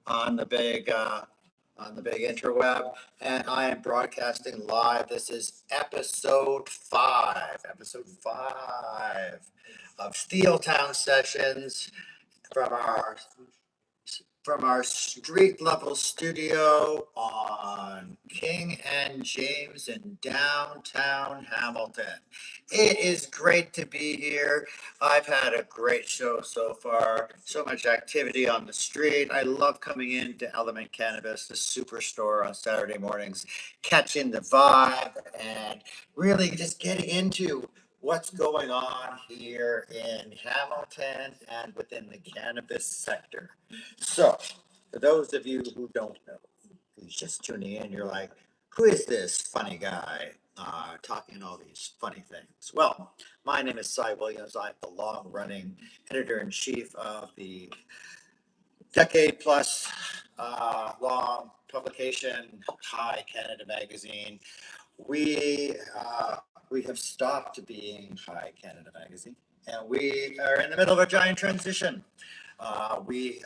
on the big interweb, and I am broadcasting live. This is episode five of Steel Town Sessions from our street level studio on King and James in downtown Hamilton. It is great to be here. I've had a great show so far. So much activity on the street. I love coming into Element Cannabis, the superstore on Saturday mornings, catching the vibe and really just getting into what's going on here in Hamilton and within the cannabis sector. So, for those of you who don't know, who's just tuning in, you're like, who is this funny guy talking all these funny things? Well, my name is Cy Williams. I'm the long-running editor-in-chief of the decade-plus long publication, High Canada Magazine. We have stopped being High Canada Magazine, and we are in the middle of a giant transition. We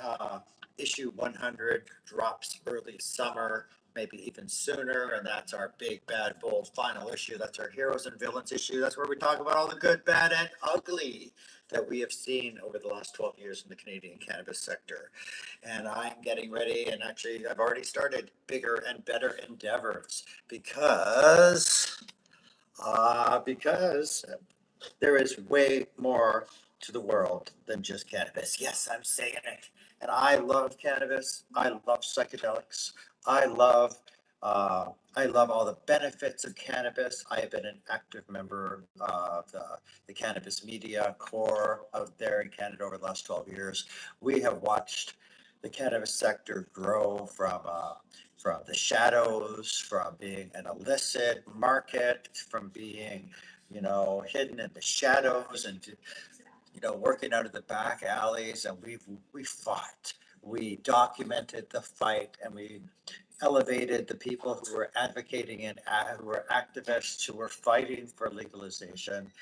issue 100 drops early summer, maybe even sooner, and that's our big, bad, bold final issue. That's our heroes and villains issue. That's where we talk about all the good, bad, and ugly that we have seen over the last 12 years in the Canadian cannabis sector. And I'm getting ready, and actually I've already started bigger and better endeavors because there is way more to the world than just cannabis. Yes, I'm saying it. And I love cannabis. I love psychedelics. I love all the benefits of cannabis. I have been an active member of the cannabis media core out there in Canada over the last 12 years. We have watched the cannabis sector grow from the shadows, from being an illicit market, from being, hidden in the shadows, and working out of the back alleys. And we fought. We documented the fight, and we elevated the people who were advocating and who were activists, who were fighting for legalization.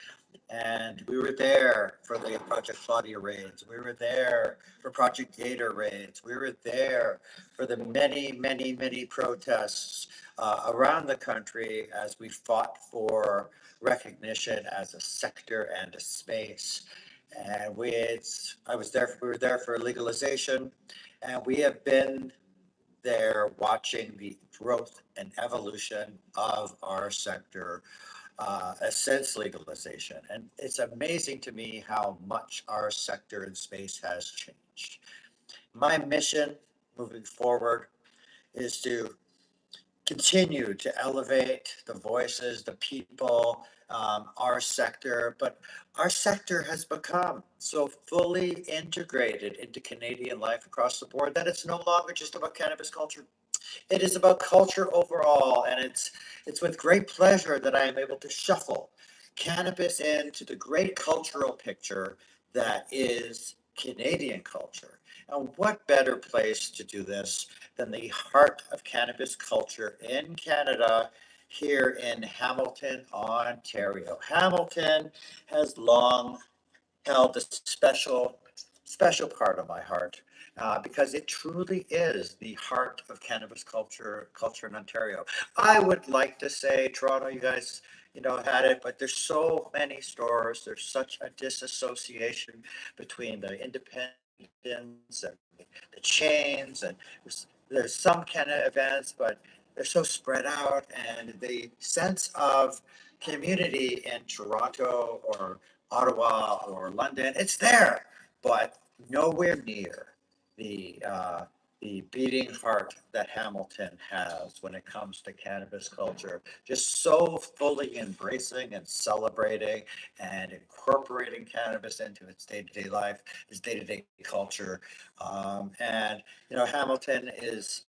And we were there for the Project Claudia raids. We were there for Project Gator raids. We were there for the many, many, many protests around the country as we fought for recognition as a sector and a space. And we were there for legalization, and we have been there watching the growth and evolution of our sector since legalization. And it's amazing to me how much our sector and space has changed. My mission moving forward is to continue to elevate the voices, the people, our sector, but our sector has become so fully integrated into Canadian life across the board that it's no longer just about cannabis culture. It is about culture overall, and it's with great pleasure that I am able to shuffle cannabis into the great cultural picture that is Canadian culture. And what better place to do this than the heart of cannabis culture in Canada, here in Hamilton, Ontario. Hamilton has long held a special part of my heart. Because it truly is the heart of cannabis culture in Ontario. I would like to say Toronto, you guys, had it, but there's so many stores. There's such a disassociation between the independents and the chains, and there's some kind of events, but they're so spread out, and the sense of community in Toronto or Ottawa or London, it's there, but nowhere near the beating heart that Hamilton has when it comes to cannabis culture. Just so fully embracing and celebrating and incorporating cannabis into its day-to-day life, its day-to-day culture. And Hamilton is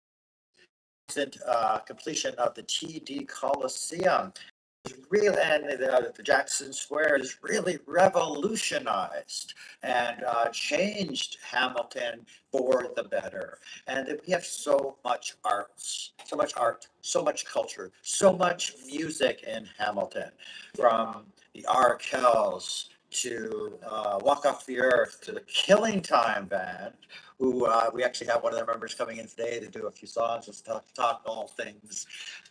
completion of the TD Coliseum. And the Jackson Square is really revolutionized and changed Hamilton for the better. And that we have so much art, so much culture, so much music in Hamilton, from the Arkells to Walk Off the Earth to the Killing Time Band, who we actually have one of their members coming in today to do a few songs. Let's talk all things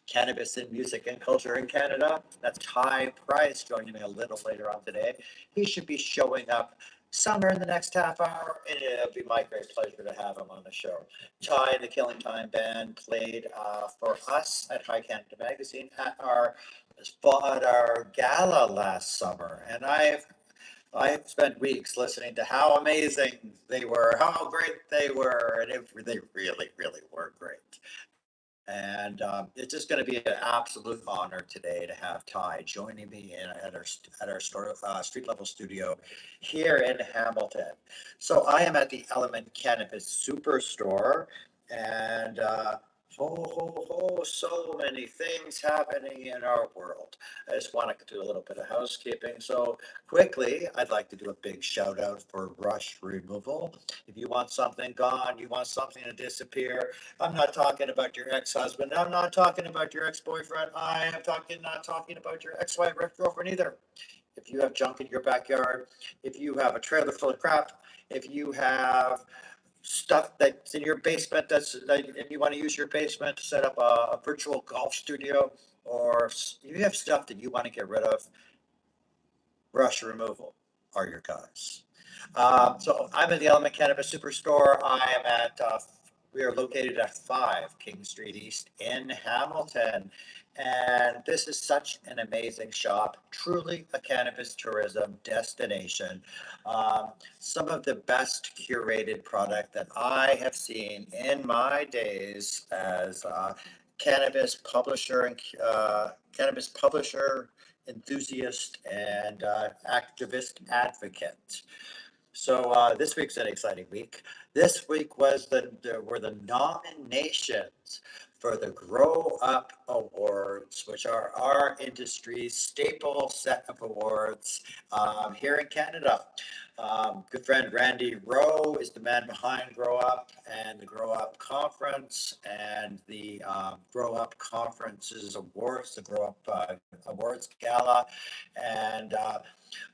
cannabis and music and culture in Canada. That's Ty Price joining me a little later on today. He should be showing up somewhere in the next half hour, and it'll be my great pleasure to have him on the show. Ty and the Killing Time Band played for us at High Canada Magazine at our gala last summer, and I've spent weeks listening to how amazing they were, how great they were, and they really, really were great. And it's just going to be an absolute honor today to have Ty joining me at our street level studio here in Hamilton. So I am at the Element Cannabis Superstore, and so many things happening in our world. I just want to do a little bit of housekeeping. So quickly, I'd like to do a big shout out for Rush Removal. If you want something gone, you want something to disappear, I'm not talking about your ex-husband. I'm not talking about your ex-boyfriend. I am not talking about your ex-wife or ex-girlfriend either. If you have junk in your backyard, if you have a trailer full of crap, if you have stuff that's in your basement and you want to use your basement to set up a virtual golf studio, or you have stuff that you want to get rid of, Rush Removal are your guys. So I'm at the Element Cannabis Superstore. We are located at 5 King Street East in Hamilton. And this is such an amazing shop, truly a cannabis tourism destination. Some of the best curated product that I have seen in my days as cannabis publisher and cannabis publisher, enthusiast, and activist advocate. So this week's an exciting week. This week were the nominations for the Grow Up Awards, which are our industry's staple set of awards here in Canada. Good friend Randy Rowe is the man behind Grow Up and the Grow Up Conference and the Grow Up Conference's awards, the Grow Up Awards Gala. And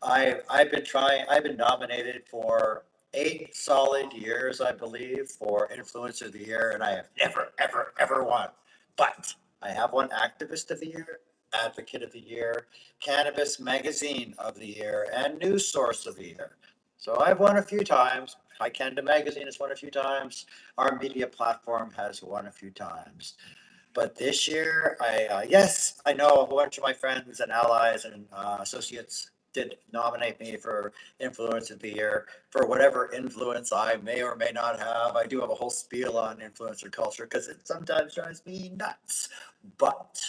I've been nominated for 8 solid years, I believe, for Influencer of the Year, and I have never, ever, ever won. But I have won Activist of the Year, Advocate of the Year, Cannabis Magazine of the Year, and News Source of the Year. So I've won a few times. High Canada Magazine has won a few times. Our media platform has won a few times. But this year, yes, I know a whole bunch of my friends and allies and associates did nominate me for Influence of the Year for whatever influence I may or may not have. I do have a whole spiel on influencer culture because it sometimes drives me nuts. But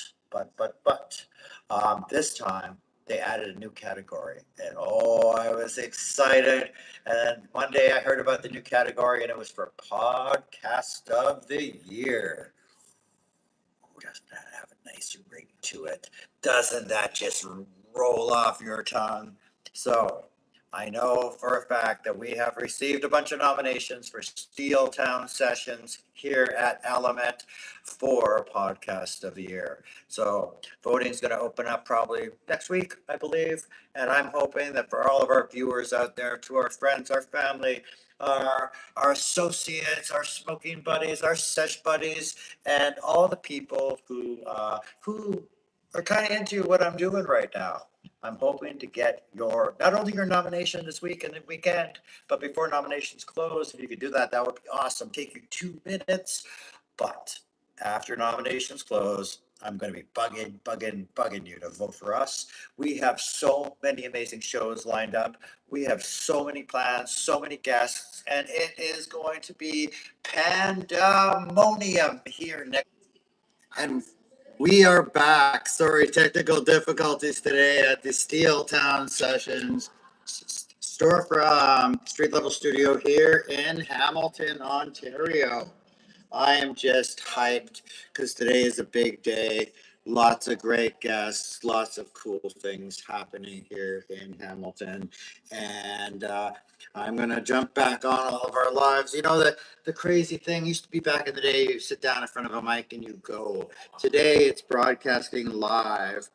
this time they added a new category, and oh, I was excited. And one day I heard about the new category, and it was for Podcast of the Year. Doesn't that have a nice ring to it? Doesn't that just roll off your tongue? So I know for a fact that we have received a bunch of nominations for Steel Town Sessions here at Element for Podcast of the Year. So voting is going to open up probably next week, I believe. And I'm hoping that for all of our viewers out there, to our friends, our family, our associates, our smoking buddies, our sesh buddies, and all the people who are kind of into what I'm doing right now. I'm hoping to get not only your nomination this week and the weekend, but before nominations close, if you could do that, that would be awesome. Take you 2 minutes. But after nominations close, I'm going to be bugging you to vote for us. We have so many amazing shows lined up. We have so many plans, so many guests, and it is going to be pandemonium here next. And we are back. Sorry, technical difficulties today at the Steel Town Sessions store from street level studio here in Hamilton, Ontario. I am just hyped because today is a big day. Lots of great guests, lots of cool things happening here in Hamilton. And I'm going to jump back on all of our lives. You know, the crazy thing used to be back in the day, you sit down in front of a mic and you go. Today it's broadcasting live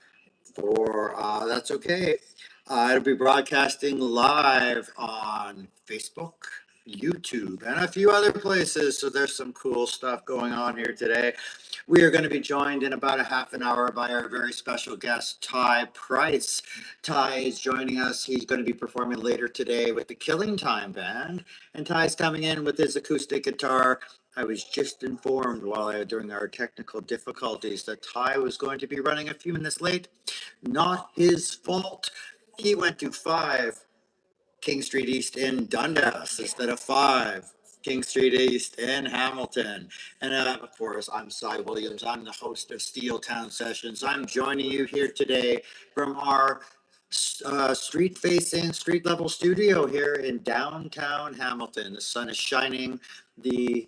that's okay. It'll be broadcasting live on Facebook, YouTube, and a few other places. So there's some cool stuff going on here today. We are going to be joined in about a half an hour by our very special guest, Ty Price. Ty is joining us. He's going to be performing later today with the Killing Time Band, and Ty's coming in with his acoustic guitar. I was just informed during our technical difficulties that Ty was going to be running a few minutes late. Not his fault. He went to 5 King Street East in Dundas instead of 5 King Street East in Hamilton. And of course, I'm Cy Williams. I'm the host of Steel Town Sessions. I'm joining you here today from our street level studio here in downtown Hamilton. The sun is shining. The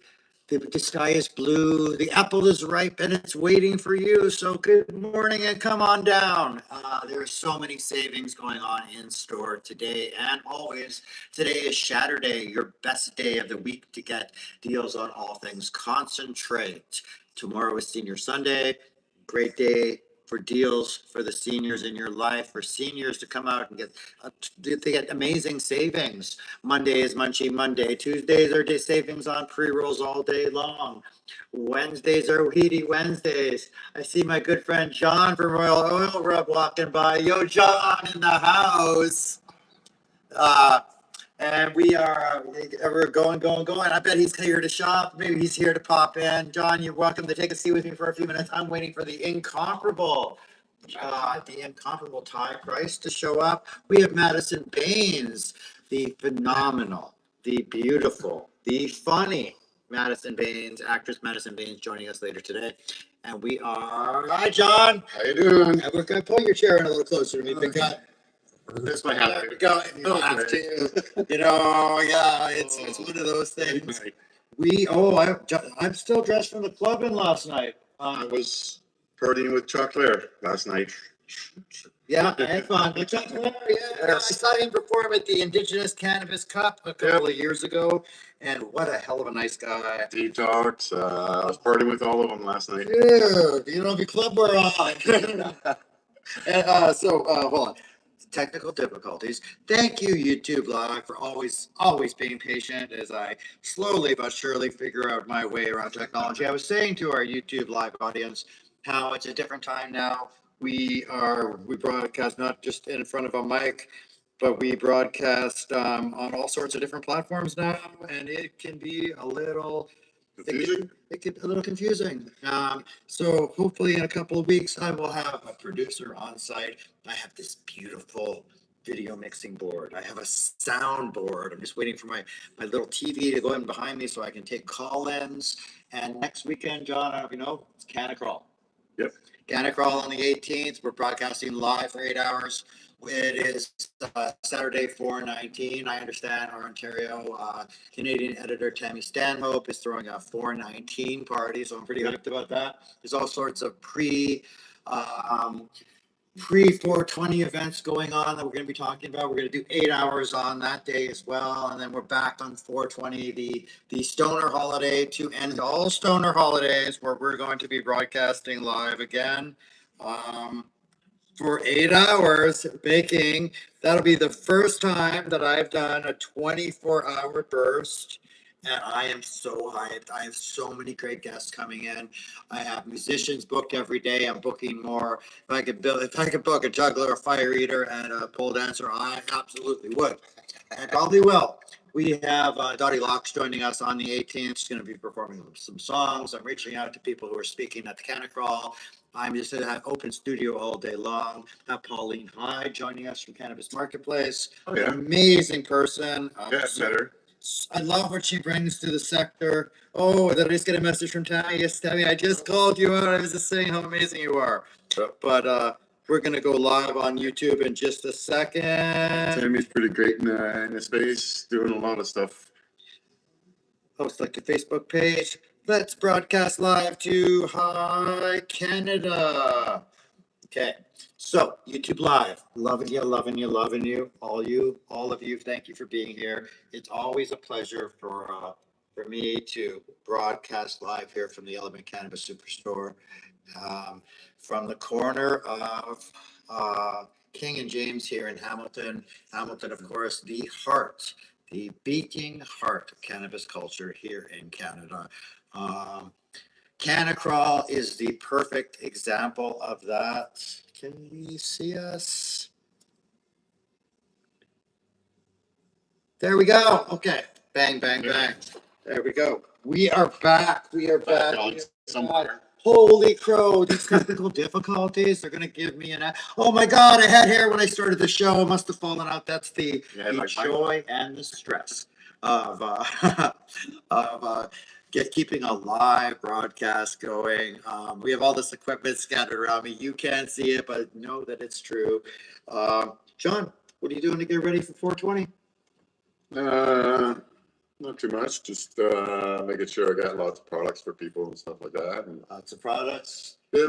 sky is blue, the apple is ripe, and it's waiting for you. So good morning and come on down. There are so many savings going on in store today and always. Today is Saturday, your best day of the week to get deals on all things concentrate. Tomorrow is Senior Sunday, great day for deals for the seniors in your life, for seniors to come out and get amazing savings. Monday is Munchie Monday. Tuesdays are day savings on pre-rolls all day long. Wednesdays are Weedy Wednesdays. I see my good friend John from Royal Oil Rub walking by. Yo, John in the house. And we're going. I bet he's here to shop. Maybe he's here to pop in. John, you're welcome to take a seat with me for a few minutes. I'm waiting for the incomparable Ty Price to show up. We have Madison Baines, the phenomenal, the beautiful, the funny Madison Baines, actress Madison Baines, joining us later today. And we are, hi, John. How you doing? We're going to pull your chair in a little closer to me because That's my hat. there we go. You don't have to. Yeah, it's one of those things. I'm still dressed from the clubbing last night. I was partying with Chuck Lair last night. Yeah, I had fun. Chuck Lair, I saw him perform at the Indigenous Cannabis Cup a couple of years ago, and what a hell of a nice guy. Detox. I was partying with all of them last night. Dude, you know the club we're on. And hold on. Technical difficulties. Thank you, YouTube Live, for always being patient as I slowly but surely figure out my way around technology. I was saying to our YouTube Live audience how it's a different time now. We broadcast not just in front of a mic, but we broadcast on all sorts of different platforms now, and it can be a little Confusing? It get a little confusing. So hopefully in a couple of weeks, I will have a producer on site. I have this beautiful video mixing board. I have a sound board. I'm just waiting for my little TV to go in behind me so I can take call-ins. And next weekend, John, I don't know if you know, it's Canacrawl. Yep. Canacrawl on the 18th. We're broadcasting live for 8 hours. It is Saturday, 4/19. I understand our Ontario Canadian editor Tammy Stanhope is throwing a 4/19 party, so I'm pretty hyped about that. There's all sorts of pre 420 events going on that we're going to be talking about. We're going to do 8 hours on that day as well, and then we're back on 420, the Stoner holiday, to end all Stoner holidays, where we're going to be broadcasting live again. For 8 hours baking. That'll be the first time that I've done a 24-hour burst, and I am so hyped. I have so many great guests coming in. I have musicians booked every day. I'm booking more. If I could book a juggler, a fire eater, and a pole dancer, I absolutely would. I probably will. We have Dottie Locks joining us on the 18th. She's going to be performing some songs. I'm reaching out to people who are speaking at the Canacrawl. I'm just going to have open studio all day long. Have Pauline Hyde joining us from Cannabis Marketplace. Oh, yeah. An amazing person. Better. I love what she brings to the sector. Oh, did I just get a message from Tammy? Yes, Tammy, I just called you out. I was just saying how amazing you are. Yep. But we're going to go live on YouTube in just a second. Tammy's pretty great in the space, doing a lot of stuff. Post like a Facebook page. Let's broadcast live to Hi Canada. Okay, so YouTube Live, loving you, all of you. Thank you for being here. It's always a pleasure for me to broadcast live here from the Element Cannabis Superstore, from the corner of King and James here in Hamilton. Hamilton, of course, the heart the beating heart of cannabis culture here in Canada. Um, Canacrawl is the perfect example of that. Can you see us? There we go. Okay. Bang, bang, bang. There we go. We are back. We are back. Back on We are somewhere. back. Holy crow. These technical difficulties, they're going to give me oh my God, I had hair when I started the show. It must have fallen out. That's the Like joy and the stress of, of keeping a live broadcast going. We have all this equipment scattered around me. You can't see it, but know that it's true. John, what are you doing to get ready for 420? Not too much. Just making sure I got lots of products for people and stuff like that. And Lots of products. yeah,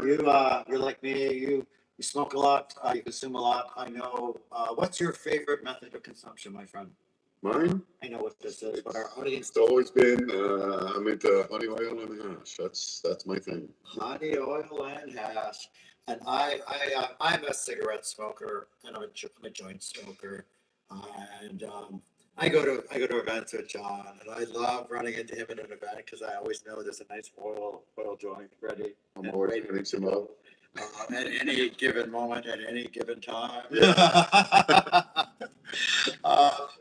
You're like me. You smoke a lot. You consume a lot. I know. What's your favorite method of consumption, my friend? mine. I know what this is, but our audience. It's always been. I'm into honey oil and hash. That's my thing. Honey oil and hash. And I'm a cigarette smoker and I'm a joint smoker. And I go to events with John, and I love running into him in an event because I always know there's a nice oil joint ready. I'm and always waiting getting to some go. up. At any given moment, at any given time. Yeah.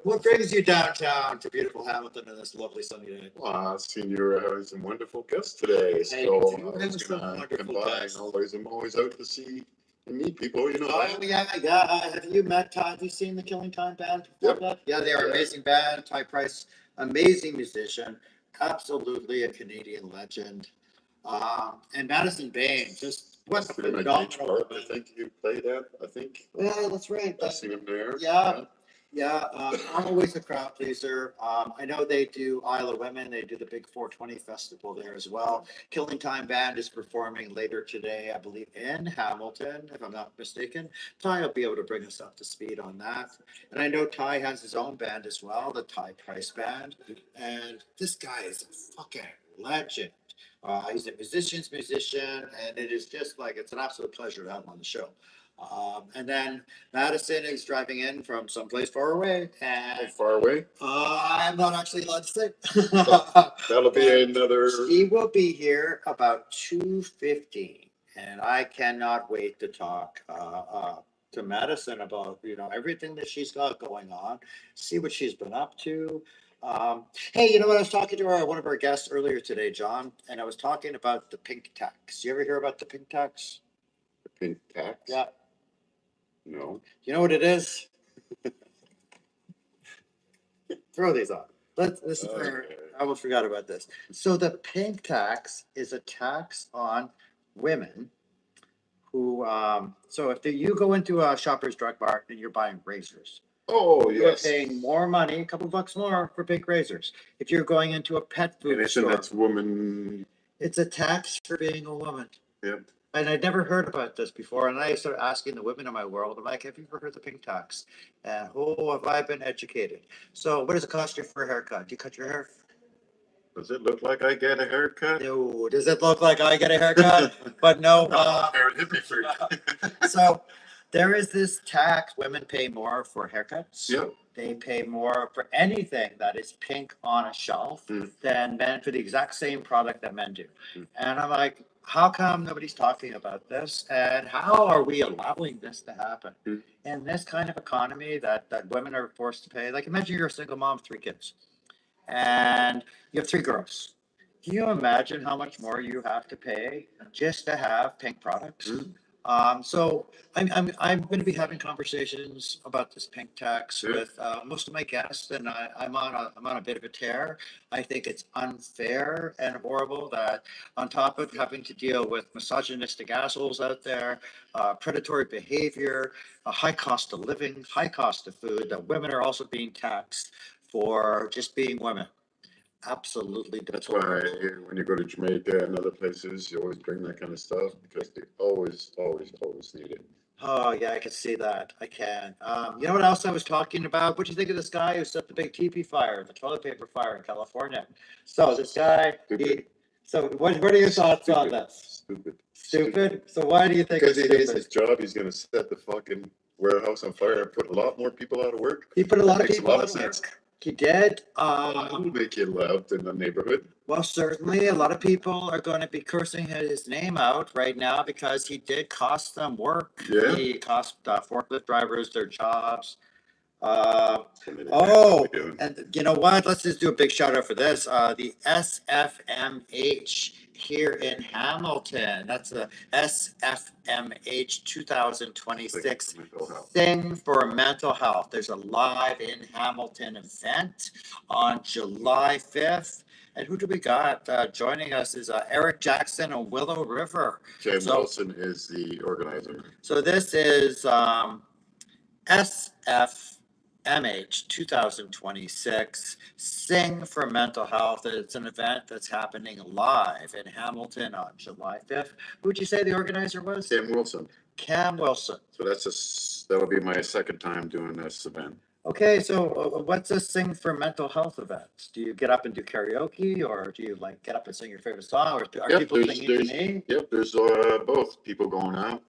What brings you downtown to beautiful Hamilton on this lovely sunny day? Well, I've seen you were having some wonderful guests today, so do I have was some gonna wonderful come by. guests. I'm always out to see and meet people. You know. Oh, yeah. Have you met Ty? Have you seen the Killing Time band? Yep. Yeah, they are an amazing band. Ty Price, amazing musician, absolutely a Canadian legend. And Madison Bain, just what a Pretty much each phenomenal part. I think you played at. I think Well, that's right. I've seen him there. Yeah. I'm always a crowd pleaser. I know they do Isle of Women. They do the big 420 festival there as well. Killing Time Band is performing later today, I believe, in Hamilton, if I'm not mistaken. Ty will be able to bring us up to speed on that. And I know Ty has his own band as well, the Ty Price Band. And this guy is a fucking legend. He's a musician's musician, and it is just like it's an absolute pleasure to have him on the show. And then Madison is driving in from someplace far away, How and far away? I'm not actually allowed to say. That'll be another. She will be here about 2:15, and I cannot wait to talk to Madison about everything that she's got going on, see what she's been up to. Hey, you know what? I was talking to one of our guests earlier today, John, and I was talking about the pink tax. You ever hear about the pink tax? Pink tax? Yeah. No. You know what it is? Throw these on. This is where I almost forgot about this. So the pink tax is a tax on women who, so if you go into a Shoppers Drug Mart and you're buying razors, Oh, you're yes. paying more money, a couple bucks more for pink razors. If you're going into a pet food And isn't store, that's woman? it's a tax for being a woman. Yep. And I'd never heard about this before. And I started asking the women in my world, I'm like, have you ever heard of the pink tax? And have I been educated? So what does it cost you for a haircut? Do you cut your hair? Does it look like I get a haircut? No. Does it look like I get a haircut? But no. Hippie freak. So there is this tax. Women pay more for haircuts. Yep. They pay more for anything that is pink on a shelf than men for the exact same product that men do. And I'm like, how come nobody's talking about this? And how are we allowing this to happen? In this kind of economy that women are forced to pay? Like, imagine you're a single mom of 3 kids and you have 3 girls. Can you imagine how much more you have to pay just to have pink products? So I'm going to be having conversations about this pink tax with most of my guests, and I'm on a bit of a tear. I think it's unfair and horrible that on top of having to deal with misogynistic assholes out there, predatory behavior, a high cost of living, high cost of food, that women are also being taxed for just being women. Absolutely. That's why when you go to Jamaica and other places, you always bring that kind of stuff because they always need it. Oh, yeah, I can see that. I can. You know what else I was talking about? What do you think of this guy who set the big teepee fire, the toilet paper fire in California? So this guy, what are your thoughts on this? Stupid? So why do you think Because it's he hates stupid? his job, he's going to set the fucking warehouse on fire and put a lot more people out of work. He put a lot of Makes a people lot out of of work. sense. He did. It'll make you loved in the neighborhood. Well, certainly a lot of people are going to be cursing his name out right now because he did cost them work. Yeah. He cost forklift drivers their jobs. So many things Oh, we're doing. and you know what? Let's just do a big shout out for this. The SFMH here in Hamilton. That's the SFMH 2026 Mental health. Sing for Mental Health. There's a live in Hamilton event on July 5th. And who do we got joining us is Eric Jackson and Willow River. Ken So- Wilson is the organizer. So this is SFMH 2026 Sing for Mental Health. It's an event that's happening live in Hamilton on July 5th. Who would you say the organizer was? Ken Wilson. Cam Wilson. So that'll be my second time doing this event. Okay, so what's a Sing for Mental Health event? Do you get up and do karaoke, or do you like get up and sing your favorite song, or are Yep, people there's- singing to me? Yep, there's both. People going out,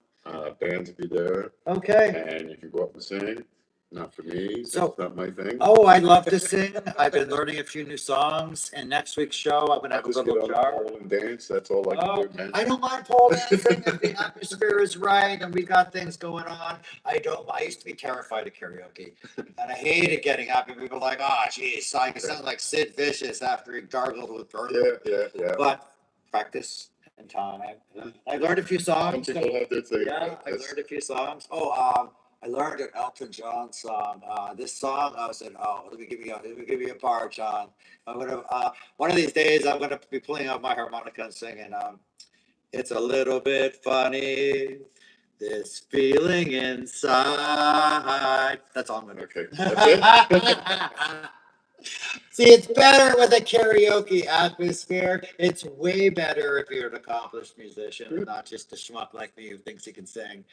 bands will be there, Okay. and you can go up and sing. Not for me, So- that's not my thing. Oh, I love to sing. I've been learning a few new songs, and next week's show I'm gonna I have a just get little on the jar. pole and dance, that's all I Oh, can do, man. I don't mind pole dancing if the atmosphere is right and we got things going on. I used to be terrified of karaoke and I hated getting up and people were like, oh, geez, I sound like Sid Vicious after he gargled with burger. Yeah. But practice and time. I learned a few Some songs. people have their thing. Yeah, I That's- learned a few songs. I learned an Elton John song. This song, I said, "Oh, let me give you a bar, John. I'm gonna one of these days I'm gonna be pulling out my harmonica and singing. It's a little bit funny, this feeling inside." That's all I'm gonna. Okay, that's it? See, it's better with a karaoke atmosphere. It's way better if you're an accomplished musician and not just a schmuck like me who thinks he can sing.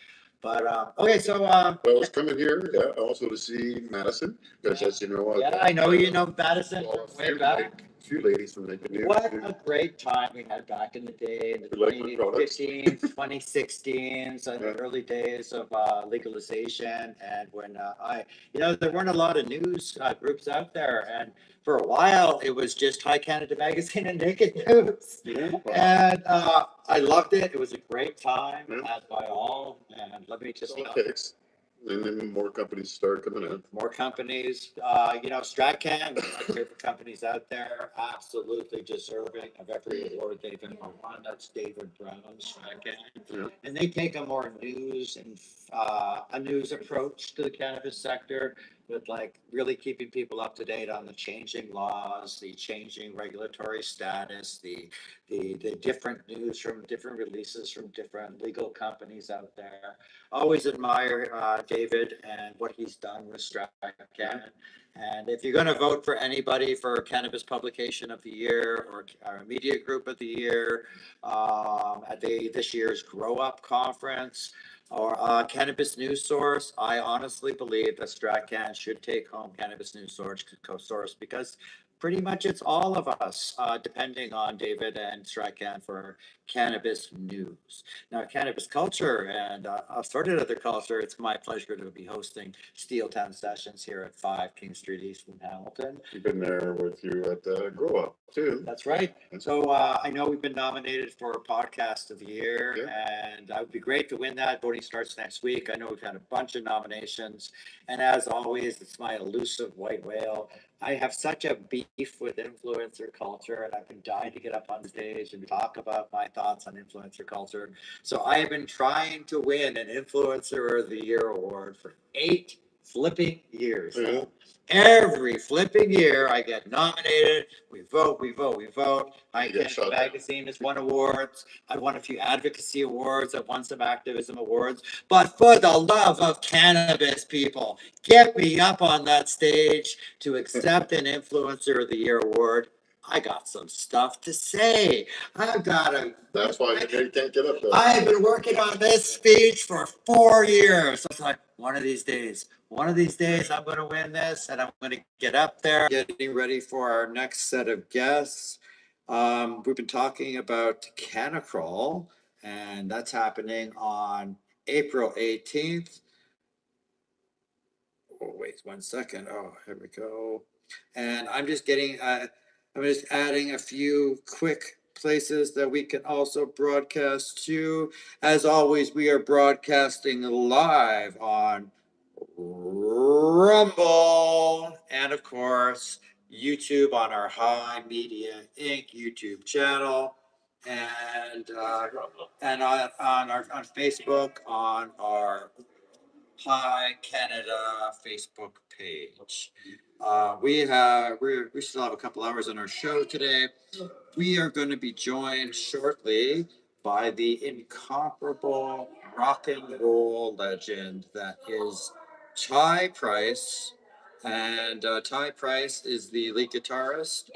But okay, so Well, I was coming here, also to see Madison, because as you know. yeah, I know you know Madison Well, from way back. Few ladies from Lake Lanier. What a great time we had back in the day, in the We like the products. 2015s, 2016s, and the Yeah. early days of legalization. And when there weren't a lot of news groups out there. And for a while, it was just High Canada Magazine and Naked News. Yeah. And I loved it. It was a great time, Yeah. as by all. And let me just All it takes. And then more companies start coming in. more companies, Stratcan, one of my favorite companies out there, absolutely deserving of every award they've ever won. That's David Brown's Stratcan. Yeah. And they take a more news and a news approach to the cannabis sector with like really keeping people up to date on the changing laws, the changing regulatory status, the different news from different releases from different legal companies out there. Always admire David and what he's done with Stratcan. And if you're going to vote for anybody for Cannabis Publication of the Year or Media Group of the Year at this year's Grow Up Conference or Cannabis News Source, I honestly believe that Stratcan should take home Cannabis News Source because pretty much it's all of us, depending on David and Stratcan for cannabis news. Now, cannabis culture and assorted other culture, it's my pleasure to be hosting Steel Town Sessions here at 5 King Street East in Hamilton. We've been there with you at Grow Up too. That's right. So I know we've been nominated for Podcast of the Year, and it would be great to win that. Voting starts next week. I know we've had a bunch of nominations, and as always, it's my elusive white whale. I have such a beef with influencer culture, and I've been dying to get up on stage and talk about my thoughts on influencer culture. So I have been trying to win an Influencer of the Year award for 8 flipping years. Yeah. Every flipping year, I get nominated. We vote. I You get get shot down. magazine has won awards. I've won a few advocacy awards. I've won some activism awards. But for the love of cannabis, people, get me up on that stage to accept an Influencer of the Year award. I got some stuff to say. I've got a. That's why you can't get up there. I've been working on this speech for 4 years. It's like one of these days, I'm going to win this and I'm going to get up there. Getting ready for our next set of guests. We've been talking about Canacrawl, and that's happening on April 18th. Oh, wait 1 second. Oh, here we go. And I'm just adding a few quick places that we can also broadcast to. As always, we are broadcasting live on Rumble and of course YouTube on our High Media Inc. YouTube channel, and on Facebook on our Hi Canada Facebook page. We still have a couple hours on our show today. We are going to be joined shortly by the incomparable rock and roll legend that is Ty Price. And Ty Price is the lead guitarist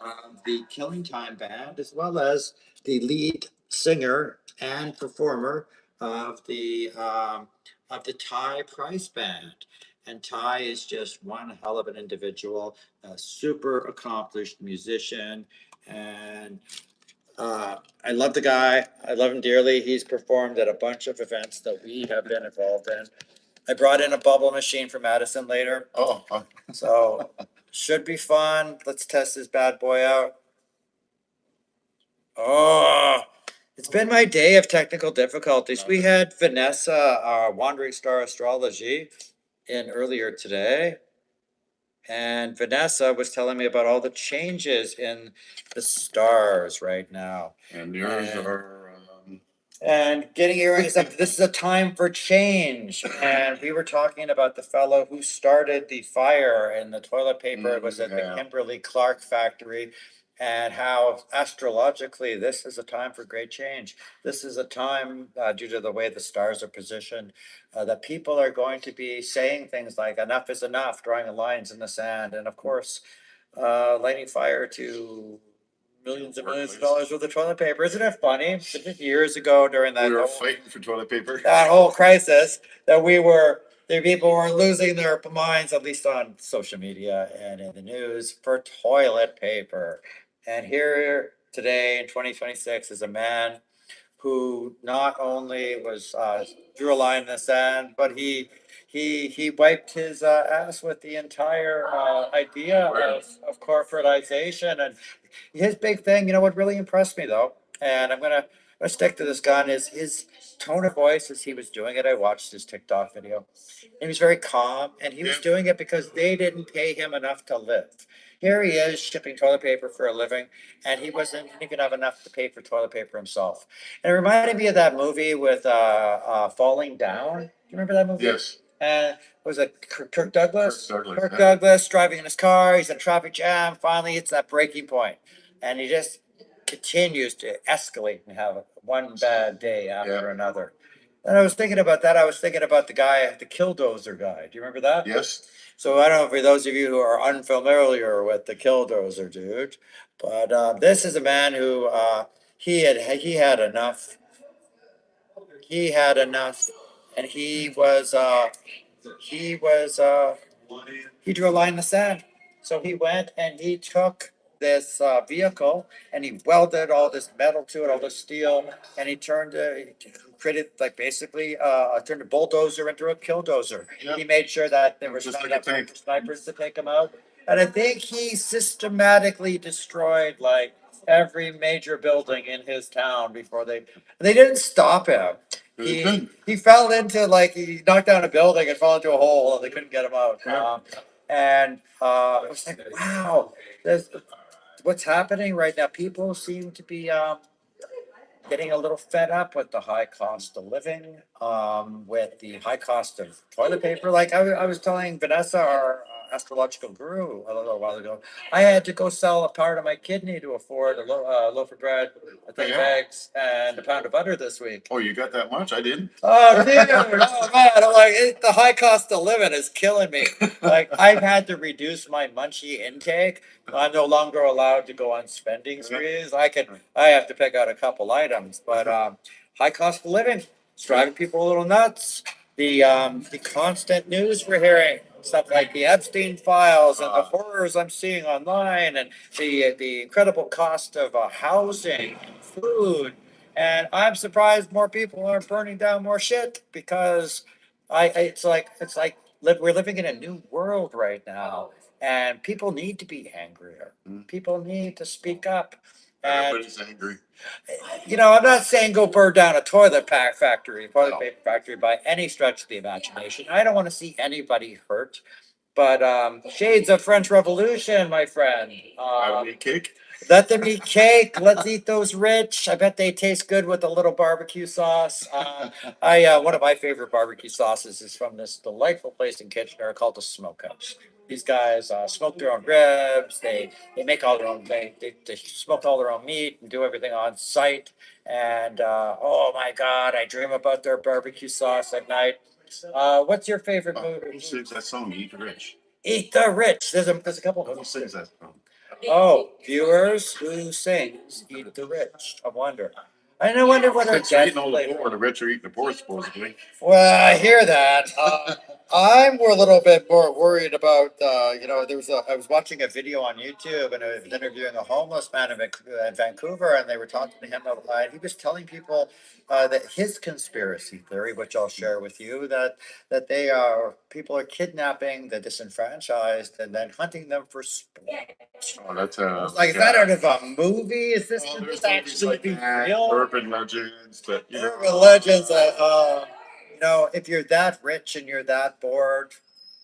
of the Killing Time Band, as well as the lead singer and performer of the Ty Price Band. And Ty is just one hell of an individual, a super accomplished musician, and I love the guy. I love him dearly. He's performed at a bunch of events that we have been involved in. I brought in a bubble machine for Madison later, Oh, so should be fun. Let's test this bad boy out. Oh, it's been my day of technical difficulties. We had Vanessa, our Wandering Star Astrology, in earlier today. And Vanessa was telling me about all the changes in the stars right now. and yours are. And getting here is that this is a time for change. And we were talking about the fellow who started the fire in the toilet paper. It was at the Kimberly Clark factory. And how astrologically this is a time for great change. This is a time, due to the way the stars are positioned, that people are going to be saying things like enough is enough, drawing lines in the sand, and of course, lighting fire to millions and millions of dollars worth of toilet paper. Isn't it funny? Years ago during that We were fighting for toilet paper. that whole crisis, that the people were losing their minds, at least on social media and in the news, for toilet paper. And here today in 2026 is a man who not only was drew a line in the sand, but he wiped his ass with the entire idea of corporatization. And his big thing, you know what really impressed me though, and I'm gonna stick to this gun, is his tone of voice as he was doing it. I watched his TikTok video. He was very calm, and he was doing it because they didn't pay him enough to live. Here he is shipping toilet paper for a living, and he wasn't even have enough to pay for toilet paper himself. And it reminded me of that movie with Falling Down. Do you remember that movie? Yes. And was it Kirk Douglas? Kirk Douglas, Kirk yeah. Douglas driving in his car. He's in a traffic jam. Finally, it's that breaking point, and he just continues to escalate and have one bad day after another. And I was thinking about that. I was thinking about the guy, the Killdozer guy. Do you remember that? Yes. So I don't know, for those of you who are unfamiliar with the Killdozer dude, but this is a man who he had enough. He had enough, and he was he drew a line in the sand. So he went and he took this vehicle and he welded all this metal to it, all this steel, and he created like basically turned a bulldozer into a killdozer. Yep. He made sure that there was Just not like a enough tank. snipers to take him out. And I think he systematically destroyed like every major building in his town before they didn't stop him. He fell into, like, he knocked down a building and fell into a hole and they couldn't get him out. Yeah. And I was like, wow, what's happening right now? People seem to be getting a little fed up with the high cost of living, with the high cost of toilet paper. Like I was telling Vanessa, our astrological guru, a little while ago, I had to go sell a part of my kidney to afford a loaf of bread, a thing of eggs, and a pound of butter this week. Oh, you got that much? I didn't. Oh, dude, oh man, I'm like, the high cost of living is killing me. Like, I've had to reduce my munchie intake. I'm no longer allowed to go on spending sprees. I have to pick out a couple items, but high cost of living is driving people a little nuts. The constant news we're hearing, stuff like the Epstein files and the horrors I'm seeing online, and the incredible cost of housing, food. And I'm surprised more people aren't burning down more shit, because it's like we're living in a new world right now. And people need to be angrier. Mm. People need to speak up. And Everybody's angry. I'm not saying go burn down a toilet paper factory by any stretch of the imagination. I don't want to see anybody hurt. But shades of French Revolution, my friend. Eat cake. Let them eat cake. Let's eat those rich. I bet they taste good with a little barbecue sauce. I one of my favorite barbecue sauces is from this delightful place in Kitchener called the Smokehouse. These guys smoke their own ribs. They make all their own. They smoke all their own meat and do everything on site. And oh my God, I dream about their barbecue sauce at night. What's your favorite movie? Who sings that song? Eat Rich. Eat the Rich. There's a couple of Who them. sings that song? Oh, viewers who sings Eat the Rich. I wonder. I no wonder whether it's Eating all the poor. The rich are eating the poor, supposedly. Well, I hear that. I'm a little bit more worried about, I was watching a video on YouTube and I was interviewing a homeless man in Vancouver, and they were talking to him about, he was telling people that his conspiracy theory, which I'll share with you, that people are kidnapping the disenfranchised and then hunting them for sport. Oh, that's Like, is that out of a movie? Is this, well, could there's this actually be real? urban legends that Urban legends that, if you're that rich and you're that bored,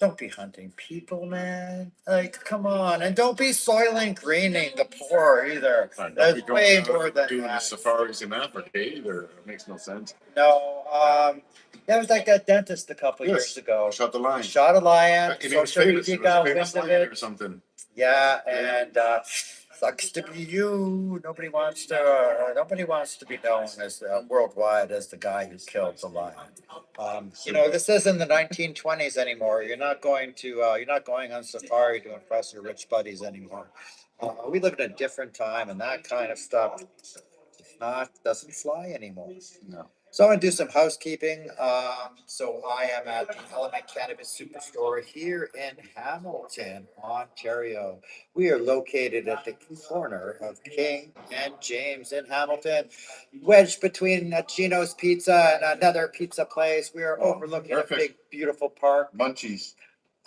don't be hunting people, man. Like, come on. And don't be soiling greening the poor either. There's way more than doing the that. safaris in Africa either. It makes no sense. No, that was like that dentist a couple years ago. Shot the lion. Shot a lion. And he was Social famous. media He was a got famous wind of lion it. or something. Yeah, and sucks to be you. Nobody wants to be known as worldwide as the guy who killed the lion. This isn't the 1920s anymore. You're not going on safari to impress your rich buddies anymore. We live in a different time, and that kind of stuff doesn't fly anymore. No. So I'm gonna do some housekeeping. So I am at the Element Cannabis Superstore here in Hamilton, Ontario. We are located at the corner of King and James in Hamilton, wedged between Chino's Pizza and another pizza place. We are overlooking a big, beautiful park. Munchies.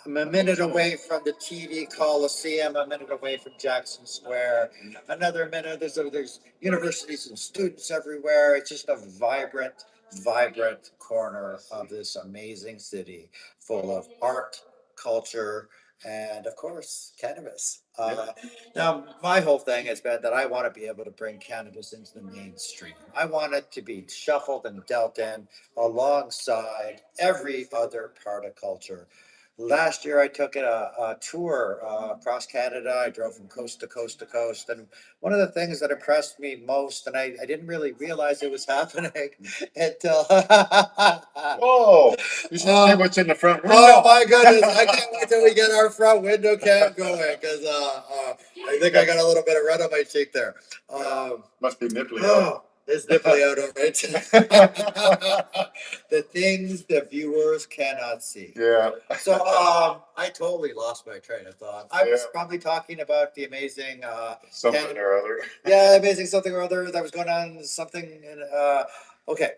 I'm a minute away from the TD Coliseum, a minute away from Jackson Square. Another minute, there's universities and students everywhere. It's just a vibrant corner of this amazing city full of art, culture, and of course, cannabis. Now, my whole thing has been that I want to be able to bring cannabis into the mainstream. I want it to be shuffled and dealt in alongside every other part of culture. Last year, I took a tour across Canada. I drove from coast to coast to coast. And one of the things that impressed me most, and I didn't really realize it was happening until. Oh, you should see what's in the front window. Oh my goodness! I can't wait till we get our front window cam going, because I think I got a little bit of red on my cheek there. Must be nipply out. It's nipply out, all right. The things the viewers cannot see. Yeah. So I totally lost my train of thought. I was probably talking about the amazing something or other. Yeah, amazing something or other that was going on. Something. Okay,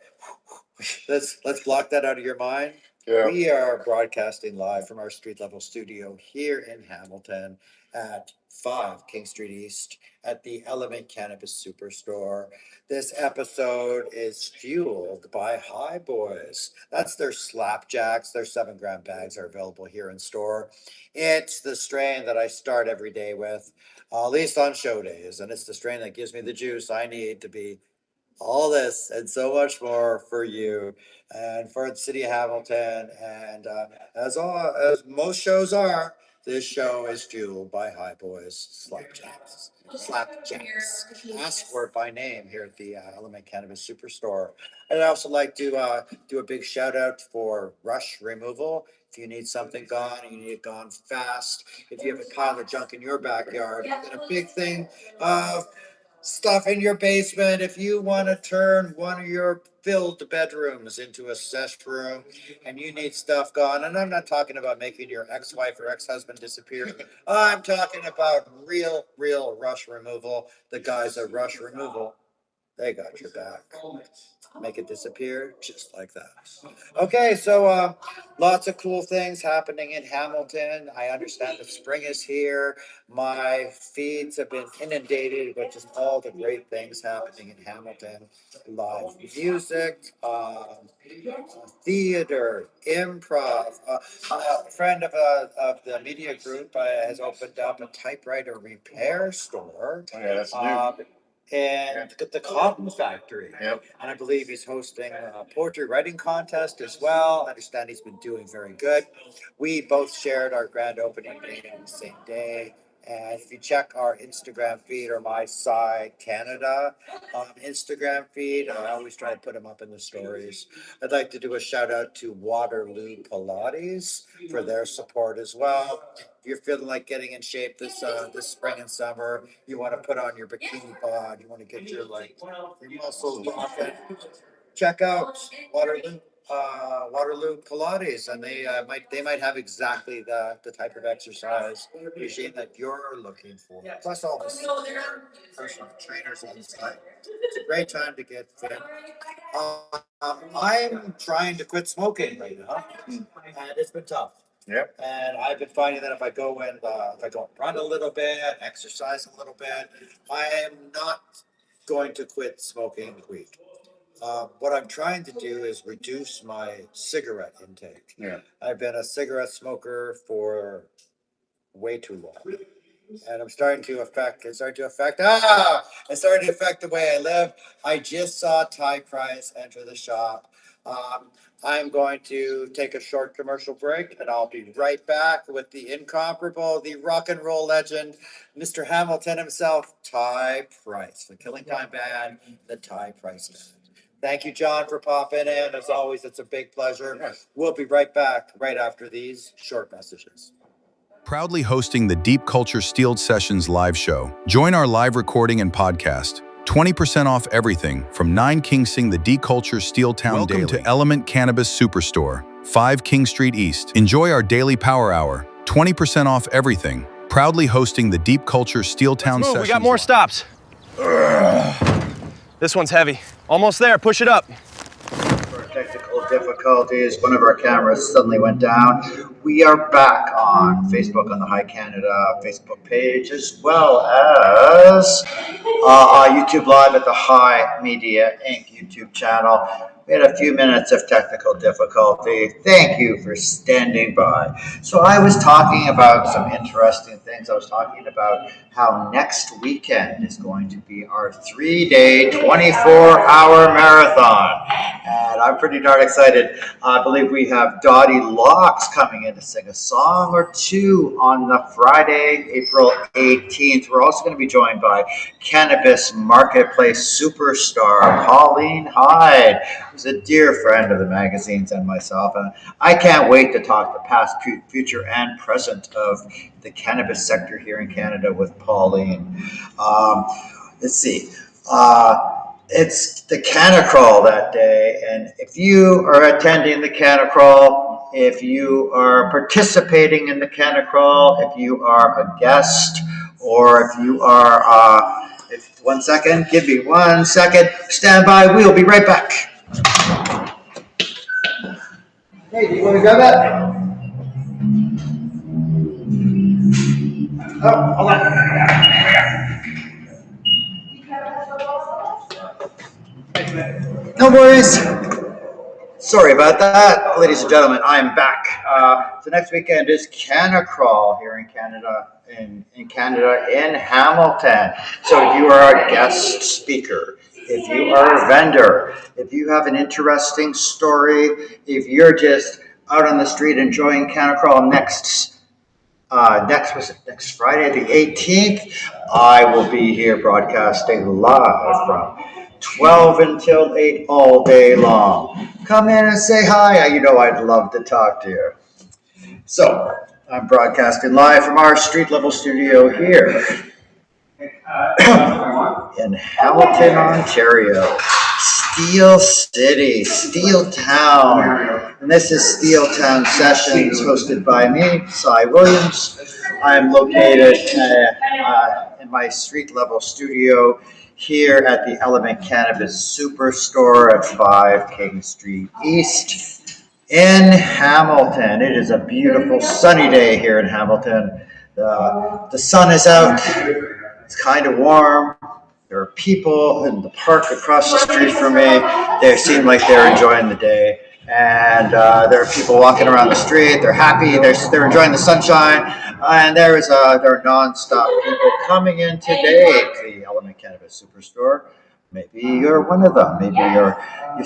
let's block that out of your mind. Yeah. We are broadcasting live from our street level studio here in Hamilton at 5 King Street East at the Element Cannabis Superstore. This episode is fueled by High Boys. That's their slapjacks. Their 7-gram bags are available here in store. It's the strain that I start every day with, at least on show days, and it's the strain that gives me the juice I need to be all this and so much more for you and for the city of Hamilton. And as most shows are, this show is fueled by High Boys Slapjacks. Slapjacks. Ask for it by name here at the Element Cannabis Superstore. I'd also like to do a big shout out for Rush Removal. If you need something gone, you need it gone fast. If you have a pile of junk in your backyard, and a big thing of stuff in your basement, if you want to turn one of your filled bedrooms into a sesh room and you need stuff gone, and I'm not talking about making your ex-wife or ex-husband disappear, I'm talking about real Rush Removal. The guys at Rush Removal They got your back. Make it disappear just like that. Okay, so lots of cool things happening in Hamilton. I understand that spring is here. My feeds have been inundated with just all the great things happening in Hamilton. Live music, theater, improv. A friend of the media group has opened up a typewriter repair store. Oh, yeah, that's new. And the Cotton Factory. Yep. And I believe he's hosting a poetry writing contest as well. I understand he's been doing very good. We both shared our grand opening meeting on the same day. And if you check our Instagram feed or my side Canada Instagram feed, I always try to put them up in the stories. I'd like to do a shout out to Waterloo Pilates for their support as well. If you're feeling like getting in shape this spring and summer, you want to put on your bikini bod, you want to get your muscles rocking, check out Waterloo Pilates, and they might have exactly the type of exercise regime that you're looking for. Plus all the personal trainers on site. It's a great time to get fit. I'm trying to quit smoking right now, and it's been tough. Yep. And I've been finding that if I go and run a little bit, exercise a little bit, I am not going to quit smoking weed. What I'm trying to do is reduce my cigarette intake. Yeah. I've been a cigarette smoker for way too long. And it's starting to affect the way I live. I just saw Ty Price enter the shop. I'm going to take a short commercial break and I'll be right back with the incomparable, the rock and roll legend, Mr. Hamilton himself, Ty Price, the Killing Time Band, the Ty Price Band. Thank you, John, for popping in. As always, it's a big pleasure. We'll be right back right after these short messages. Proudly hosting the Deep Culture Steeled Sessions live show. Join our live recording and podcast. 20% off everything from 9 King Sing the Deep Culture Steel Town Welcome Daily. To Element Cannabis Superstore, 5 King Street East. Enjoy our daily power hour. 20% off everything. Proudly hosting the Deep Culture Steel Town Sessions. We got more stops. This one's heavy. Almost there. Push it up. For technical difficulties, one of our cameras suddenly went down. We are back on Facebook on the High Canada Facebook page, as well as YouTube Live at the High Media Inc. YouTube channel. We had a few minutes of technical difficulty. Thank you for standing by. So I was talking about some interesting things. I was talking about how next weekend is going to be our 3-day, 24-hour marathon. And I'm pretty darn excited. I believe we have Dottie Locks coming in to sing a song or two on the Friday, April 18th. We're also going to be joined by Cannabis Marketplace superstar Pauline Hyde, who's a dear friend of the magazines and myself. And I can't wait to talk the past, future, and present of the cannabis sector here in Canada with Pauline. Let's see. It's the Canacrawl that day, and if you are attending the Canacrawl, if you are participating in the Canacrawl, if you are a guest, or if you are, one second, give me 1 second, stand by, we'll be right back. Hey, do you want to grab that? Oh, hold on. No worries. Sorry about that. Ladies and gentlemen, I'm back. So next weekend is Canacrawl here in Canada, in Hamilton. So if you are a guest speaker, if you are a vendor, if you have an interesting story, if you're just out on the street enjoying Canacrawl next Friday the 18th, I will be here broadcasting live from 12 until 8 all day long. Come in and say hi. You know I'd love to talk to you. So, I'm broadcasting live from our street level studio here in Hamilton, Ontario. Steel City, Steel Town. And this is Steel Town Sessions hosted by me, Cy Williams. I'm located in my street level studio here at the Element Cannabis Superstore at 5 King Street East in Hamilton. It is a beautiful sunny day here in Hamilton. The sun is out. It's kind of warm. There are people in the park across the street from me. They seem like they're enjoying the day. And there are people walking around the street. They're happy. They're enjoying the sunshine. And there are nonstop people coming in today to the Element Cannabis Superstore. Maybe you're one of them. Maybe you're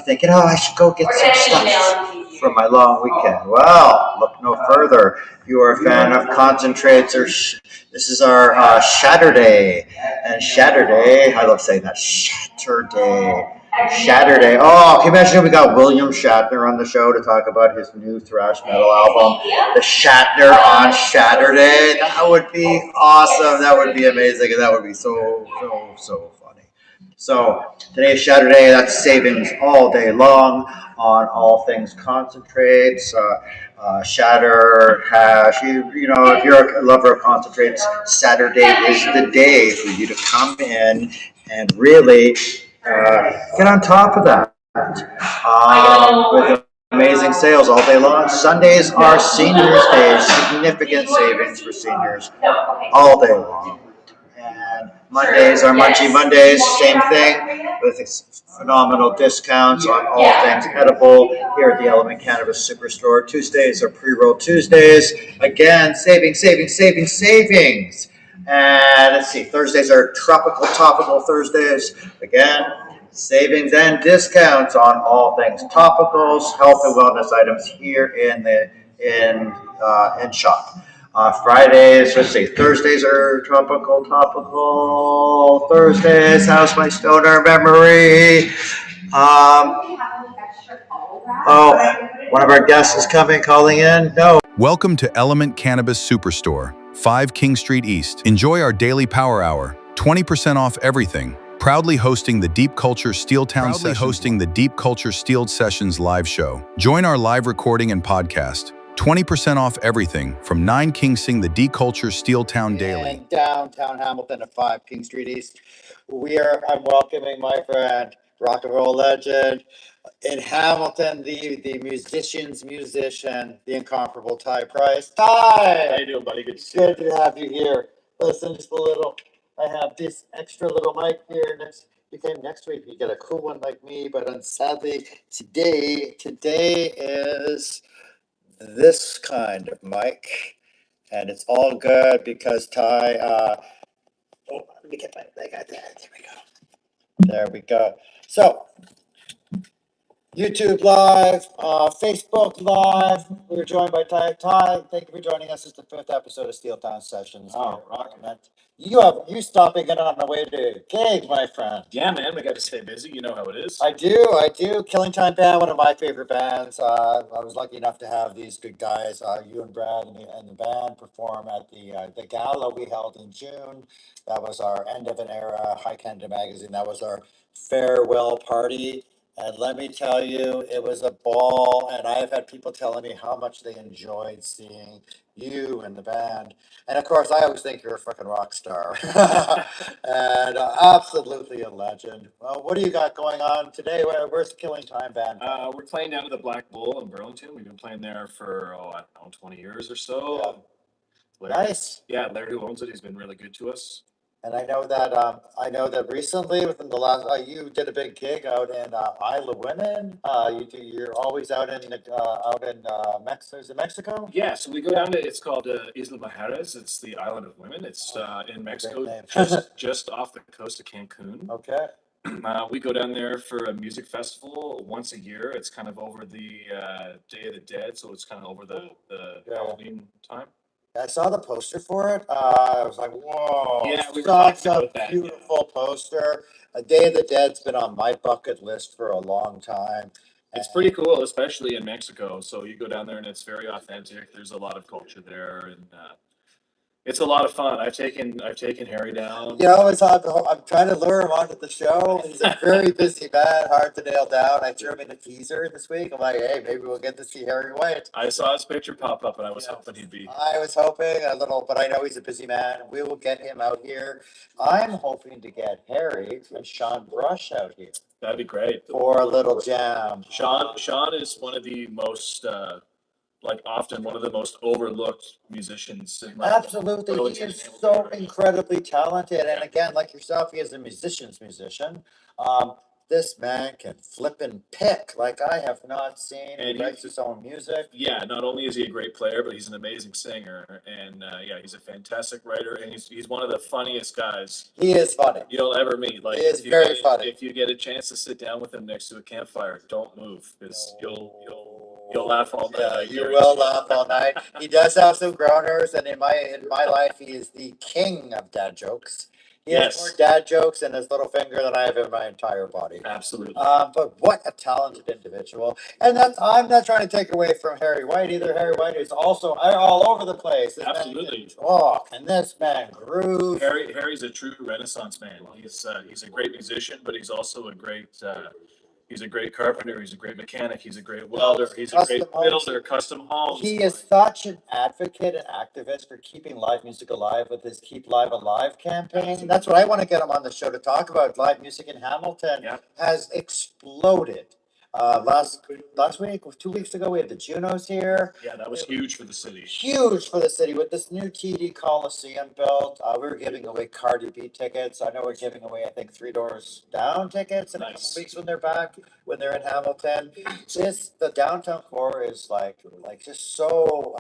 thinking, oh, I should go get some stuff for my long weekend. Well, look no further. If you are a fan of concentrates, this is our Shatterday. And Shatterday, I love saying that, Shatterday. Oh, can you imagine if we got William Shatner on the show to talk about his new thrash metal album, The Shatner on Shatterday? That would be awesome. That would be amazing. And that would be so funny. So today's Shatterday. That's savings all day long on all things concentrates, shatter, hash. You know, if you're a lover of concentrates, Saturday is the day for you to come in and really get on top of that with amazing sales all day long. Sundays are seniors' days, significant savings for seniors all day long. And Mondays are Munchie Mondays, same thing, with phenomenal discounts on all things edible here at the Element Cannabis Superstore. Tuesdays are pre-roll Tuesdays. Again, savings. And let's see, Thursdays are topical Thursdays. Again, savings and discounts on all things topicals, health and wellness items here in shop. Fridays, let's see, Thursdays are topical Thursdays. How's my stoner memory? One of our guests is calling in. No. Welcome to Element Cannabis Superstore, 5 King Street East. Enjoy our daily power hour, 20% off everything. Proudly hosting the Deep Culture Steeled Sessions live show. Join our live recording and podcast. 20% off everything from 9 King Sing the Deep Culture Steeltown Daily. In downtown Hamilton at 5 King Street East. I'm welcoming my friend, rock and roll legend in Hamilton, the musician, the incomparable Ty Price. Ty! How you doing, buddy? Good to see you. Good to have you here. Listen, I have this extra little mic here. Next week you get a cool one like me, but sadly today is this kind of mic, and it's all good because Ty, let me get my leg out there. There we go. So, YouTube Live, Facebook Live. We're joined by Ty. Ty, thank you for joining us. It's the 5th episode of Steeltown Sessions. Oh, rocking. You stopping in on the way to gig, my friend. Yeah, man, we got to stay busy. You know how it is. I do. Killing Time Band, one of my favorite bands. I was lucky enough to have these good guys, you and Brad and the band, perform at the gala we held in June. That was our end of an era, High Canada Magazine. That was our farewell party. And let me tell you, it was a ball. And I've had people telling me how much they enjoyed seeing you and the band. And of course, I always think you're a fucking rock star. And absolutely a legend. Well, what do you got going on today? Where's the Killing Time Band? We're playing down at the Black Bull in Burlington. We've been playing there for, 20 years or so. Yeah. Nice. Yeah, Larry, who owns it, he's been really good to us. And I know that recently, within the last, you did a big gig out in Isle of Women. You're always out in Mexico. Is it Mexico? Yeah, so we go down to, it's called Isla Mujeres. It's the Island of Women. It's in Mexico, just off the coast of Cancun. Okay. We go down there for a music festival once a year. It's kind of over the Day of the Dead, so it's kind of over the Halloween time. I saw the poster for it. I was like, whoa. Yeah, we were such talking a about that, beautiful poster. A Day of the Dead's been on my bucket list for a long time. It's pretty cool, especially in Mexico. So you go down there and it's very authentic. There's a lot of culture there, and It's a lot of fun. I've taken Harry down. You know, I'm trying to lure him onto the show. He's a very busy man, hard to nail down. I threw him in a teaser this week. I'm like, hey, maybe we'll get to see Harry White. I saw his picture pop up, and I was hoping he'd be. I was hoping a little, but I know he's a busy man. We will get him out here. I'm hoping to get Harry and Sean Brush out here That'd be great. for a little jam. Sean is one of the most often one of the most overlooked musicians. Absolutely, he is so incredibly talented, and again, like yourself, he is a musician's musician. This man can flip and pick like I have not seen. And He writes his own music. Yeah, not only is he a great player, but he's an amazing singer, and he's a fantastic writer, and he's one of the funniest guys He is funny. you'll ever meet. Like, He is very funny. If you get a chance to sit down with him next to a campfire, don't move, because you'll laugh all night. Yeah, you will laugh all night. He does have some groaners, and in my life, he is the king of dad jokes. He has more dad jokes in his little finger than I have in my entire body. Absolutely. But what a talented individual. And I'm not trying to take away from Harry White either. Harry White is also all over the place. This Absolutely. Man can talk, and this man groove. Harry's a true Renaissance man. He's a great musician, but he's also a great carpenter. He's a great mechanic. He's a great welder. He's a great builder, custom homes. He is such an advocate and activist for keeping live music alive with his Keep Live Alive campaign. That's what I want to get him on the show to talk about. Live music in Hamilton has exploded. Last week, 2 weeks ago, we had the Junos here. Yeah, that was huge for the city. Huge for the city with this new TD Coliseum built. We were giving away Cardi B tickets. I know we're giving away, I think, 3 Doors Down tickets in a couple weeks when they're back, when they're in Hamilton. The downtown core is like just so,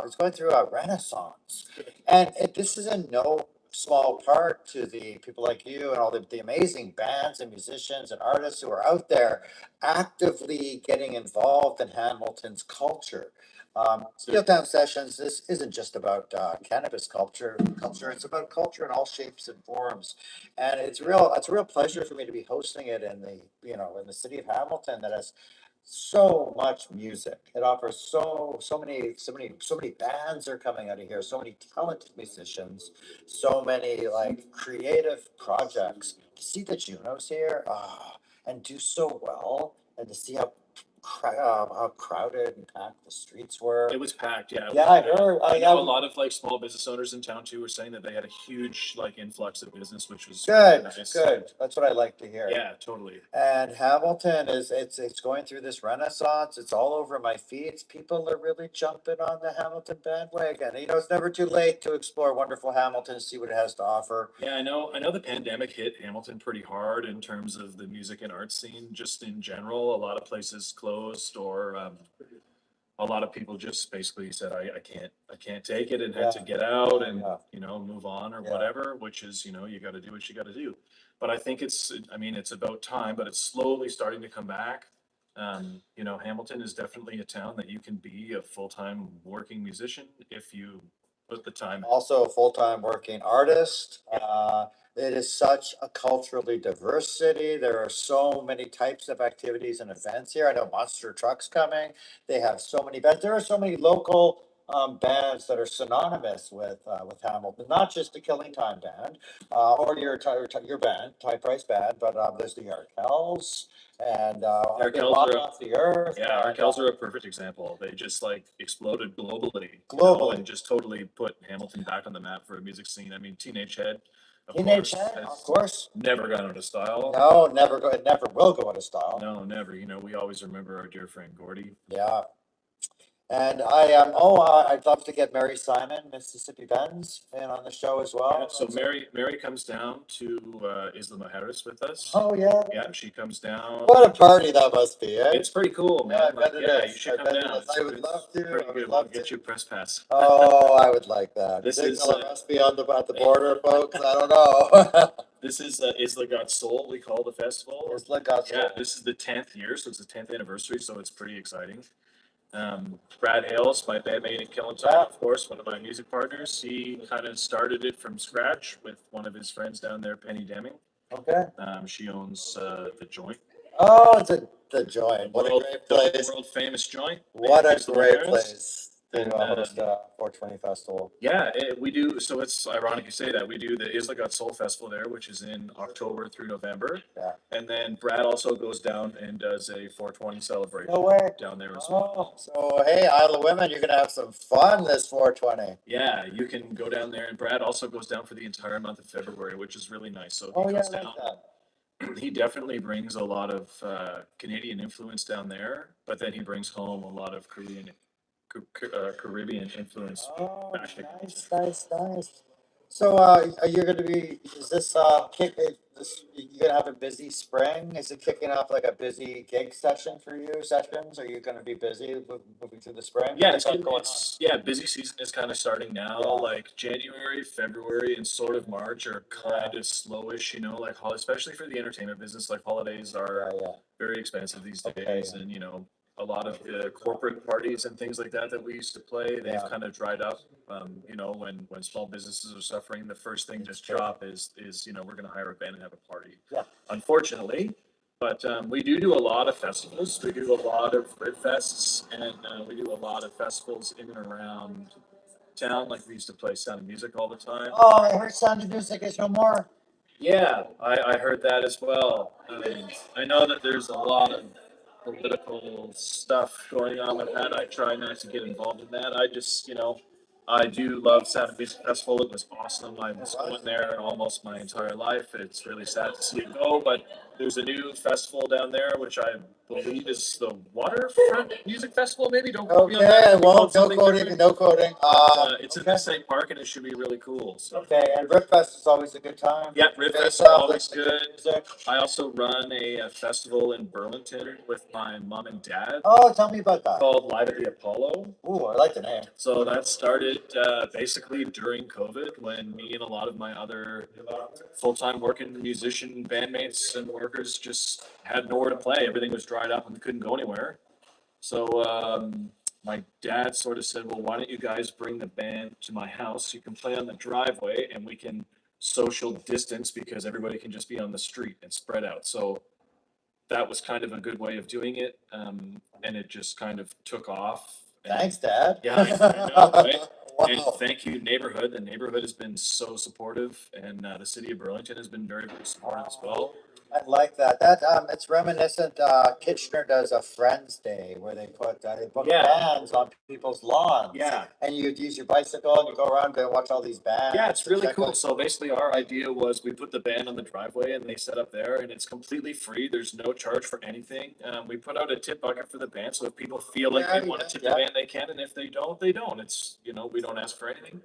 it's going through a renaissance. And this is in no small part to the people like you and all the amazing bands and musicians and artists who are out there actively getting involved in Hamilton's culture. Steeltown Sessions, this isn't just about cannabis culture. It's about culture in all shapes and forms, and it's a real pleasure for me to be hosting it in the city of Hamilton that has so much music. It offers so many bands are coming out of here, so many talented musicians, so many like creative projects. To see the Junos here and do so well, and to see how crowded and packed the streets were. It was packed, yeah. I heard. I know a lot of small business owners in town too were saying that they had a huge influx of business, which was good. Nice. Good. That's what I like to hear. Yeah, totally. And Hamilton it's going through this renaissance. It's all over my feeds. People are really jumping on the Hamilton bandwagon. It's never too late to explore wonderful Hamilton, see what it has to offer. Yeah, I know the pandemic hit Hamilton pretty hard in terms of the music and art scene, just in general. A lot of places closed, or a lot of people just basically said, I can't take it, and had to get out and move on or whatever, which is, you got to do what you got to do. But I think it's about time, but it's slowly starting to come back. Hamilton is definitely a town that you can be a full-time working musician if you put the time. Also a full-time working artist. It is such a culturally diverse city. There are so many types of activities and events here. I know Monster Truck's coming. They have so many bands. There are so many local bands that are synonymous with Hamilton, not just the Killing Time band or your band, Ty Price band, but there's the Arkells and Arkells Off the Earth. Yeah, Arkells are a perfect example. They just exploded globally, and just totally put Hamilton back on the map for a music scene. I mean, Teenage Head. Of course. Never gone out of style. No, never will go out of style. No, never. We always remember our dear friend Gordy. Yeah. And I'd love to get Mary Simon, Mississippi Benz, in on the show as well. Yeah, so Mary comes down to Isla Mujeres with us. Oh yeah. Yeah, she comes down. What a party that must be, eh? It's pretty cool, man. Yeah, I bet it is. You should come down. I would love to. I would love to get you a press pass. Oh, I would like that. This must be at the border, folks. I don't know. This is Isla Got Soul, we call the festival. Isla Got Soul. Yeah, this is the 10th year, so it's the 10th anniversary, so it's pretty exciting. Brad Hales, my bandmate in Killing Time, of course, one of my music partners. He kind of started it from scratch with one of his friends down there, Penny Deming. Okay. She owns the Joint. Oh, it's the Joint. What a great place. World famous Joint. What a great place. to And, host a 420 festival. Yeah, we do. So it's ironic you say that. We do the Isla Soul Festival there, which is in October through November. Yeah. And then Brad also goes down and does a 420 celebration No way. down there as well. Oh, so hey, Isle of Women, you're gonna have some fun this 420. Yeah, you can go down there. And Brad also goes down for the entire month of February, which is really nice. So Oh he yeah, goes I down. like that. He definitely brings a lot of Canadian influence down there, but then he brings home a lot of Caribbean influence. Oh, back to- nice. So, are you gonna be, is this, you gonna have a busy spring? Is it kicking off like a busy gig sessions? Are you gonna be busy moving through the spring? Yeah, What's going on? yeah, busy season is kind of starting now. Yeah. Like January, February, and sort of March are kind of slowish, like especially for the entertainment business. Like holidays are Yeah. very expensive these Okay, days, yeah. and a lot of the corporate parties and things like that we used to play, they've Yeah. kind of dried up. When small businesses are suffering, the first thing to drop is we're going to hire a band and have a party. Yeah. Unfortunately. But we do a lot of festivals. We do a lot of Rit Fests, and we do a lot of festivals in and around town. Like we used to play Sound of Music all the time. Oh, I heard Sound of Music is no more. Yeah, I heard that as well. I know that there's a lot of political stuff going on with that. I try not to get involved in that. I just, I do love Sound of Music Festival. It was awesome. I was going there almost my entire life. It's really sad to see it go, but there's a new festival down there, which I believe is the Waterfront Music Festival. Maybe don't quote me on that. Okay, Maybe well, called no something coding, different. no coding. It's in okay. the same park, and it should be really cool. So. Okay, and Rip Fest is always a good time. Yeah, Rit Based Fest is off always the good. music. I also run a festival in Burlington with my mom and dad Oh, tell me about that. called Live at the Apollo. Ooh, I like the name. So that started basically during COVID when me and a lot of my other full-time working musician bandmates and workers just had nowhere to play. Everything was dried up and we couldn't go anywhere. So my dad sort of said, well, why don't you guys bring the band to my house? You can play on the driveway and we can social distance because everybody can just be on the street and spread out. So that was kind of a good way of doing it. And it just kind of took off. And Thanks, Dad. Yeah, I know, right? And Wow. thank you, neighborhood. The neighborhood has been so supportive, and the city of Burlington has been very, very supportive as well. I like that. It's reminiscent. Kitchener does a Friends Day where they book Yeah. bands on people's lawns. Yeah. And you'd use your bicycle and you go around and watch all these bands. Yeah, it's really check cool. out- So basically, our idea was we put the band on the driveway and they set up there, and it's completely free. There's no charge for anything. We put out a tip bucket for the band, so if people feel like they want to tip the band, they can, and if they don't, they don't. It's we don't ask for anything.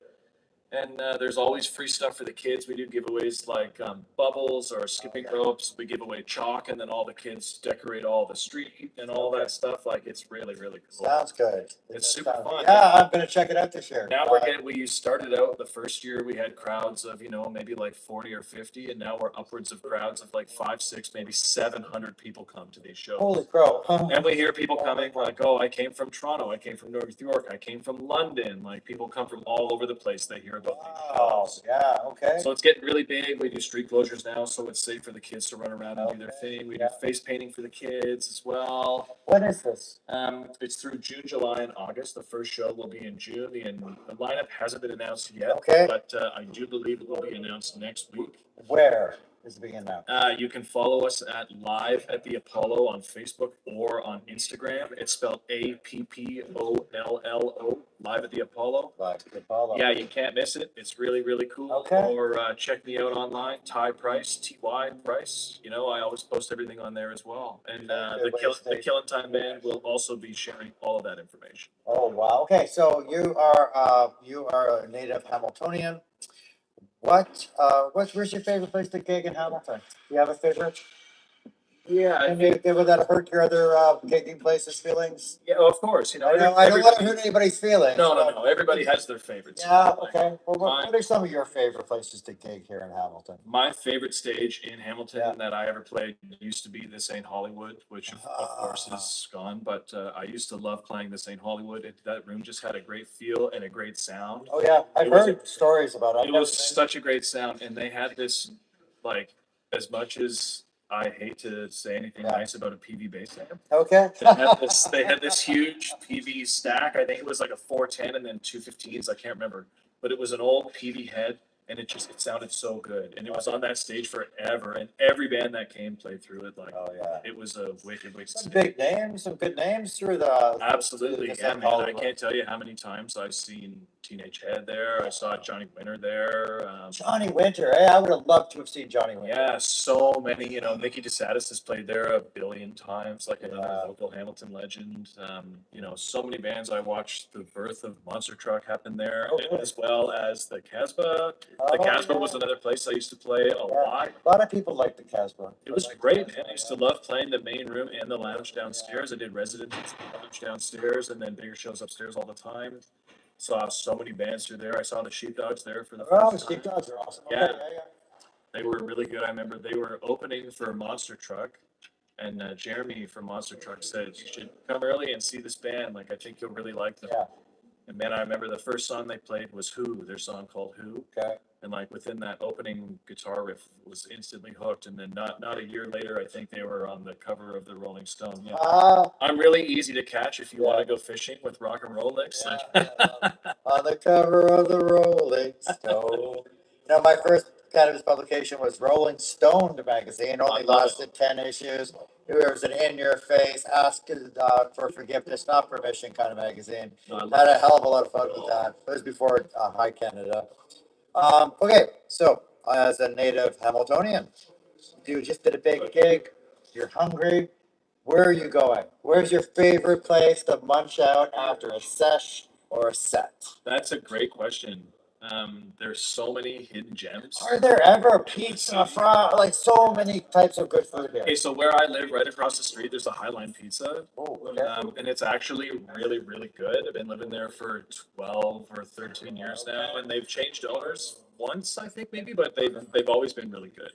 And there's always free stuff for the kids. We do giveaways like bubbles or skipping ropes. We give away chalk, and then all the kids decorate all the street and all that stuff. Like it's really, really cool. Sounds good. It's super fun. Yeah, I'm gonna check it out this year. Now we started out the first year we had crowds of maybe like 40 or 50, and now we're upwards of crowds of like 5, 6, maybe 700 people come to these shows. Holy crow. And we hear people coming like, oh, I came from Toronto, I came from North York, I came from London. Like people come from all over the place. They hear about these Wow, shows. yeah, okay. So it's getting really big. We do street closures now, so it's safe for the kids to run around and do their thing. We do Yeah. face painting for the kids as well. When is this? It's through June, July, and August. The first show will be in June. The lineup hasn't been announced yet, Okay. but I do believe it will be announced next week. Where is it being now? You can follow us at Live at the Apollo on Facebook or on Instagram. It's spelled APPOLLO, Live at the Apollo. Like the Apollo. Yeah, you can't miss it. It's really, really cool. Okay. Or check me out online, Ty Price, TY Price. I always post everything on there as well. And the Killing Time Band will also be sharing all of that information. Oh, wow. Okay, so you are a native Hamiltonian. Where's your favorite place to gig in Hamilton? Do you have a favorite? Yeah, Would that hurt your other gigging places' feelings? yeah, of course. I don't want to everybody- hurt anybody's feelings. No, but- no, no. Everybody has their favorites. Yeah, Like, okay. Well, Mine- what are some of your favorite places to gig here in Hamilton? My favorite stage in Hamilton Yeah. that I ever played used to be the St. Hollywood, which of course is gone. But I used to love playing the St. Hollywood. That room just had a great feel and a great sound. Oh, yeah, I've It was heard stories about it. I've It never was been. such a great sound, and they had this, like, as much as I hate to say anything Yeah. nice about a PV bass amp. Okay. They had this huge PV stack. I think it was like a 410 and then 215s. I can't remember, but it was an old PV head, and it sounded so good. And it was on that stage forever, and every band that came played through it. Like, Oh, yeah. it was a wicked Some stage. big names, some good names through the. Absolutely, through the yeah, St. man. Paul. I can't tell you how many times I've seen Teenage Head there. I saw Johnny Winter there. Johnny Winter. Hey, I would have loved to have seen Johnny Winter. Yeah, so many. You know, Mickey DeSatis has played there a billion times, like another Yeah. local Hamilton legend. You know, so many bands. I watched the birth of Monster Truck happen there, Oh, really? as well as the Casbah. Oh, The Casbah yeah. was another place I used to play a Yeah. lot. A lot of people like the Casbah. It was great, man. I used to love playing the main room and the lounge downstairs. I did residencies in the lounge downstairs and then bigger shows upstairs all the time. Saw so many bands through there. I saw the Sheepdogs there for the Oh, first Steve time. Dogs are awesome. Yeah. Okay, yeah. They were really good. I remember they were opening for Monster Truck, and Jeremy from Monster Truck said, "You should come early and see this band. Like, I think you'll really like them." Yeah. And man, I remember the first song they played was Who, their song called Who. Okay. And like within that opening guitar riff was instantly hooked. And then not a year later, I think they were on the cover of the Rolling Stone. Yeah. I'm really easy to catch if you want to go fishing with rock and roll licks. Yeah, on the cover of the Rolling Stone. You know, my first cannabis publication was Rolling Stone magazine. Only I love lasted 10 issues. It was an in-your-face, ask for forgiveness, not permission kind of magazine. Had a hell of a lot of fun with that. It was before Hi Canada. Okay, so as a native Hamiltonian, you just did a big gig. You're hungry. Where are you going? Where's your favorite place to munch out after a sesh or a set? That's a great question. There's so many hidden gems. Are there ever pizza from like so many types of good food here? Okay, so where I live, right across the street, there's a Highline Pizza. Oh, okay. And it's actually really, really good. I've been living there for 12 or 13 years now, and they've changed owners once, I think maybe, but they've always been really good.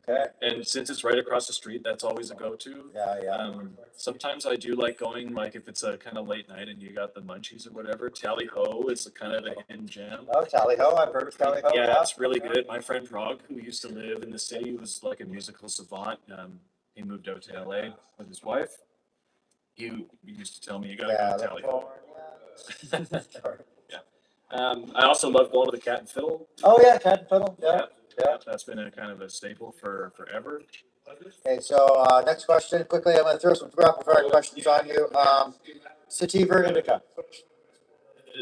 Okay. And since it's right across the street, that's always a go-to. Yeah. Sometimes I do like going, like if it's a kind of late night and you got the munchies or whatever. Tally Ho is kind of a hidden gem. Oh, Tally Ho. I've heard of Tally Ho. Yeah, it's really good. My friend Prague, who used to live in the city, was like a musical savant. He moved out to LA with his wife. He used to tell me, you gotta go to Tally Ho. I also love going to the Cat and Fiddle. Oh yeah, Cat and Fiddle. Yeah. That's been a kind of a staple for forever. Okay, so next question. Quickly, I'm going to throw some rapid fire questions on you. Sativa or indica?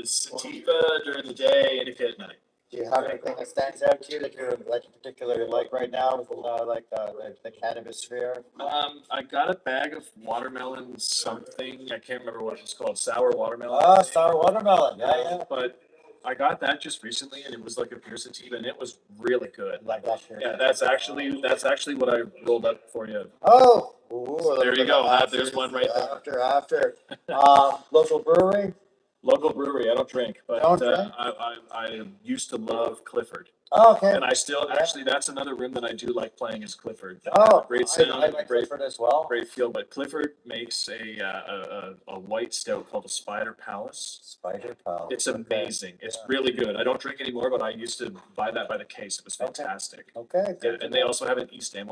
Sativa during the day, indica at night. Do you have anything that stands out to you that you're like particularly like right now with the cannabis sphere? I got a bag of watermelon something. I can't remember what it's called. Sour watermelon. Oh, sour watermelon. Yeah. But I got that just recently, and it was like a pure sativa, and it was really good. Like that here. Yeah, that's actually what I rolled up for you. Oh, ooh, There you go. There's one right there. After. Local brewery. Local brewery. I don't drink, but Don't drink? I used to love Clifford. Oh, okay. And I still actually, that's another room that I do like playing is Clifford. Oh, Great sound, I like great Clifford as well. great feel. But Clifford makes a white stout called a Spider Palace. Spider Palace. It's amazing. It's really good. I don't drink anymore, but I used to buy that by the case. It was fantastic. Okay. Yeah, and they also have an East End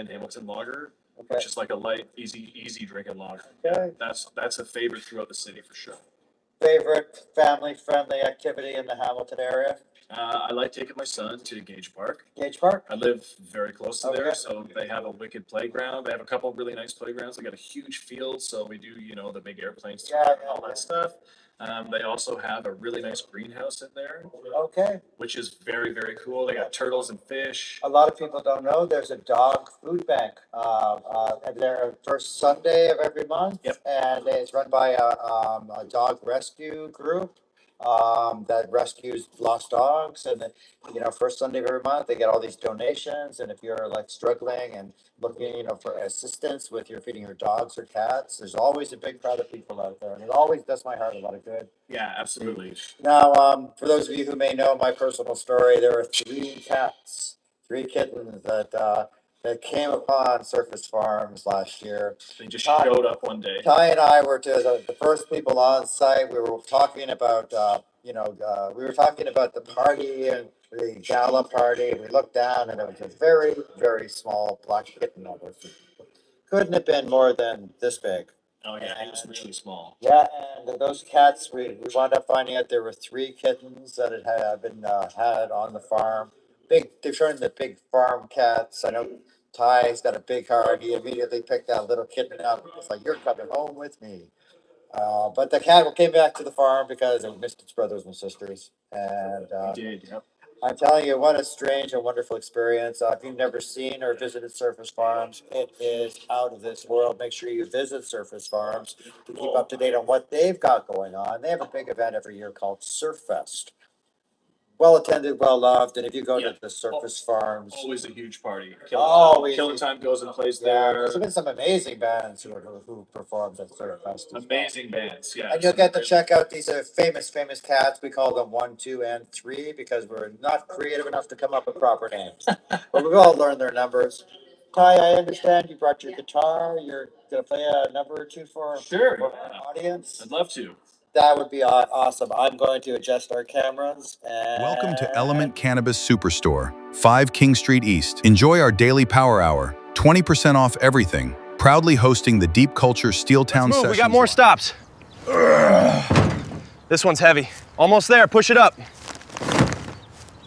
Hamilton lager, which is like a light, easy drinking lager. Okay. That's a favorite throughout the city for sure. Favorite family-friendly activity in the Hamilton area? I like taking my son to Gage Park. Gage Park? I live very close to Okay. there, so they have a wicked playground. They have a couple of really nice playgrounds. They got a huge field, so we do, the big airplanes, Yeah, and all that stuff. They also have a really nice greenhouse in there, Okay. which is very, very cool. They got turtles and fish. A lot of people don't know there's a dog food bank. Their first Sunday of every month. Yep. And it's run by a dog rescue group that rescues lost dogs. And then, first Sunday of every month, they get all these donations. And if you're like struggling and looking, for assistance with your feeding your dogs or cats, there's always a big crowd of people out there. And it always does my heart a lot of good. Yeah, absolutely. Now, for those of you who may know my personal story, there are 3 cats, 3 kittens that came upon Surface Farms last year. They just showed up one day. Ty and I were the first people on site. We were talking about, we were talking about the party and the gala party. We looked down and it was a very, very small black kitten on her feet. Couldn't have been more than this big. Oh yeah, it was really small. Yeah, and those cats, we wound up finding out there were three kittens that had been had on the farm. Big, they're showing the big farm cats. I know Ty's got a big heart. He immediately picked that little kitten up. It's like, you're coming home with me. But the cat came back to the farm because it missed its brothers and sisters. And He did, yep. I'm telling you, what a strange and wonderful experience. If you've never seen or visited Surface Farms, it is out of this world. Make sure you visit Surface Farms to keep up to date on what they've got going on. They have a big event every year called Surf Fest. Well attended, well loved, and if you go Yeah. to the Surface Farms, Always a huge party. Always. Killer Time goes and plays yeah, there. there's been some amazing bands who performed at Surf Fest as well. Amazing bands, yeah. And you'll get to check out these famous cats. We call them 1, 2, and 3 because we're not creative enough to come up with proper names. But we've all learned their numbers. Ty, I understand you brought your guitar. You're gonna play a number or two for Sure, our yeah. audience. I'd love to. That would be awesome. I'm going to adjust our cameras. And Welcome to Element Cannabis Superstore, 5 King Street East. Enjoy our daily power hour, 20% off everything. Proudly hosting the Deep Culture Steeltown Move, Sessions. we got more stops. This one's heavy. Almost there, push it up.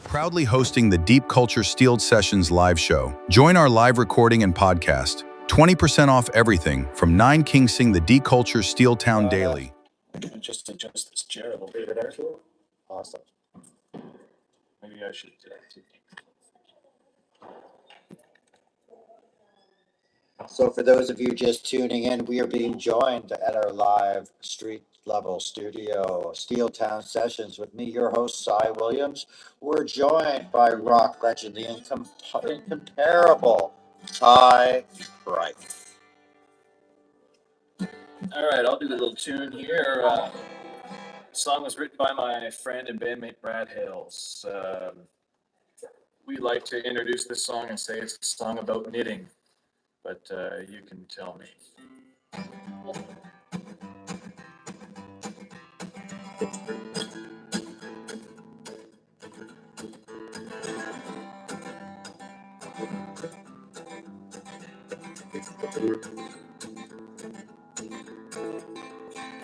Proudly hosting the Deep Culture Steeled Sessions live show. Join our live recording and podcast. 20% off everything from 9 King Sing the Deep Culture Steeltown Daily. Just adjust this chair a little bit. awesome. Maybe I should do that too. So for those of you just tuning in, we are being joined at our live street level studio, Steeltown Sessions, with me, your host, Cy Williams. We're joined by rock legend, the incomparable Ty Bright. All right, I'll do the little tune here. The song was written by my friend and bandmate Brad Hales. We like to introduce this song and say it's a song about knitting, but you can tell me.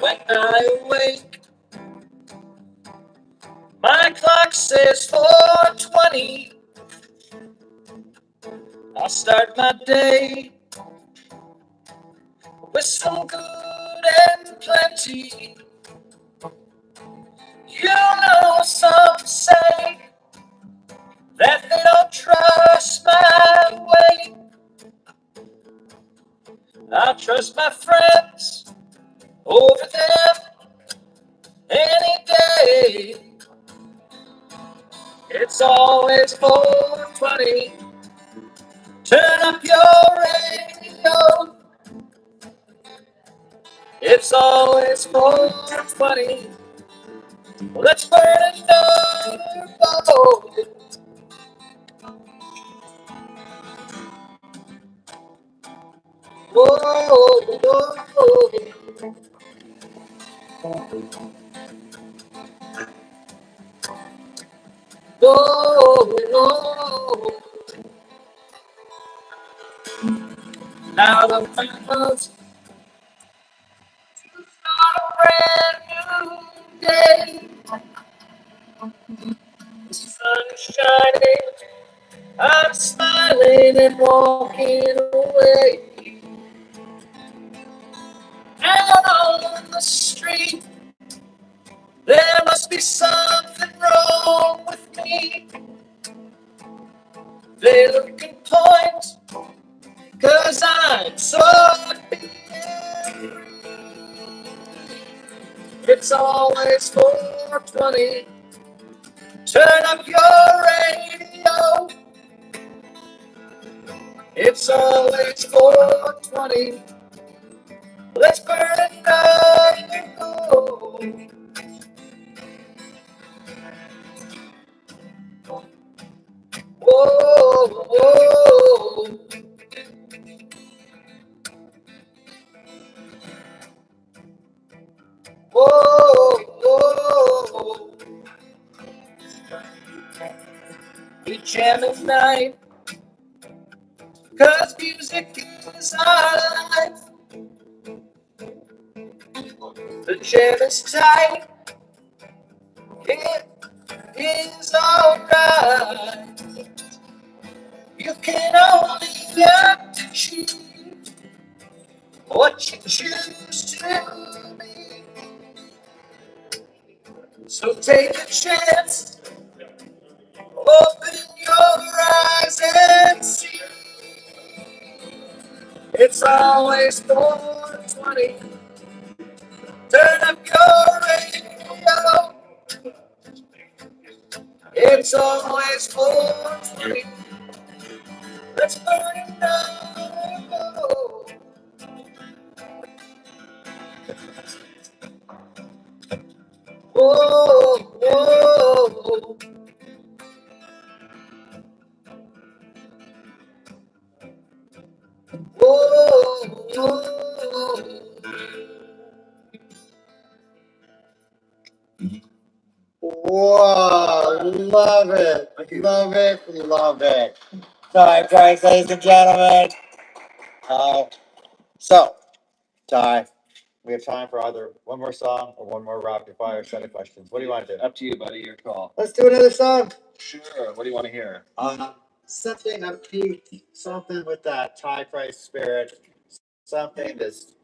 When I wake, my clock says 4:20. I'll start my day with some good and plenty. You know, some say that they don't trust my way. I trust my friends over them any day. It's always 4:20. Turn up your radio. It's always 4:20. Let's burn another bowl. Whoa, whoa. Whoa, whoa. Now the finals start a brand new day. The sun is shining. I'm smiling and walking away. Out on the street, there must be something wrong with me. They look and point, 'cause I'm so happy. It's always 4:20. Turn up your radio. It's always 4:20. Let's burn another gold. Whoa, whoa. Whoa, whoa. We jam at night, 'cause music is our life. The jam is tight, it is alright. You can only achieve what you choose to be. So take a chance, open your eyes and see. It's always 420. Turn up your radio. It's always 420. Let's burn it down. Whoa, whoa. Whoa, whoa. Whoa, love it, love it, love it. Ty Price, ladies and gentlemen. So, Ty, we have time for either one more song or one more rapid fire set of questions. What do you want to do? Up to you, buddy. Your call. Let's do another song. Sure. What do you want to hear? Something upbeat, something with that Ty Price spirit, something that's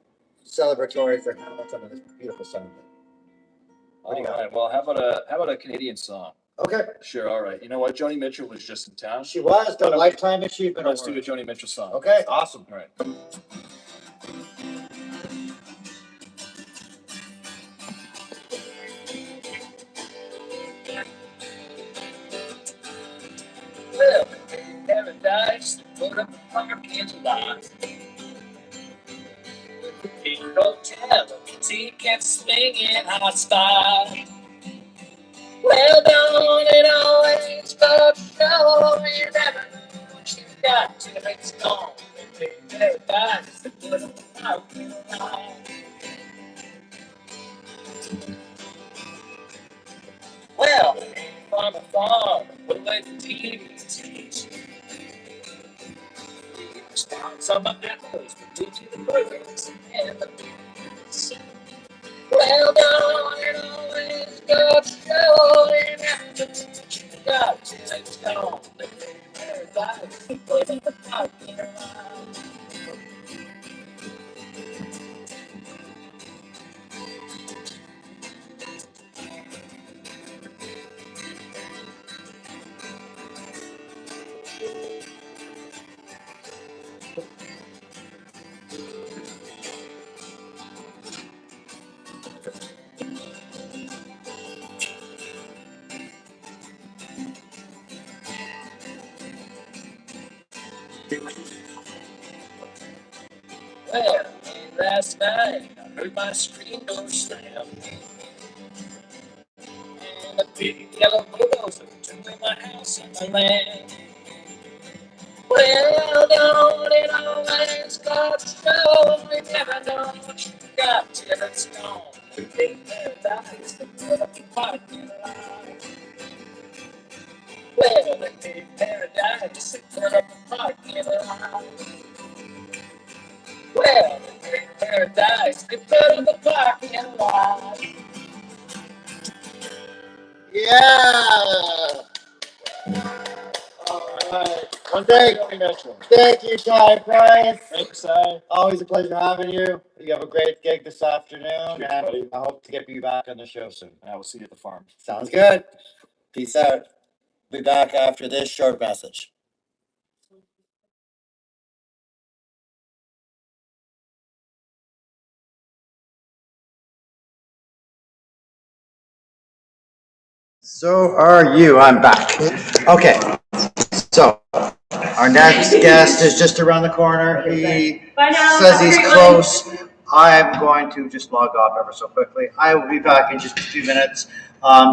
celebratory for Hamilton and this beautiful Sunday. What do you All got? right. Well, how about a Canadian song? Okay, Sure. All right. You know what? Joni Mitchell was just in town. she was the Lifetime Achievement Let's do a Award. Joni Mitchell song. Okay, awesome. All right. Well, paradise, put up a parking lot. Big hotel, tickets swinging hot spot. Well, don't it always go to show you never know what you got till it's gone. Paradise, put up a parking lot. Well, from afar, the way the TV teach. Some of apples, but due to the birds and the bees. Well, don't it always go to show you never know what you got till it's gone. Paradise, put up a parking lot. Well, last night I heard my screen door slam, and a big yellow bulldozer between my house and my land. Well, don't it always go to show we never know what you got till it's gone. Big paradise, put up a parking lot. Well, the big paradise, put up a parking lot. Well, the big paradise, they put up a parking lot. Yeah. All right. Well, thank you, Ty Price. Thanks, Si. Always a pleasure having you. You have a great gig this afternoon, Cheers, and buddy. I hope to get you back on the show soon. I will see you at the farm. Sounds good. Peace out. Be back after this short message. So are you. I'm back. Okay. So our next guest is just around the corner. He says he's close. I'm going to just log off ever so quickly. I will be back in just a few minutes.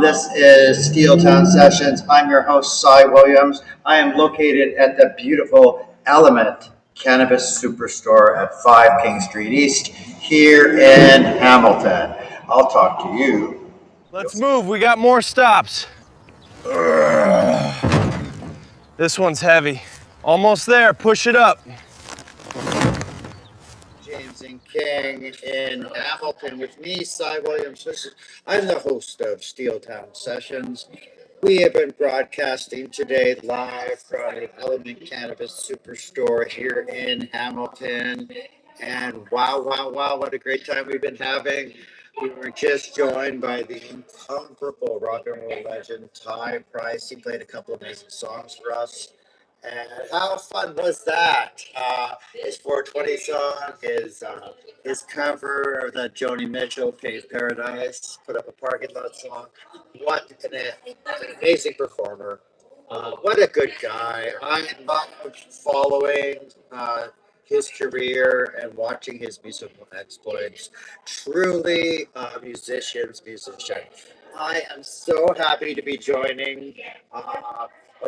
This is Steeltown Sessions. I'm your host, Cy Williams. I am located at the beautiful Element Cannabis Superstore at 5 King Street East here in Hamilton. I'll talk to you. Let's move. We got more stops. This one's heavy. Almost there, push it up. James and King in Hamilton with me, Cy Williams. I'm the host of Steel Town Sessions. We have been broadcasting today live from the Element Cannabis Superstore here in Hamilton. And wow, what a great time we've been having. We were just joined by the incomparable rock and roll legend, Ty Price. He played a couple of amazing songs for us. And how fun was that? His 420 song, his cover of that Joni Mitchell, Paved Paradise, put up a parking lot song. What an amazing performer. What a good guy. I love following his career and watching his musical exploits. Truly a musician. I am so happy to be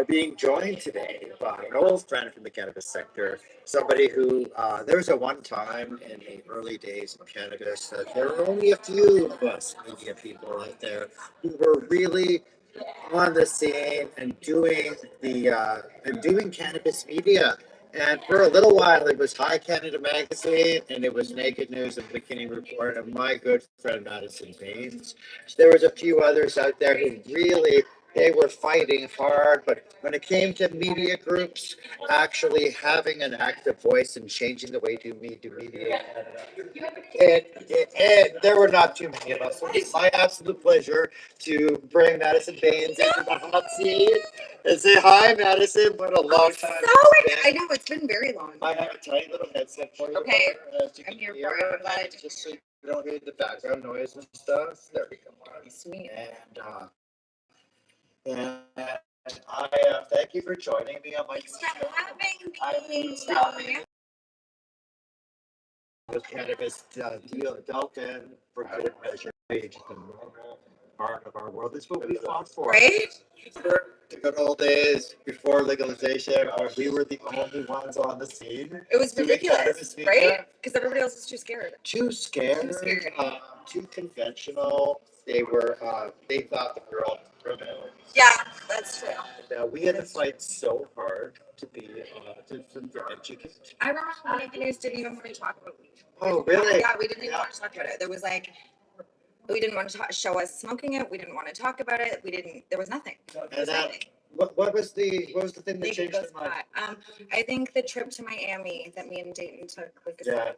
being joined today by an old friend from the cannabis sector, somebody who, there was a one time in the early days of cannabis that there were only a few of us media people out there who were really on the scene and doing cannabis media. And for a little while, it was High Canada Magazine, and it was Naked News and Bikini Report, and my good friend Madison Baines. There was a few others out there who really they were fighting hard, but when it came to media groups actually having an active voice and changing the way we do media, and there were not too many of us. So it's my absolute pleasure to bring Madison Baines into the hot seat and say hi, Madison. What a long time. I know it's been very long. I have a tiny little headset for you. Okay, I'm here for it. I'm glad. Just so you don't hear the background noise and stuff. There we go. Sweet. And I thank you for joining me on my with cannabis dealt in for good measure. It's the normal part of our world. It's what we fought for. Right? For the good old days before legalization, we were the only ones on the scene. It was ridiculous, right? Because everybody else was too scared. Too scared. Too conventional. They thought that we were all criminals. Yeah, that's true. We had to fight so hard to be to educate. I remember when companies didn't even want to talk about weed. Oh, really? Yeah, we didn't even want to talk about it. There was like, we didn't want to show us smoking it. We didn't want to talk about it. There was nothing. And what was the thing that changed your mind? I think the trip to Miami that me and Dayton took. That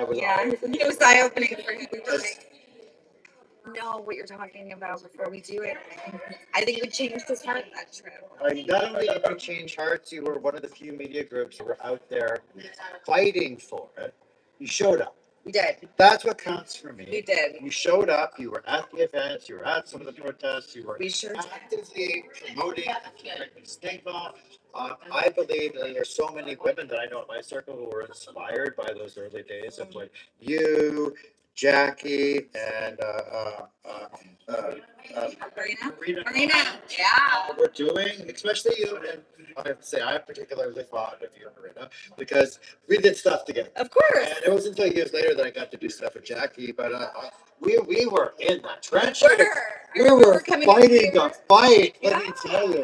was it was eye-opening for him. We were like, know what you're talking about before we do it. I think it would change his heart that trip. Not only did you change hearts, you were one of the few media groups who were out there fighting for it. You showed up. We did. That's what counts for me. We did. You showed up. You were at the events. You were at some of the protests. You were actively promoting the stigma. I believe that there's so many women that I know in my circle who were inspired by those early days of like you, Jackie, and Marina. Yeah. We're doing, especially you, and I have to say, I'm particularly fond of you, Marina, because we did stuff together. Of course. And it wasn't until years later that I got to do stuff with Jackie, but we were in the trenches. We were fighting the fight. Yeah. Let me tell you.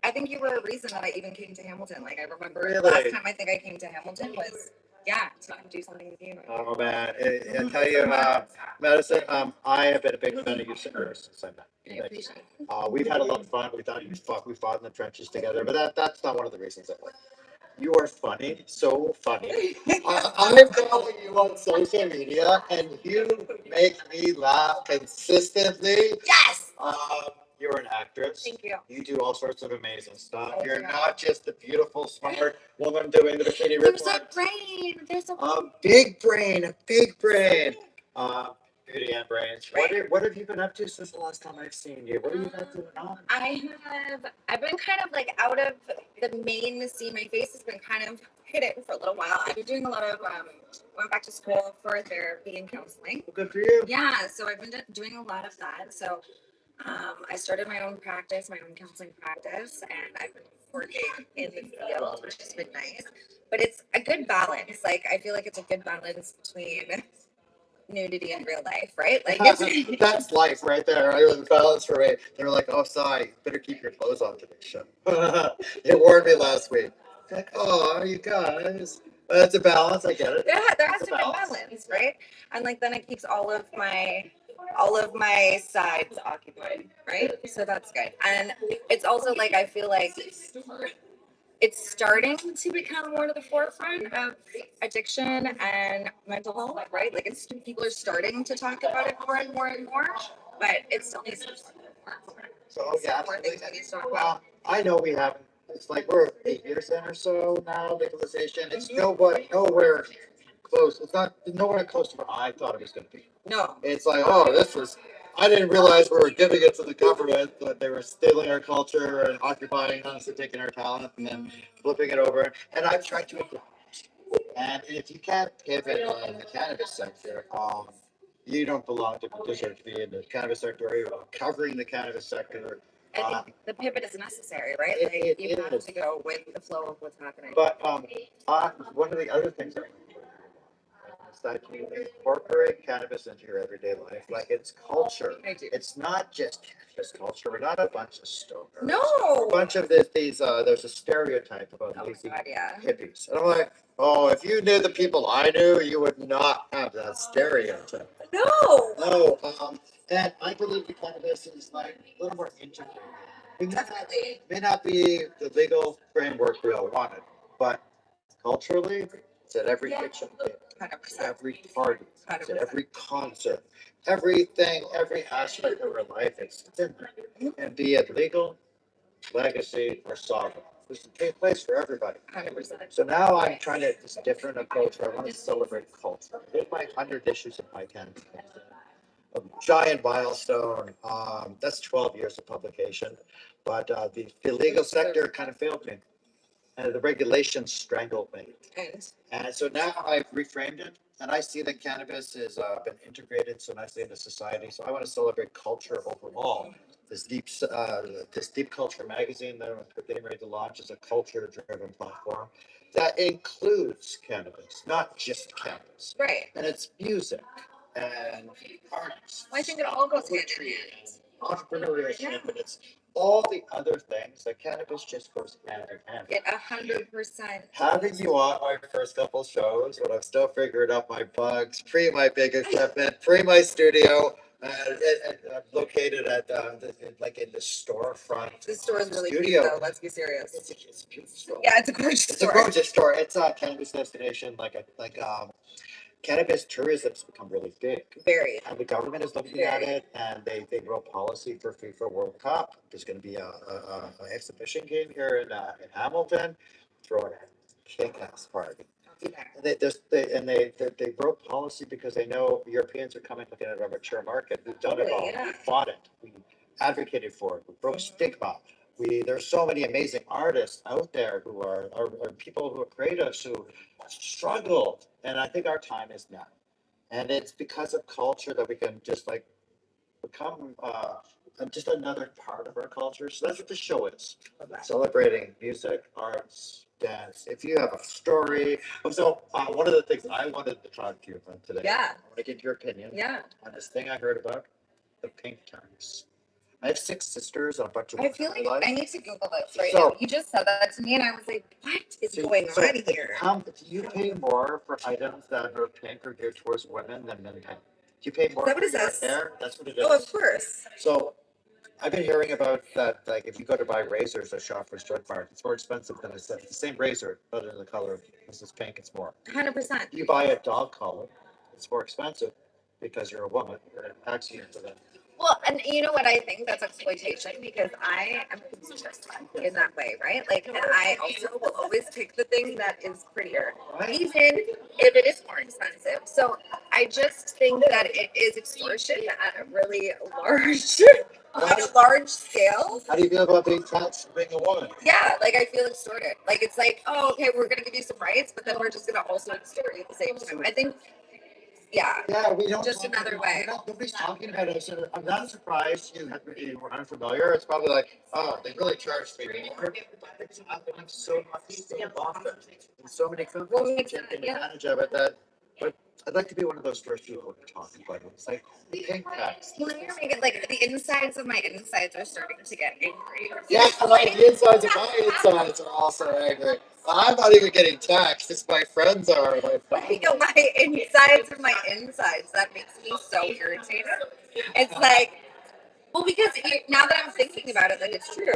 I think you were a reason that I even came to Hamilton. Like I remember Really? the last time I think I came to Hamilton was to do something with you. Oh man, I tell you, Madison, I have been a big fan of you since I met. I appreciate it. We've had a lot of fun. We fought in the trenches together, but that's not one of the reasons I like. You are funny, so funny. I'm following you on social media, and you make me laugh consistently. Yes. You're an actress. Thank you. You do all sorts of amazing stuff. You're not just the beautiful, smart woman doing the bikini report. There's a brain. Big brain. Beauty and brains. What have you been up to since the last time I've seen you? What have you been doing on? I've been kind of like out of the main scene. My face has been kind of hidden for a little while. I've been doing a lot of went back to school for therapy and counseling. Well, good for you. Yeah, so I've been doing a lot of that. So I started my own practice, my own counseling practice, and I've been working in the field, which has been nice. But it's a good balance. Like I feel like it's a good balance between nudity in real life, right? Like it's That's life right there. Right? The balance for me. They were like, "Oh, sorry, better keep your clothes on today's show." You warned me last week. Like, oh, you guys. That's a balance. I get it. there has It's to a be a balance, right? And like then it keeps all of my sides occupied, right? So that's good. And it's also like I feel like it's starting to become more to the forefront of addiction and mental health, right? Like it's people are starting to talk about it more and more and more, but it still needs to be more. So yeah, More things we need to talk about. well, I know we haven't. It's like we're 8 years in or so now legalization. It's nowhere close. It's not nowhere close to what I thought it was going to be. No, It's like, oh, this was. I didn't realize we were giving it to the government, that they were stealing our culture and occupying us and taking our talent and then flipping it over. And I've tried to adapt. And if you can't pivot in the cannabis sector, you don't belong to deserve to be in the cannabis sector or you're covering the cannabis sector. I think the pivot is necessary, right? Like you have is. to go with the flow of what's happening. But one of the other things that is that you incorporate cannabis into your everyday life, like it's culture. I do. It's not just cannabis culture. We're not a bunch of stoners. No. A bunch of these there's a stereotype about Oh lazy God, yeah. hippies. And I'm like, oh, if you knew the people I knew, you would not have that stereotype. No. No, and I believe the cannabis is like a little more integrated. Definitely. May not be the legal framework we all wanted, but culturally, it's at every kitchen table, 100%. every party, it's at every concert, everything, every aspect of our life, it's in there. And be it legal, legacy, or sovereign. There's a place for everybody. 100%. So now I'm trying to this different approach. I want to celebrate culture. I did my 100 issues of my cannabis. A giant milestone. That's 12 years of publication, but the legal sector kind of failed me, and the regulations strangled me. And so now I've reframed it, and I see that cannabis has been integrated so nicely into society. So I want to celebrate culture overall. This deep culture magazine that we're getting ready to launch is a culture-driven platform that includes cannabis, not just cannabis. Right. And it's music and arts. Well, I think it all goes hand in poetry, hand. entrepreneurship, and it's all the other things that cannabis just goes hand in hand. It 100%. Having you on my first couple shows when I'm still figuring out my bugs, pre my big equipment, pre my studio, I'm located at like in the storefront. This store is really studio. cute, though. Let's be serious. It's a beautiful store. Yeah, it's a gorgeous It's a store. gorgeous store. It's a cannabis destination, cannabis tourism's become really big. Very. And the government is looking at it, and they wrote policy for FIFA World Cup. There's going to be a exhibition game here in Hamilton. Throw it a kick-ass party. And they wrote policy because they know Europeans are coming looking at our mature market. We've done it all. Yeah. We fought it. We advocated for it. We broke stigma. There's so many amazing artists out there who are people who are creatives who struggled, and I think our time is now. And it's because of culture that we can just like become just another part of our culture. So that's what the show is: celebrating music, arts, dance. If you have a story, so one of the things I wanted to talk to you about today. Yeah. I want to get your opinion. Yeah. On this thing I heard about, the pink tax. I have 6 sisters and a bunch of. I feel like I need to Google this right So- now. You just said that to me, and I was like, "What is going on here?" Do you pay more for items that are pink or geared towards women than men pay? Do you pay more Is that for what it your says? hair? That's what it is. Oh, of course. So I've been hearing about that, like if you go to buy razors at Shoppers Drug Mart, it's more expensive than it's the same razor, but in the color of this is pink, it's more. 100%. You buy a dog collar, it's more expensive because you're a woman, you're an accident for that. Well, and you know what I think? That's exploitation because I am a consumerist in that way, right? Like, and I also will always pick the thing that is prettier, Right? even if it is more expensive. So I just think that it is extortion at a really large, on a large scale. How do you feel about being taxed for being a woman? Yeah, like I feel extorted. Like it's like, oh, okay, we're gonna give you some rights, but then we're just gonna also extort you at the same time. I think, yeah. Yeah, we don't. Just another way. Nobody's talking about it. So I'm not surprised you were unfamiliar. It's probably like, oh, they really charged me more. It's happening so much, so often. And so many companies taking advantage of it that, but I'd like to be one of those first people to talk about it. It's like pink tax. Well, you're making like the insides of my insides are starting to get angry. Yeah, like the insides of my insides are also angry. I'm not even getting taxed. It's my friends are. You know, my insides of my insides. That makes me so irritated. It's like, well, because now that I'm thinking about it, like it's true.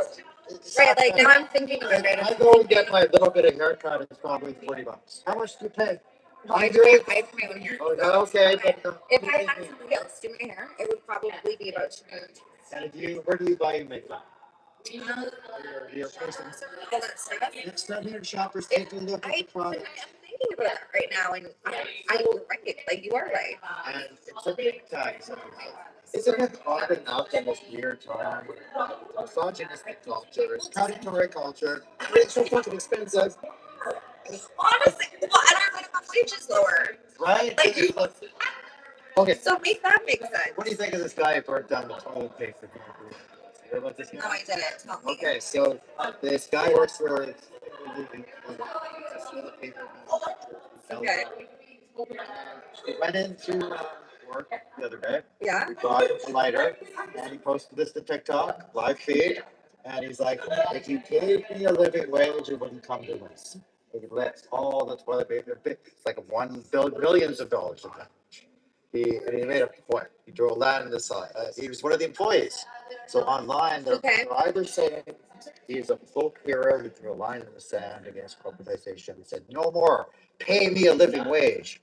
Right, like now I'm thinking about it. I go and get my little bit of haircut. It's probably $40. How much do you pay? I have my own hair. Oh, okay, but If I had somebody else do my hair, it would probably be about 200. and if you, where do you buy your makeup? Your person. All that stuff. Next time here, shoppers, take a look at I, the product. I'm thinking about that right now, and I will right. Like you are right. And it's a big tax. Isn't it odd enough in this weird time? Misogynistic culture, it's predatory culture. It's so fucking expensive, Honestly, well, and our minimum wage is lower. right? Like, Okay, so make that make sense. what do you think of this guy who burnt down the toilet paper? You hear about this guy? No, I didn't. Tell me. Okay, so this guy works for. Okay. He went into work the other day. Yeah. We brought him a lighter, and he posted this to TikTok, live feed, and he's like, if you paid me a living wage, it wouldn't come to this. He lets all the toilet paper, it's like billions of dollars of that. He made a point. He drew a line in the side. He was one of the employees. So online, they're either saying he's a folk hero who drew a line in the sand against corporatization. He said, no more, pay me a living wage.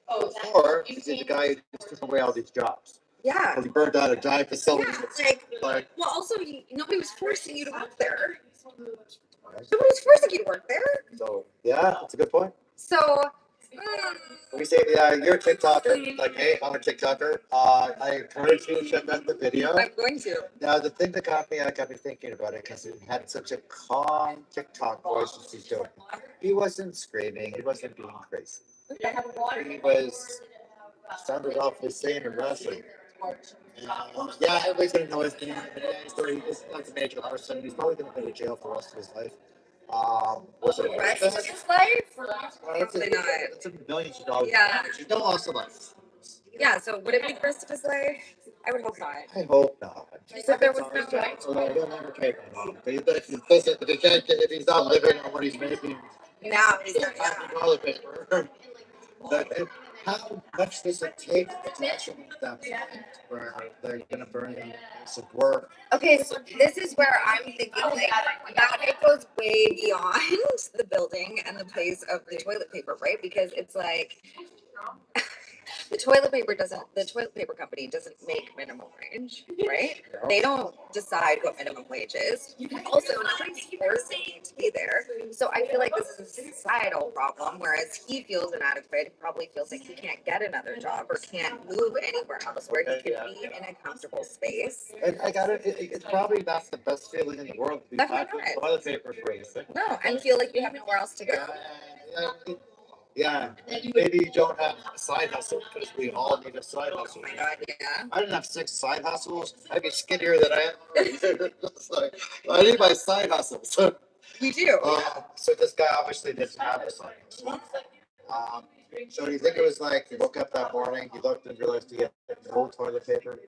Or is he the guy who took away all these jobs? Yeah. Well, he burned down a giant facility. Yeah, like, well, also, nobody was forcing you to work there. Nobody was forcing you to work there. So, yeah, that's a good point. So, We say, yeah, you're a TikToker. Like, hey, I'm a TikToker. I encourage you to check out the video. I'm going to. Now, the thing that got me thinking about it, because it had such a calm TikTok voice as he's doing. He wasn't screaming. He wasn't being crazy. He was sounded awfully sane and wrestling. Yeah, everybody's going to know his name. He's not a major person. He's probably going to go to jail for the rest of his life. Was it a Rest rapist? of his life? Probably not. It's a millions of dollars. Yeah. He don't lost a life. Yeah, so would it be the rest of his life? I would hope not. I hope not. You said there was no So he'll never take it. If he's not living on what he's making, now. toilet paper. But how much does it take to actually make that point where they're gonna burn the place of work? Okay, so this is where I'm thinking like that it goes way beyond the building and the place of the toilet paper, right? Because it's like the toilet paper company doesn't make minimum wage, right? They don't decide what minimum wage is. Also, nobody's forcing you to be there. So I feel like this is a societal problem, whereas he feels inadequate, he probably feels like he can't get another job or can't move anywhere else where he can be in a comfortable space. And I got it. It's probably not the best feeling in the world to be Definitely packing not. toilet paper for you. No, and feel like you have nowhere else to go. Yeah, maybe you don't have a side hustle because we all need a side hustle. Oh my God, yeah. I didn't have 6 side hustles. I'd be skinnier than I am. It's like, I need my side hustles. You do. So this guy obviously didn't have a side hustle. So do you think it was like he woke up that morning, he looked and realized he had no toilet paper?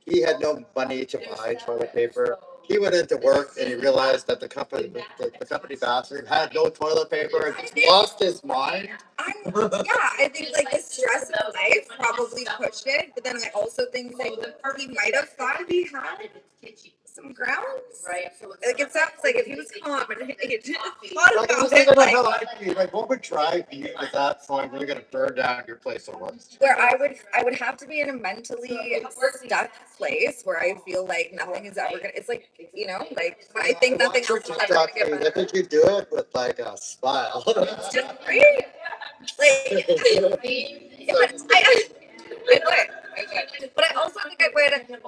He had no money to buy toilet paper. He went into work and he realized that the company bathroom had no toilet paper and he lost his mind. I think like the stress of life probably pushed it, but then I also think that he might have thought he had some grounds. Right. Like it sounds like if he was calm and he just thought about it, Like what would drive you to that point where you're gonna burn down your place of work? where I would have to be in a mentally stuck place where I feel like nothing is ever gonna. It's like like I think nothing else is ever gonna get better. I think you do it with like a smile. It's just right. Like, yeah, but I would. But I also think I would.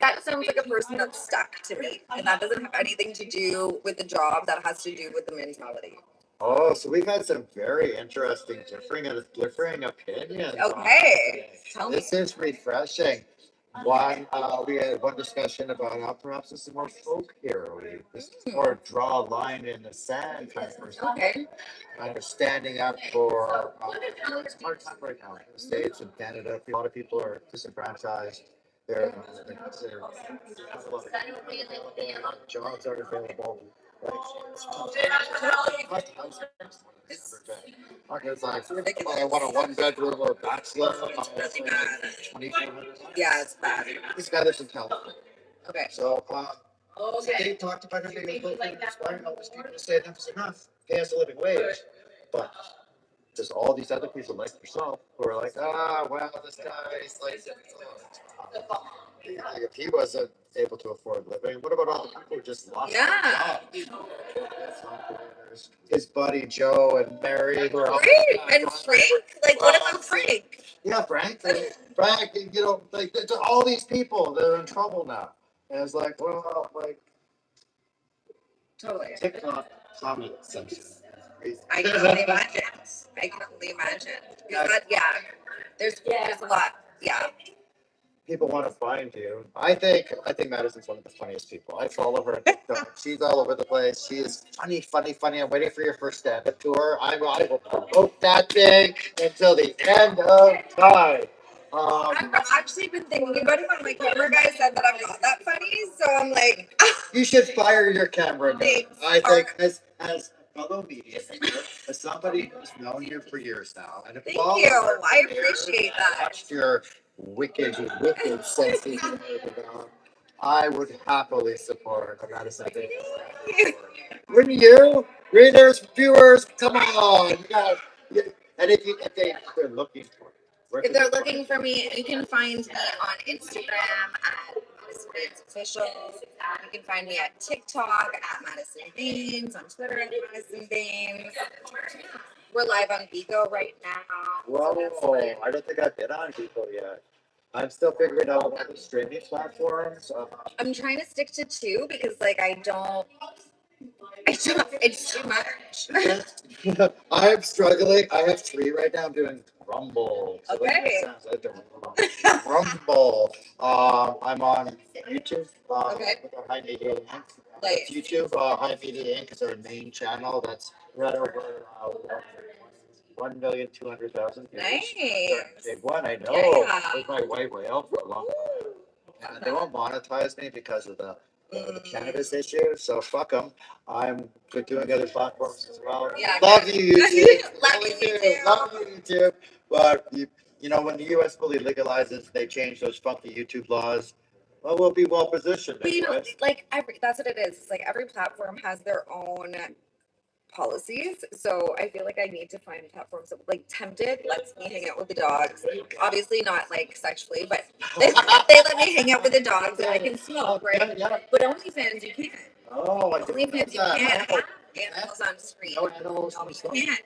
That sounds like a person that's stuck to me, and that doesn't have anything to do with the job. That has to do with the mentality. Oh, so we've had some very interesting differing opinions. Okay, tell me. This is refreshing. We had one discussion about how perhaps this is more folk hero-y. This is more draw a line in the sand kind of person. Okay. Kind of standing up for, it's a hard time right now in the States and Canada. A lot of people are disenfranchised. Their jobs aren't available. Like, it's like, I want a one bedroom or bachelor. Yeah, it's bad. This guy lives in California. Okay. So, they talked about it, they were inspiring all these people to say enough's enough, pay us a living wage. But there's all these other people like yourself who are like, well, this guy's like, if he wasn't able to afford living, what about all the people who just lost their jobs? His buddy Joe and Mary who are all And Frank? Like, what about Frank? Yeah, Frank, you know, like, there's all these people that are in trouble now. And it's like, well, like, Totally. TikTok comment section. I can only imagine. I can only imagine. But yeah, there's a lot. Yeah. People want to find you. I think Madison's one of the funniest people. I follow her on TikTok. She's all over the place. She is funny. I'm waiting for your first stand-up tour. I will promote that thing until the end of time. I've actually been thinking about it when my camera guy said that I'm not that funny, so I'm like, you should fire your camera guy. I think as a fellow media figure, as somebody who's known you for years now, and thank you. I appreciate that. Watched your wicked sense of humor, I would happily support a Madison. Wouldn't you? Readers, viewers, come on! And if they're looking for you, if they're looking for me, you can find me on Instagram at Madison Baines Official. You can find me at TikTok at Madison Baines, on Twitter at Madison Baines. We're live on Vigo right now. Whoa, I don't think I've been on Vigo yet. I'm still figuring out all the streaming platforms. I'm trying to stick to 2 because, like, it's too much. I'm struggling. I have 3 right now. I'm doing Rumble. So okay. Rumble. I'm on YouTube. Okay. With our High Media Inc. Like, YouTube, High Media Inc. is our main channel. That's right over 1,200,000 views. Nice. Big one, I know. Yeah. It was my white whale for a long time. And they won't monetize me because of the cannabis issue, so fuck them. I'm doing other platforms as well. Yeah, love you, YouTube. Love you, YouTube. But you know, when the U.S. fully legalizes, they change those funky YouTube laws. Well, we'll be well positioned. But you know, like that's what it is. It's like every platform has their own policies, so I feel like I need to find platforms that, like, Tempted lets me hang out with the dogs, obviously not like sexually, but they let me hang out with the dogs and I can smoke, right? But OnlyFans you can't. Oh, OnlyFans you can't have animals on screen. No, you can't.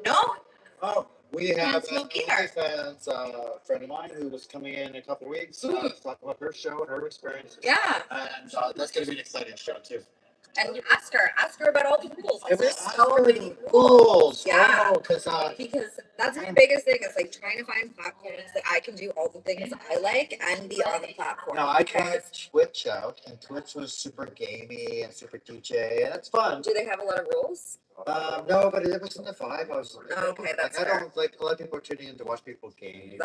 No. Oh, we have an smoke either. OnlyFans friend of mine who was coming in a couple of weeks to talk about her show and her experiences. Yeah. And that's going to be an exciting show too. And ask her about all the rules. There's so many rules. Yeah. Because that's my biggest thing. Is like trying to find platforms that I can do all the things I like and be on the platform. No, I tried Twitch out, and Twitch was super gamey and super DJ, and it's fun. Do they have a lot of rules? No, but it was in the vibe. I was like, okay, that's like, I don't like a lot of people are tuning in to watch people game.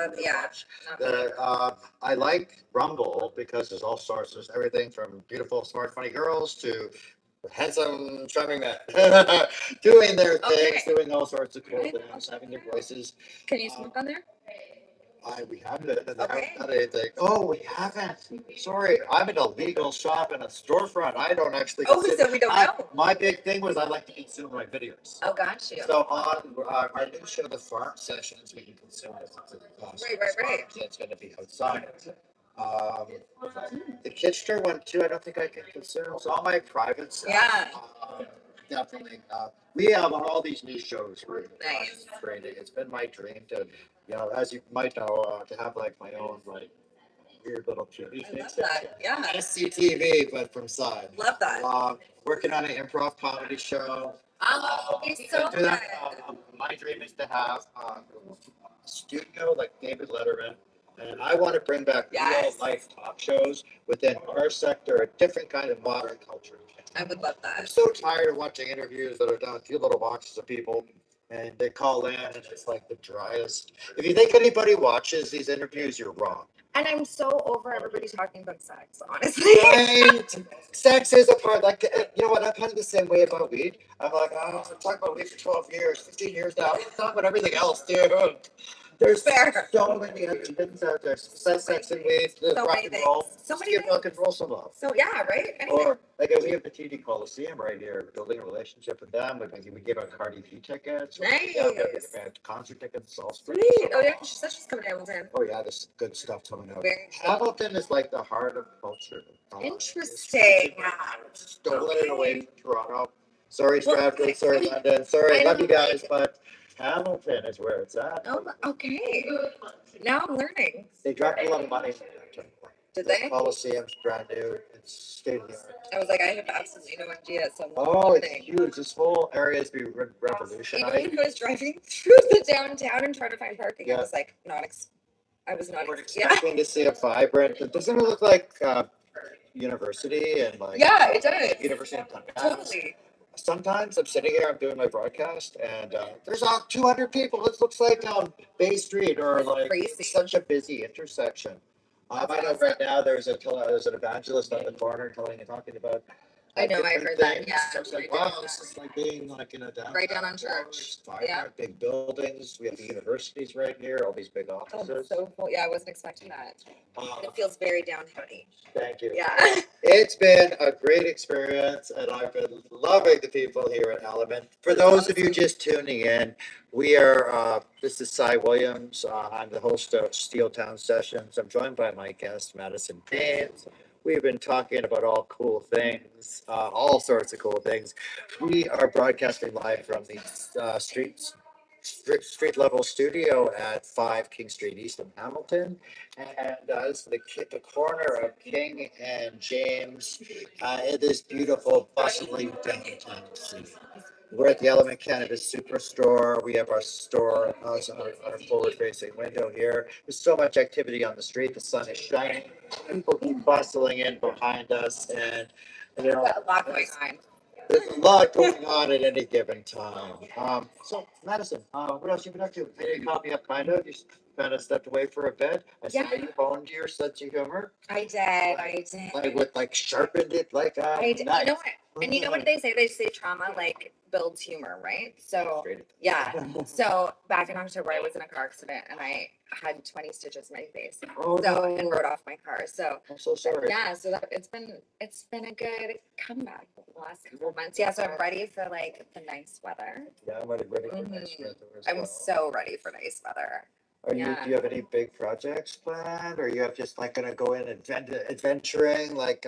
I like Rumble because there's all sorts. There's everything from beautiful, smart, funny girls to handsome, charming men doing their things, doing all sorts of cool things, having their voices. Can you smoke on there? We haven't. They haven't done anything. Oh, we haven't. Sorry, I'm in a legal shop in a storefront. I don't actually. So we don't know. My big thing was I like to consume my videos. Oh, got you. So on our new show, the Farm Sessions, we can consume it. Right. It's going to be outside. The Kitchener one too. I don't think I can consume. So all my private stuff. Yeah. Definitely. We have all these new shows. Nice. It's been my dream to, you know, as you might know, to have like my own like weird little TV thing. Yeah. SCTV, but from side. Love that. Working on an improv comedy show. It's so do good. that. My dream is to have a studio like David Letterman. And I want to bring back real Yes. life talk shows within our sector, a different kind of modern culture. I would love I'm that. so tired of watching interviews that are done with cute little boxes of people and they call in and it's like the driest. If you think anybody watches these interviews, you're wrong. And I'm so over everybody talking about sex, honestly. Right? Sex is a part, like, you know what? I'm kind of the same way about weed. I'm like, oh, I'm talking about weed for 12 years, 15 years now. I'm talking about everything else, dude. There's Fair. so many other things out there. Sex and weed, So rock many and roll. things. So Just many give things. rock and roll some love. So yeah, right? Anything. Or like we have the TD Coliseum right here, building a relationship with them. We give out Cardi B tickets. Nice. Yeah, we have concert tickets. All Sweet. Oh yeah, she said she's coming to Hamilton. Oh yeah, there's good stuff coming out. Very cool. Hamilton is like the heart of culture. Interesting. Stolen it away from Toronto. Sorry, Well, Stratford. Sorry, London. Sorry, I love you don't guys, like- but Hamilton is where it's at. Oh, okay. Now I'm learning. They dropped a lot of money. Did The they? Coliseum's brand new. It's state of the art. I was like, I have absolutely no idea. So I'm Oh, it's learning. huge. This whole area is being Even revolutionized. when I was driving through the downtown and trying to find parking, I Yeah. was like, I was not. We're Yeah. expecting to see a vibrant. Doesn't it look like university and like Yeah, it does. University of Montana? Totally. Sometimes I'm sitting here, I'm doing my broadcast, and there's 200 people. It looks like Bay Street or like Crazy. such a busy intersection. I know right now there's an evangelist on the corner talking about. I know, I different heard that, things. yeah. So it's like, wow, this is like being like in a downtown. Right down on core, Church. it's Yeah. vibrant, big buildings. We have the universities right here, all these big Oh, offices. so cool. Yeah, I wasn't expecting that. Uh, It feels very downtown-y. Thank you. Yeah. It's been a great experience, and I've been loving the people here at Element. For those of you just tuning in, we are, this is Cy Williams. I'm the host of Steel Town Sessions. I'm joined by my guest, Madison James. We've been talking about all cool things, all sorts of cool things. We are broadcasting live from the street level studio at 5 King Street East in Hamilton. And this is the corner of King and James. It is beautiful, bustling downtown city. We're at the Element Cannabis Superstore. We have our store on our forward-facing window here. There's so much activity on the street. The sun is shining. People keep bustling in behind us, and you know, Got a lot going on. there's a lot going on at any given time. So Madison, what else you been up to? I you caught me up kind of. You kind of stepped away for a bit. I saw Yeah. you honed your sense of humor. I did. Like sharpened it like a I did. knife. You know what? And you know what they say? They say trauma like builds humor, right? So Straight at the- yeah. So back in October, I was in a car accident and I had 20 stitches in my face. Oh, So no. and rode off my car. So I'm so sorry. yeah, so it's been a good comeback over the last couple of months. Yeah, so I'm ready for like the nice weather. Yeah, I'm ready for nice Mhm. weather as I'm well. so ready for nice weather. Are you, yeah. do you have any big projects planned, or you have just like gonna go in and adventuring like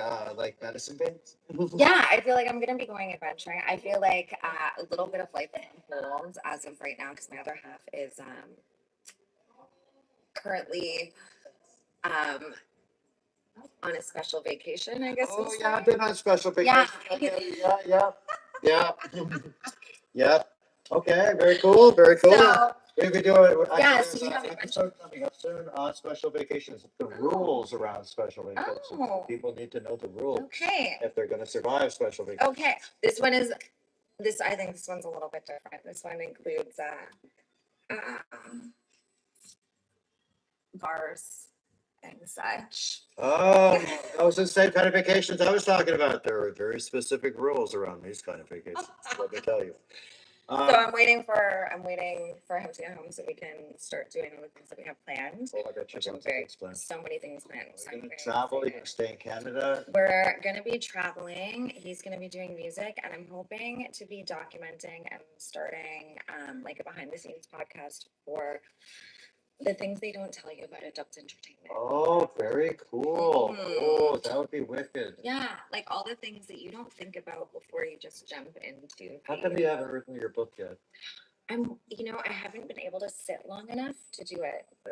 Madison Bates? Yeah, I feel like I'm gonna be going adventuring. I feel like a little bit of life unfolds as of right now because my other half is currently on a special vacation, I guess. Oh we'll yeah, say. I've been on special vacation. Yeah. Yeah. Yeah. Okay, very cool, very cool. So We'll be doing, Yeah, actually, so we there's have- an episode coming up soon on special vacations, the rules around special vacations. Oh. People need to know the rules okay. if they're gonna survive special vacations. Okay, I think this one's a little bit different. This one includes bars and such. Oh, those are the same kind of vacations I was talking about. There are very specific rules around these kind of vacations, let me tell you. So I'm waiting for him to get home so we can start doing all the things that we have planned. Oh, I bet you Which I'm got very things planned. so many things planned. So You're I'm gonna very travel, you're excited. gonna stay in Canada. We're gonna be traveling. He's gonna be doing music, and I'm hoping to be documenting and starting like a behind the scenes podcast for the things they don't tell you about adult entertainment. Oh, very cool. Mhm. Oh, that would be wicked. Yeah, like all the things that you don't think about before you just jump into. How come you haven't written your book yet? I haven't been able to sit long enough to do it. I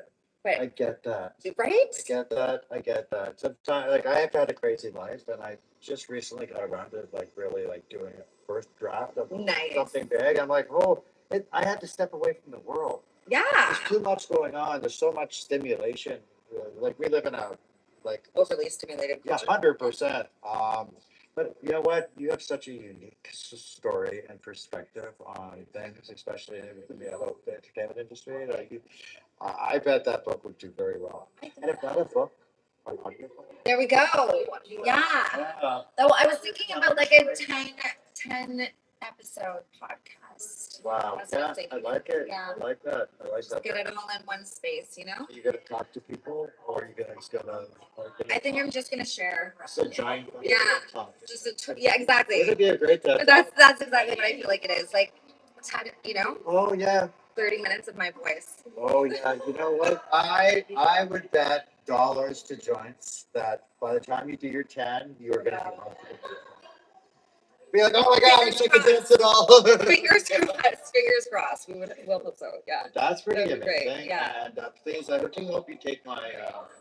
But get that. right? I get that. I get that. Sometimes, like, I have had a crazy life, and I just recently got around to like really like doing a first draft of Nice. something big. I'm like, oh, I had to step away from the world. Yeah. There's too much going on. There's so much stimulation like we live in a, like, Overly stimulated yeah, culture. 100%. But you know what? You have such a unique story and perspective on things, especially in the entertainment industry. Like, I bet that book would do very well. And if not a book, an audiobook. There we go. Yeah. Oh, I was thinking about like a 10 episode podcast. Wow. That's what Yeah, I'm thinking. I like it. Yeah. I like that. I like Just that. get it all in one space, you know? Are you gonna talk to people, or are you gonna just gonna? I think I'm just gonna share. It's a giant. Yeah. Just yeah, It'd exactly. be a great time. That's exactly what I feel like it is. Like, 10, you know, Oh yeah. 30 minutes of my voice. Oh yeah. You know what? I would bet dollars to joints that by the time you do your 10, you're gonna be on. Be like, oh my god, I wish I could dance it all. Fingers crossed. Fingers crossed. We'll hope so. Yeah. That's pretty That'd be great, amazing. yeah. And please, I do hope you take my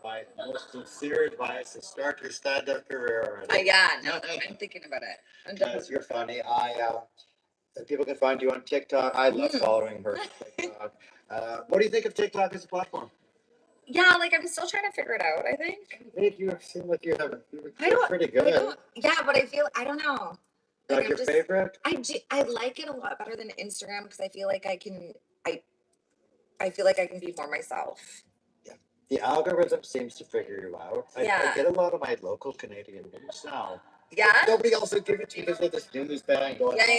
my most sincere advice and start your stand-up career already. Yeah. No, I'm thinking about it. I'm Because definitely. you're funny. People can find you on TikTok. I love following her on TikTok. What do you think of TikTok as a platform? Yeah, like I'm still trying to figure it out. I think. Made you seem like you're I don't- pretty I good. don't. Yeah, but I feel I don't know. Like I'm your just- favorite? I like it a lot better than Instagram because I feel like I can. I feel like I can be more myself. The algorithm seems to figure you out. I Yeah. get a lot of my local Canadian news now. Yeah. Nobody else would give it to you because of this news bang going Yeah. on.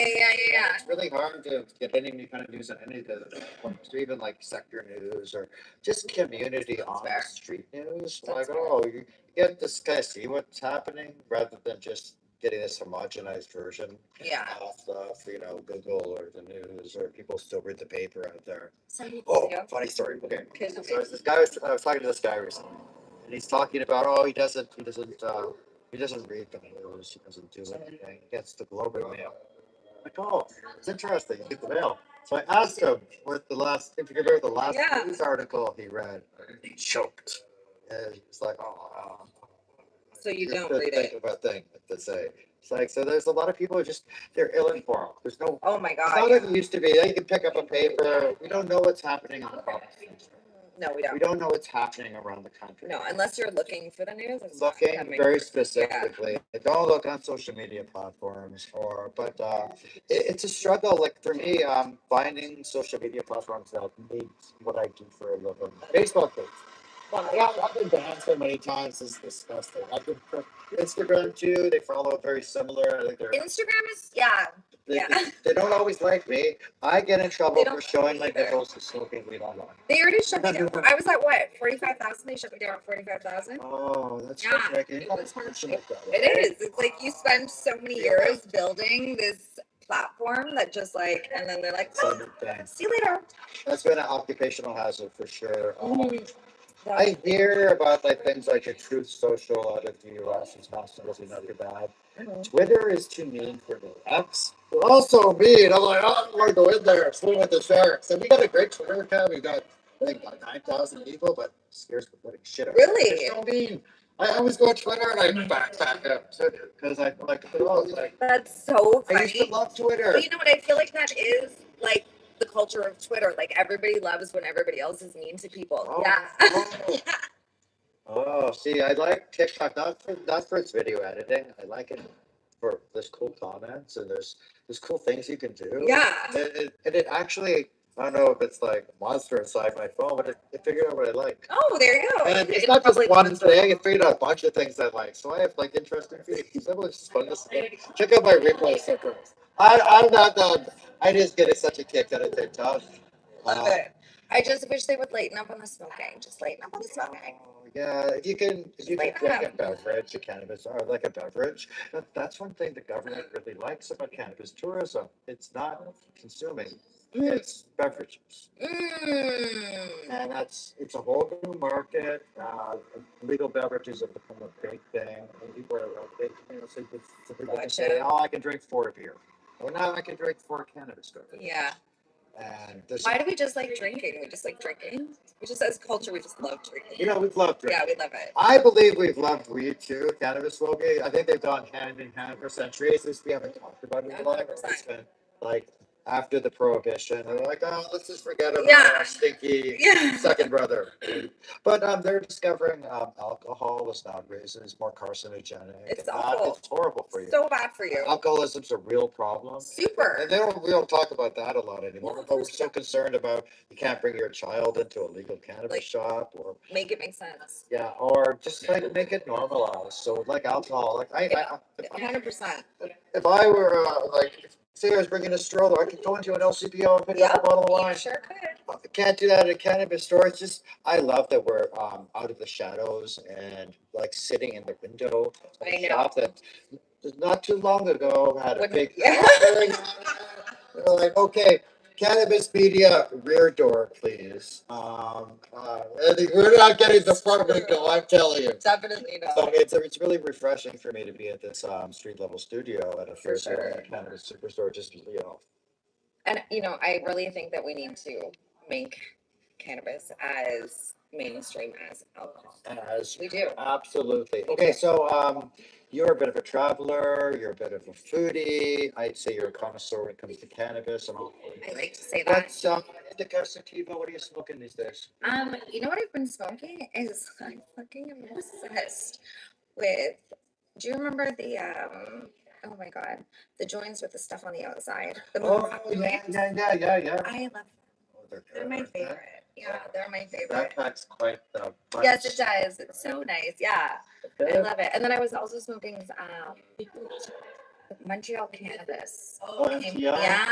Yeah. It's really hard to get any kind of news on any of the even like sector news or just community on the fair. street news. That's Like, fair. oh, you get this guy see what's happening rather than just getting this homogenized version Yeah. of Google or the news, or people still read the paper out there. Some people Oh, do. funny story. Okay. Okay. So this guy I was talking to this guy recently, and he's talking about he doesn't read the news, he doesn't do anything. He gets the Globe and Mail. Like, oh, it's interesting. You get the mail. So I asked him what if you remember the last Yeah. news article he read, he choked. And he's like, oh. So you don't Good read thing it. about thing to say. It's like, so there's a lot of people who they're ill-informed. There's no. Oh my It's god. not like it used to be. You can pick up a paper. We don't know what's happening in the province. No, we We don't. don't know what's happening around the country. No, unless you're looking for the news. It's not Looking coming. very specifically. Don't look on social media platforms but it's a struggle. Like for me, finding social media platforms that meet what I do for a living. Baseball kids. I've been banned so many times. It's disgusting. I've been Instagram too. They follow very similar. I think they're Instagram is they don't always like me. I get in trouble They for don't showing my either. nipples for smoking weed online. They already shut me down. I was at what 45,000. They shut me down at 45,000. Oh, that's Yeah, tricky. it was hard. It is. It's like you spend so many years building this platform that just like, and then they're like, "Oh, see you later." That's been an occupational hazard for sure. Yeah. I hear about like things like a Truth Social out of the US. It's not supposed not too bad. Twitter is too mean for me. X also mean. I'm like, oh, I want to go in there, swim with the sharks. And we got a great Twitter account. We got I think about 9,000 people, but it scares the living shit out of me. Really? It's so mean. I always go on Twitter and I back up because I like That's so I used to funny. love Twitter. But you know what? I feel like that is like the culture of Twitter. Like everybody loves when everybody else is mean to people. Oh, Yeah. oh. Oh, see, I like TikTok not for its video editing. I like it for there's cool comments and there's cool things you can do. Yeah. And it actually, I don't know if it's like a monster inside my phone, but it figured out what I like. Oh, there you go. And it's In not just public- one thing. It figured out a bunch of things I like. So I have like interesting feeds. That was fun to see. Check out my replay sometimes. I'm not done. I just get such a kick out of TikTok. Love it. I just wish they would lighten up on the smoking. Just lighten up on the smoking. Yeah, if you can Like drink a that. beverage, a cannabis, or like a beverage, that's one thing the government really likes about cannabis tourism. It's not consuming, it's beverages. And it's a whole new market. Legal beverages have become a big thing. And people are like, so people can say, Gotcha. oh, I can drink 4 beer. Well, now I can drink 4 cannabis beverages. Yeah. And there's, Why do we just like drinking? We just like drinking. We just as culture, we just love drinking. we've loved drinking. Yeah, we love it. I believe we've loved weed too, cannabis smoking. I think they've gone hand in hand for centuries. We haven't talked about it a lot. 100%. It's been like after the prohibition. They're like, oh, let's just forget about Yeah. our stinky Yeah. second brother. But they're discovering alcohol is not reason, it's more carcinogenic. It's and awful. it's horrible for you. So bad for you. Alcoholism's a real problem. Super. And we don't talk about that a lot anymore. But we're so concerned about you can't bring your child into a legal cannabis Like- shop or Make it make sense. yeah, or just like make it normalized. So like alcohol, like I 100%. if I were like say I was bringing a stroller, I could go into an LCBO and pick up a bottle of You wine. sure could. I can't do that at a cannabis store. It's just I love that we're out of the shadows and like sitting in the window of I a know. shop that not too long ago had a Wouldn't- big yeah. They're like, okay, cannabis media rear door, please. We're not getting the front window, I'm telling you. Definitely not. So it's really refreshing for me to be at this street level studio at a For Thursday sure. night cannabis superstore. Just And I really think that we need to make cannabis as mainstream as alcohol. as We do. absolutely okay. So you're a bit of a traveler. You're a bit of a foodie. I'd say you're a connoisseur when it comes to cannabis. I like to say that. What's indica sativa? What are you smoking these days? You know what I've been smoking is I'm fucking obsessed with. Do you remember the oh my god, the joints with the stuff on the outside? The Oh Morocco yeah, joints? yeah. I love them. Oh, They're my favorite. Yeah, they're my favorite. That packs quite the punch. Yes, it does. It's so nice. Yeah, I Okay. love it. And then I was also smoking Montreal cannabis. Oh, Montreal? Yeah.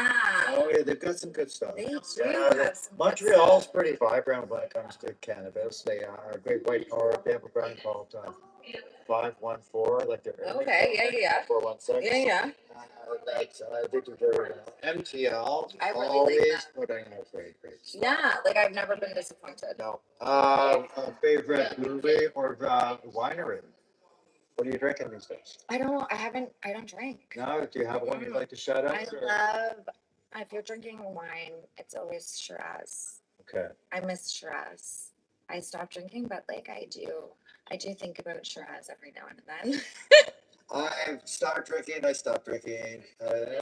Oh yeah, they've got some good stuff. They do Yeah, have some good Montreal's stuff. pretty vibrant when it comes to cannabis. They are a great white card. They have a brand called 514, like they're Okay, yeah. 416. Yeah. They do very well. MTL I really like always that. putting out great stuff. Yeah, like I've never been disappointed. No. Favorite movie or winery? What are you drinking these days? I don't drink. No, do you have one you'd like to shout out? I love, if you're drinking wine, it's always Shiraz. Okay. I miss Shiraz. I stopped drinking, but like I do think about Shiraz every now and then. I stopped drinking.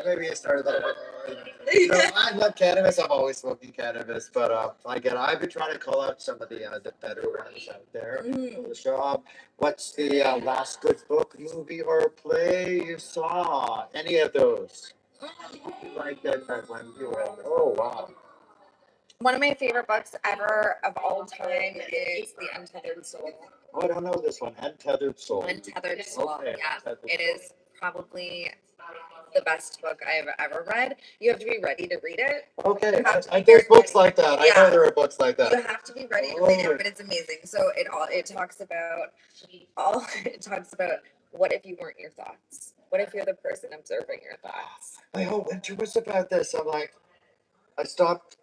Maybe I started a little bit more. You know, I love cannabis. I'm always smoking cannabis, but I've been trying to call out some of the better ones out there for the show. What's the last good book, movie, or play you saw? Any of those? Like that one you read? Oh wow! One of my favorite books ever of all time is The Untethered Soul. Oh, I don't know this one. Untethered Soul. Untethered Soul. Okay, Yeah, Untethered it Soul. is probably the best book I've ever read. You have to be ready to read it. Okay, You have to be there's very books ready. like that. I Yeah. know there are books like You that. have to be ready to read Oh. it, but it's amazing. So it talks about what if you weren't your thoughts? What if you're the person observing your thoughts? My whole winter was about this. I'm like, I stopped.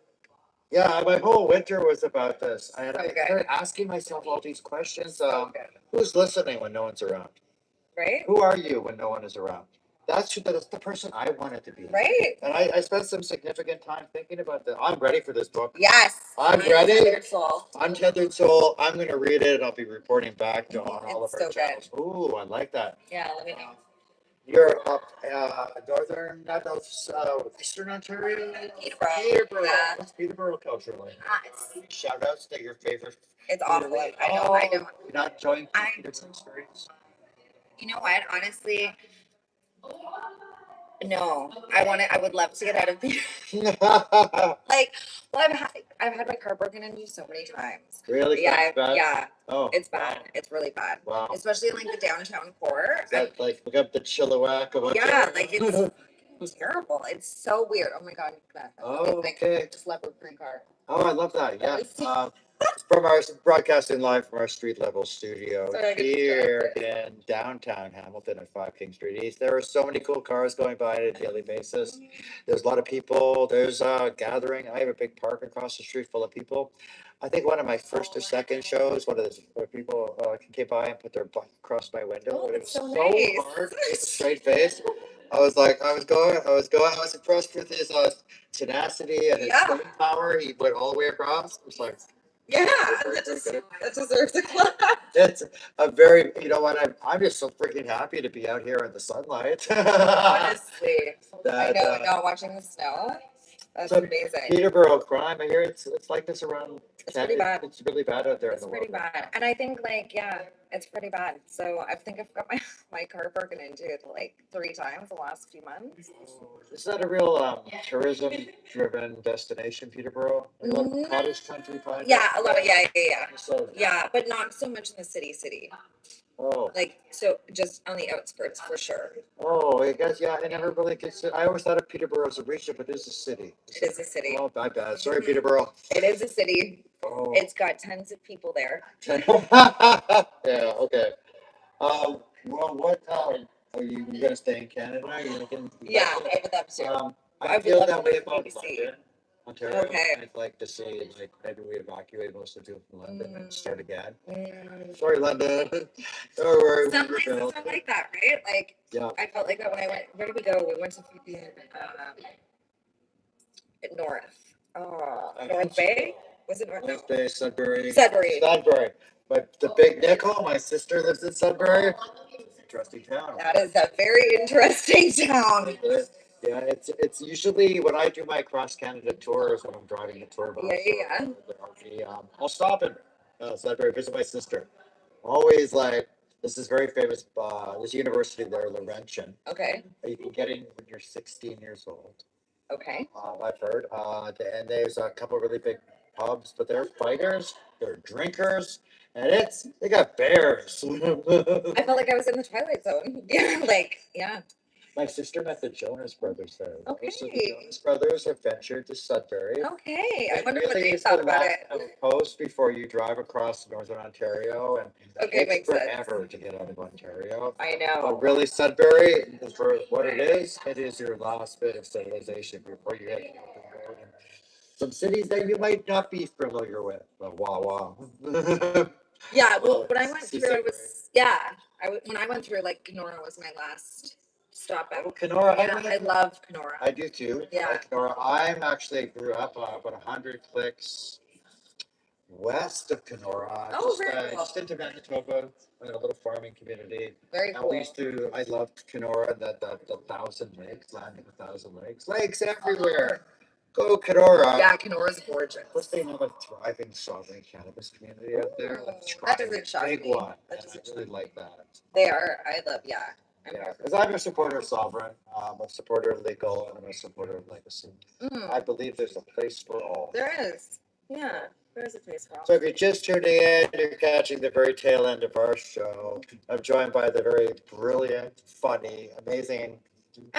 Yeah, my whole winter was about this. I So good. started asking myself all these questions. So good. Who's listening when no one's around? Right? Who are you when no one is around? That's the person I wanted to be. Right? And I spent some significant time thinking about that. I'm ready for this book. Yes. I'm ready. Untethered Soul. Untethered Soul. I'm going to read it and I'll be reporting back on all It's of our so good. channels. Ooh, I like that. Yeah, let me know. You're up northern, not eastern Ontario? Peterborough. Yeah. What's Peterborough culturally? It's Shout outs to your favorite. awful. I know. You're not enjoying I- Peterborough streets? You know what? Honestly, no. I would love to get out of the like. Well, I've had my car broken into so many times. Really? Yeah, That's bad? yeah. Oh. It's bad. It's really bad. Wow. Especially in like the downtown core. Is that like look up the Chilliwack of Yeah, Ontario? like it's terrible. It's so weird. Oh my god. Oh, okay. Just leopard print car. Oh, I love that. Yeah. From our broadcasting live from our street level studio Sorry, I get here in downtown Hamilton at 5 King Street East. There are so many cool cars going by on a daily basis. There's a lot of people. There's a gathering. I have a big park across the street full of people. I think one of my first or second shows, one of those where people came by and put their butt across my window. Oh, and it that's was so nice. hard to keep a straight face. I was impressed with his tenacity and his Yeah. staying power. He went all the way across. It was like, Yeah, that deserves a clap. it's a very, you know what, I'm just so freaking happy to be out here in the sunlight. Honestly, I That, know. Not watching the snow. That's So, amazing. Peterborough crime, I hear it's like this around. It's pretty bad. It's really bad out there in It's the pretty world. bad. And I think like, yeah, it's pretty bad. So I think I've got my car broken into like 3 times the last few months. Is that a real tourism-driven destination, Peterborough? Like a lot of cottage country kind of? Yeah, a lot of, yeah. So, Yeah, but not so much in the city. oh, Like, so just on the outskirts for sure. oh, I guess, yeah, I never really considered, I always thought of Peterborough as a region, but it is a city. It is a city. Oh, my bad. Sorry, Peterborough. It is a city. Oh. It's got tons of people there. Yeah, okay. Well, what, are you gonna stay in Canada? Are you looking? Yeah, I would love to. I I would feel love that to way live in about BC. London, Ontario. Okay. I'd like to see, like, maybe we evacuate most of the people from London and start again. Mm. Sorry, London. Don't worry. Some places are like that, right? Like, Yeah. I felt like that when I went. Where did we go? We went to North. Oh, North Bay. Was it North? No. North Bay, Sudbury. Sudbury. Sudbury. But the Big Nickel, my sister lives in Sudbury. Interesting town. That is a very interesting town. Yeah, it's usually when I do my cross Canada tours when I'm driving the tour bus. I'll stop in Sudbury, visit my sister. Always like this is very famous. This university there, Laurentian. Okay. You can get in when you're 16 years old. Okay. I've heard. And there's a couple really big pubs, but they're fighters, they're drinkers, and they got bears. I felt like I was in the Twilight Zone. Yeah, like, yeah. My sister met the Jonas Brothers there. Okay. So the Jonas Brothers have ventured to Sudbury. Okay. I It wonder what really they is thought the about last it. of a post before you drive across northern Ontario, and Okay, it makes takes sense. forever to get out of Ontario. I know. But really, Sudbury, for what it is your last bit of civilization before you hit the open road. And some cities that you might not be familiar with, but Wawa. Yeah, well, when I went See through, I Sudbury. was, yeah. When I went through, like, Kenora was my last stop Oh, out. Kenora, Yeah, I love Kenora. I do too. Yeah. Like Kenora. I'm actually grew up about 100 clicks west of Kenora. Oh, very cool. Just into Manitoba, in a little farming community. Very And cool. we used to, I loved Kenora, the 1,000 lakes, land of 1,000 lakes, lakes everywhere. Go Kenora. Yeah, Kenora's gorgeous. Plus, they have a thriving sovereign cannabis community out there. Oh, that doesn't shock Big me. one. That And I doesn't really like that. They are. I love. Yeah. I'm Yeah, here. because I'm a supporter of sovereign, I'm a supporter of legal, and I'm a supporter of legacy. Mm, I believe there's a place for all. there is. Yeah, there is a place for all. So if you're just tuning in, you're catching the very tail end of our show. I'm joined by the very brilliant, funny, amazing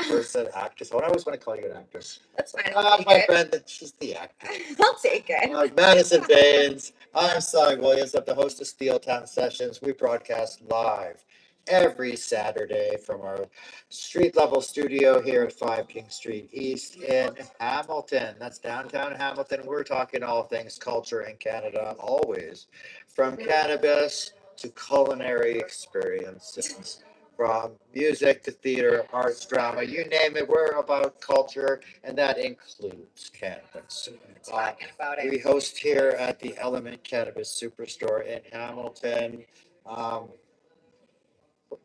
person, actress. I always want to call you an actress. That's fine. I'll My take it. friend, she's the actress. I'll take it. Madison Baines. I'm Cy Williams. I'm the host of Steel Town Sessions. We broadcast live every Saturday from our street level studio here at 5 King Street East in Hamilton. That's downtown Hamilton. We're talking all things culture in Canada, always from cannabis to culinary experiences, from music to theater, arts, drama, you name it. We're about culture, and that includes cannabis. Talking about We it. host here at the Element Cannabis Superstore in Hamilton.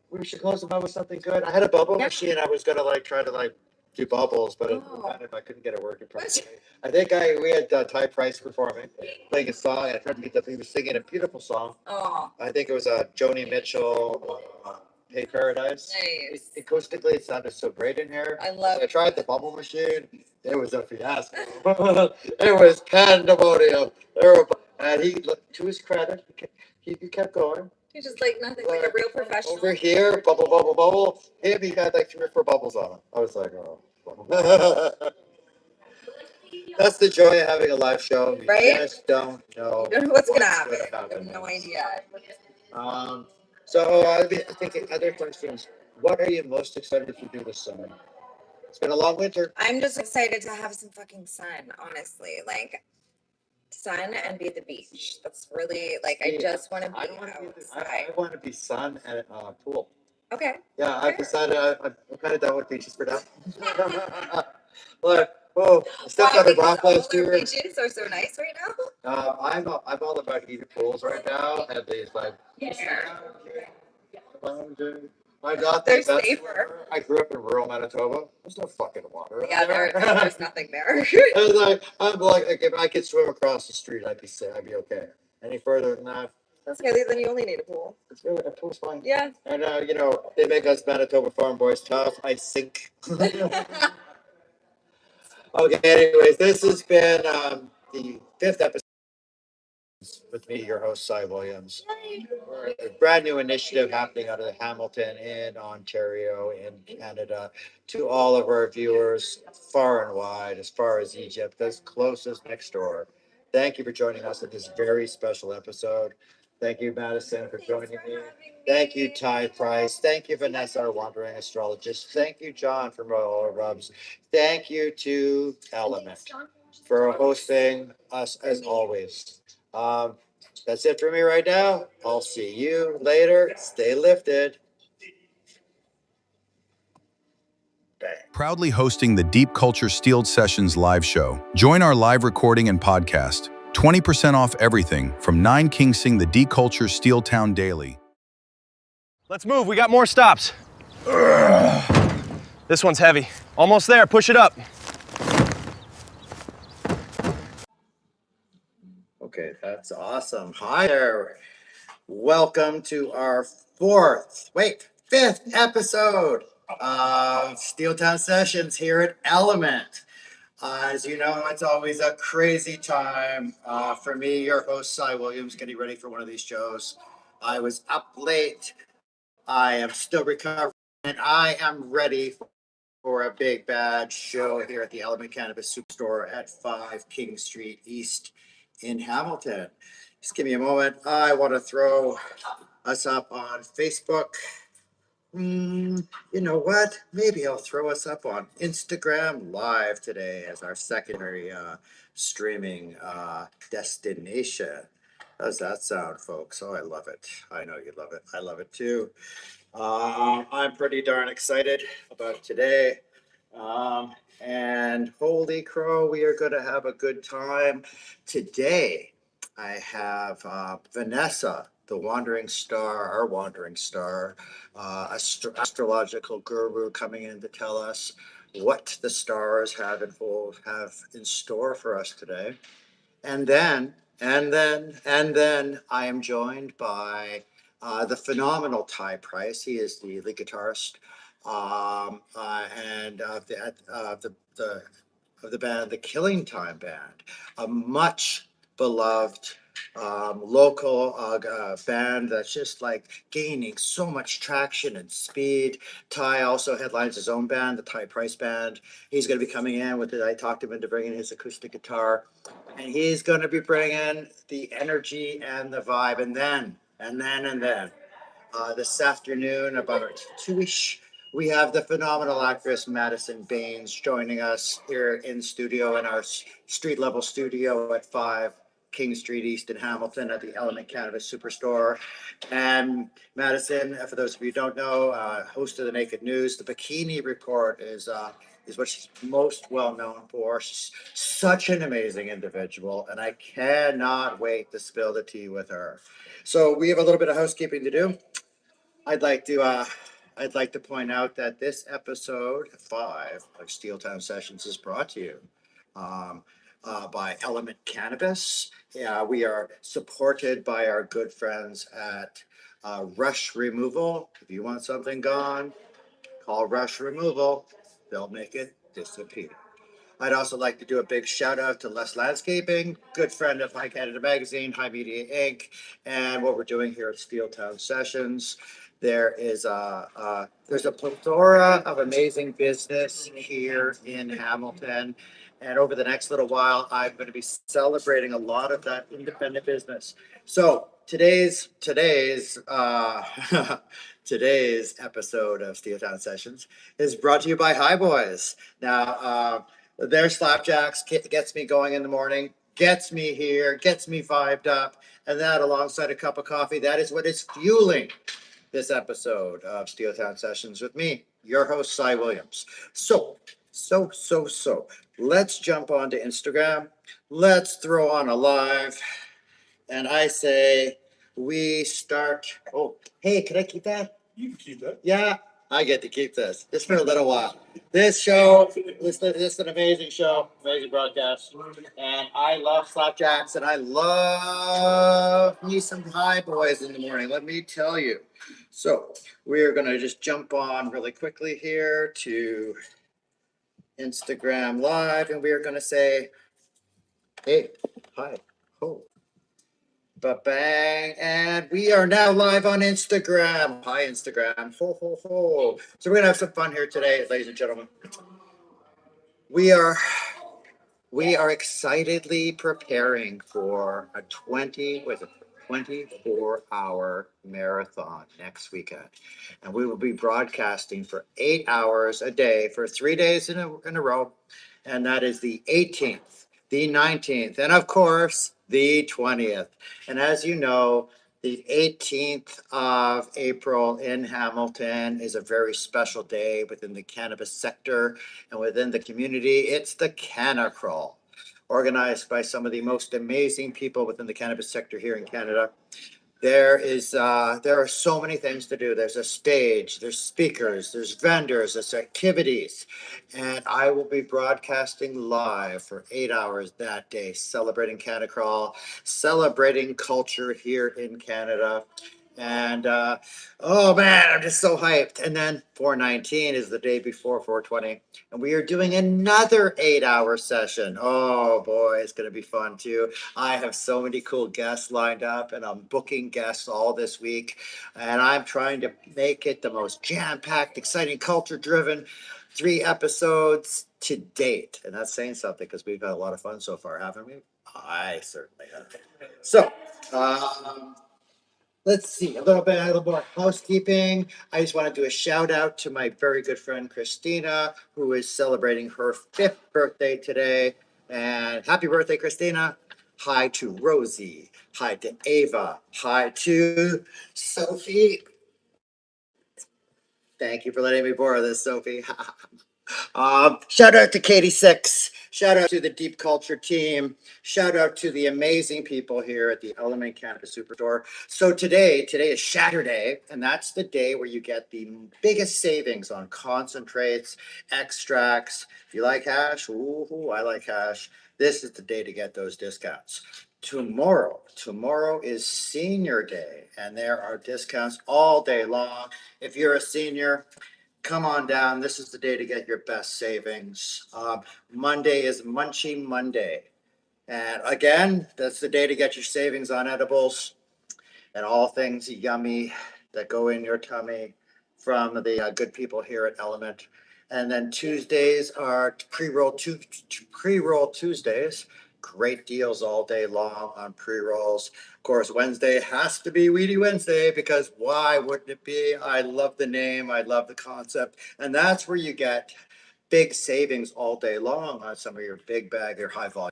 We should close them out with something good. I had a bubble Yeah. machine. I was gonna try to do bubbles, but Oh. I couldn't get it working properly. I think we had Ty Price performing, playing a song. I tried to get he was singing a beautiful song. Oh, I think it was Joni Mitchell, Hey Paradise. nice. Acoustically, it sounded so great in here. I love I tried the bubble machine. It was a fiasco. It was pandemonium. And he, to his credit, he kept going. You're just like nothing, like a real professional. Over here, bubble, bubble, bubble. Him, he had like 3 or 4 bubbles on it. I was like, oh. That's the joy of having a live show. You Right? just don't know. You don't know what's gonna happen. gonna I have no idea. So I've been thinking other questions. What are you most excited to do this summer? It's been a long winter. I'm just excited to have some fucking sun, honestly. Like sun and be at the beach. That's really like I just want to be I don't want to be. outside. I want to be sun and pool. Okay. Yeah, I've decided I'm kind of done with beaches for now. Look, oh, I stepped out of rock all last the year. beaches are so nice right now. I'm all about heated pools right now, and these like. My God, They're that's safer. where I grew up in rural Manitoba. There's no fucking water. water. Yeah, there's nothing there. I'm like, if I could swim across the street, I'd be okay. Any further than that, That's okay. Then you only need a pool. it's really, a pool's fine. Yeah. And, they make us Manitoba farm boys tough. I sink. Okay, anyways, this has been the fifth episode with me, your host, Cy Williams. We're a brand new initiative happening out of Hamilton in Ontario in Canada to all of our viewers far and wide, as far as Egypt, as close as next door. Thank you for joining us at this very special episode. Thank you, Madison, for joining me. Thank you, Ty Price. Thank you, Vanessa, our wandering astrologist. Thank you, John from Royal Rubs. Thank you to Element for hosting us as always. That's it for me right now. I'll see you later. Stay lifted. Bang. Proudly hosting the Deep Culture Steeled Sessions live show. Join our live recording and podcast. 20% off everything from 9 Kingsing the Deep Culture Steel Town Daily. Let's move, we got more stops. This one's heavy. Almost there, push it up. Okay, that's awesome. Hi there. Welcome to our fifth episode of Steel Town Sessions here at Element. As you know, it's always a crazy time for me, your host, Cy Williams, getting ready for one of these shows. I was up late. I am still recovering, and I am ready for a big bad show here at the Element Cannabis Superstore at 5 King Street East in Hamilton. Just give me a moment. I want to throw us up on Facebook. You know what? Maybe I'll throw us up on Instagram Live today as our secondary streaming destination. How does that sound, folks? Oh, I love it. I know you love it. I love it too. I'm pretty darn excited about today. And holy crow, we are going to have a good time today. I have Vanessa, the wandering star, our wandering star, astrological guru, coming in to tell us what the stars have in store for us today. And then I am joined by the phenomenal Ty Price. He is the lead guitarist and of the band, the Killing Time Band, a much beloved local band that's just like gaining so much traction and speed. Ty also headlines his own band, the Ty Price Band. He's going to be coming in with it. I talked him into bringing his acoustic guitar, and he's going to be bringing the energy and the vibe. And then, this afternoon, about 2-ish, we have the phenomenal actress Madison Baines joining us here in studio in our street level studio at 5 King Street East in Hamilton at the Element Cannabis Superstore. And Madison, for those of you who don't know, host of the Naked News, the Bikini Report is what she's most well known for. She's such an amazing individual, and I cannot wait to spill the tea with her. So we have a little bit of housekeeping to do. I'd like to point out that this episode 5 of Steel Town Sessions is brought to you by Element Cannabis. We are supported by our good friends at Rush Removal. If you want something gone, call Rush Removal. They'll make it disappear. I'd also like to do a big shout out to Les Landscaping, good friend of High Canada Magazine, High Media Inc., and what we're doing here at Steel Town Sessions. There's a plethora of amazing business here in Hamilton, and over the next little while, I'm going to be celebrating a lot of that independent business. So today's episode of Steel Town Sessions is brought to you by High Boys. Now, their slapjacks gets me going in the morning, gets me here, gets me vibed up, and that alongside a cup of coffee, that is what is fueling this episode of Steel Town Sessions with me, your host, Cy Williams. So, let's jump onto Instagram. Let's throw on a live. And I say we start. Oh, hey, can I keep that? You can keep that. Yeah, I get to keep this just for a little while. This show, this is an amazing show, amazing broadcast. And I love slapjacks and I love me some high boys in the morning, let me tell you. So we are going to just jump on really quickly here to Instagram Live and we are going to say, hey, hi, ho. Ba-bang, and we are now live on Instagram. Hi, Instagram. Ho, ho, ho. So we're gonna have some fun here today, ladies and gentlemen. We are excitedly preparing for a 24-hour marathon next weekend. And we will be broadcasting for 8 hours a day for 3 days in a row. And that is the 18th, the 19th, and of course, the 20th. And as you know, the 18th of April in Hamilton is a very special day within the cannabis sector and within the community. It's the Canna Crawl, organized by some of the most amazing people within the cannabis sector here in Canada. There are so many things to do. There's a stage, there's speakers, there's vendors, there's activities. And I will be broadcasting live for 8 hours that day, celebrating Canna Crawl, celebrating culture here in Canada. And oh man, I'm just so hyped. And then 419 is the day before 420. And we are doing another 8-hour session. Oh boy, it's going to be fun too. I have so many cool guests lined up and I'm booking guests all this week. And I'm trying to make it the most jam-packed, exciting, culture-driven 3 episodes to date. And that's saying something because we've had a lot of fun so far, haven't we? I certainly have. So, let's see, a little more housekeeping. I just want to do a shout out to my very good friend Christina, who is celebrating her 5th birthday today. And happy birthday, Christina. Hi to Rosie. Hi to Ava. Hi to Sophie. Thank you for letting me borrow this, Sophie. Shout out to Katie Six. Shout out to the Deep Culture team. Shout out to the amazing people here at the Element Cannabis Superstore. So today is Saturday, and that's the day where you get the biggest savings on concentrates, extracts. If you like hash, ooh, I like hash. This is the day to get those discounts. Tomorrow is senior day, and there are discounts all day long. If you're a senior, come on down. This is the day to get your best savings. Monday is Munchie Monday. And again, that's the day to get your savings on edibles and all things yummy that go in your tummy from the good people here at Element. And then Tuesdays are pre-roll Tuesdays. Great deals all day long on pre-rolls. Of course, Wednesday has to be Weedy Wednesday because why wouldn't it be? I love the name. I love the concept. And that's where you get big savings all day long on some of your big bag, your high volume.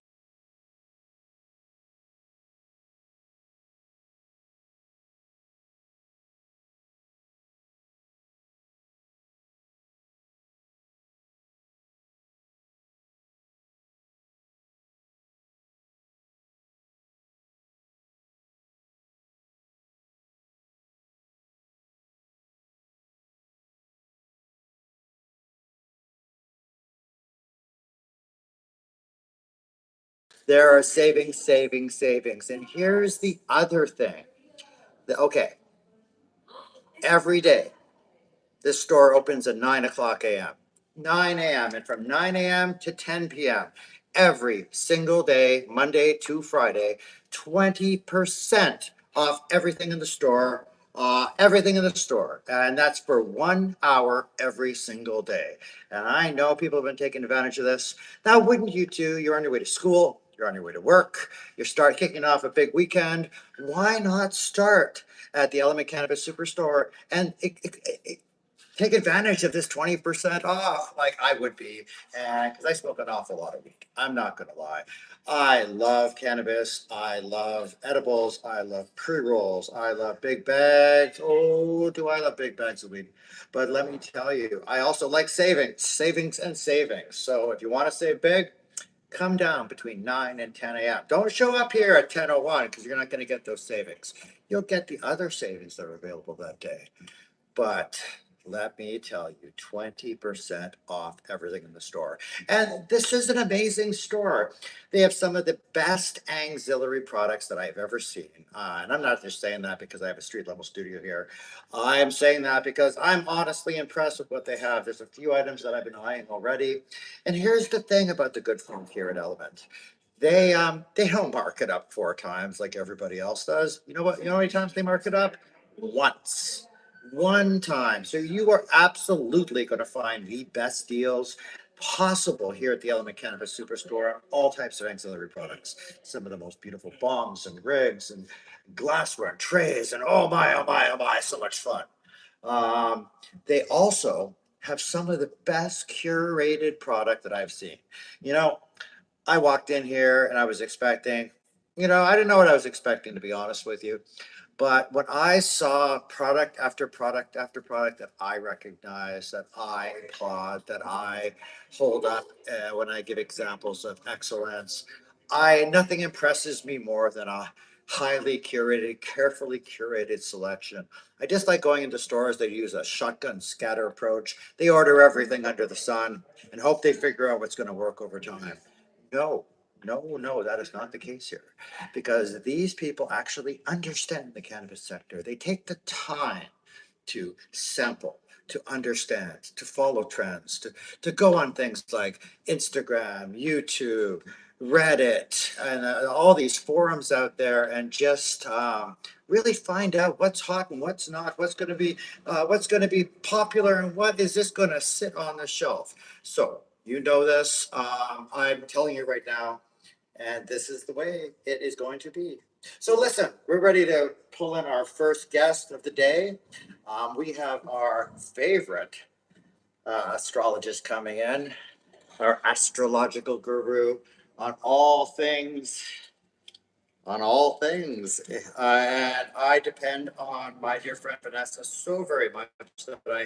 There are savings. And here's the other thing. Okay, every day, this store opens at 9 o'clock a.m. 9 a.m. And from 9 a.m. to 10 p.m. every single day, Monday to Friday, 20% off everything in the store. And that's for 1 hour every single day. And I know people have been taking advantage of this. Now, wouldn't you too? You're on your way to school, you're on your way to work, you start kicking off a big weekend. Why not start at the Element Cannabis Superstore and take advantage of this 20% off like I would be? And because I smoke an awful lot of weed, I'm not going to lie. I love cannabis. I love edibles. I love pre-rolls. I love big bags. Oh, do I love big bags of weed. But let me tell you, I also like savings. So if you want to save big, come down between 9 and 10 a.m. Don't show up here at 10:01 because you're not going to get those savings. You'll get the other savings that are available that day. But let me tell you, 20% off everything in the store. And this is an amazing store. They have some of the best auxiliary products that I've ever seen. And I'm not just saying that because I have a street level studio here. I'm saying that because I'm honestly impressed with what they have. There's a few items that I've been eyeing already. And here's the thing about the good folk here at Element. They don't mark it up 4 times like everybody else does. You know what? You know how many times they mark it up? Once. One time. So you are absolutely going to find the best deals possible here at the Element Cannabis Superstore on all types of auxiliary products. Some of the most beautiful bongs and rigs and glassware and trays and oh my, oh my, oh my, so much fun. They also have some of the best curated product that I've seen. You know, I walked in here and I was expecting, I didn't know what I was expecting, to be honest with you. But when I saw product after product after product that I recognize, that I applaud, that I hold up when I give examples of excellence, nothing impresses me more than a highly curated, carefully curated selection. I just like going into stores that use a shotgun scatter approach. They order everything under the sun and hope they figure out what's going to work over time. No, no, that is not the case here because these people actually understand the cannabis sector. They take the time to sample, to understand, to follow trends, to go on things like Instagram, YouTube, Reddit, and all these forums out there and just really find out what's hot and what's not, what's going to be popular and what is this going to sit on the shelf. So you know this. I'm telling you right now, and this is the way it is going to be. So listen, we're ready to pull in our first guest of the day. We have our favorite astrologist coming in, our astrological guru on all things. On all things. And I depend on my dear friend Vanessa so very much that I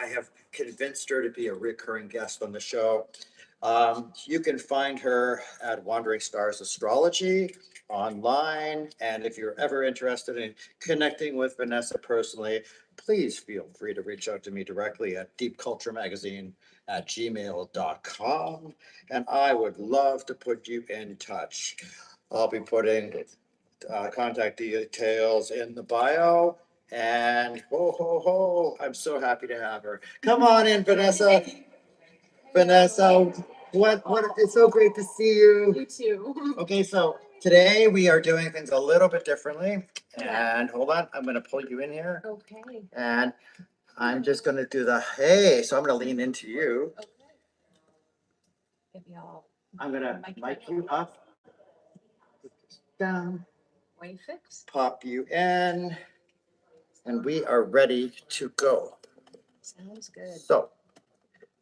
have convinced her to be a recurring guest on the show. You can find her at Wandering Stars Astrology online. And if you're ever interested in connecting with Vanessa personally, please feel free to reach out to me directly at deepculturemagazine@gmail.com. And I would love to put you in touch. I'll be putting contact details in the bio. And ho, ho, ho, I'm so happy to have her. Come on in, Vanessa. Vanessa, it's so great to see you. You too. Okay, so today we are doing things a little bit differently. And hold on, I'm going to pull you in here. Okay. And I'm just going to do hey, so I'm going to lean into you. Okay. Maybe I'll I'm going to mic you up, down, way fix. pop you in, and we are ready to go. Sounds good. So,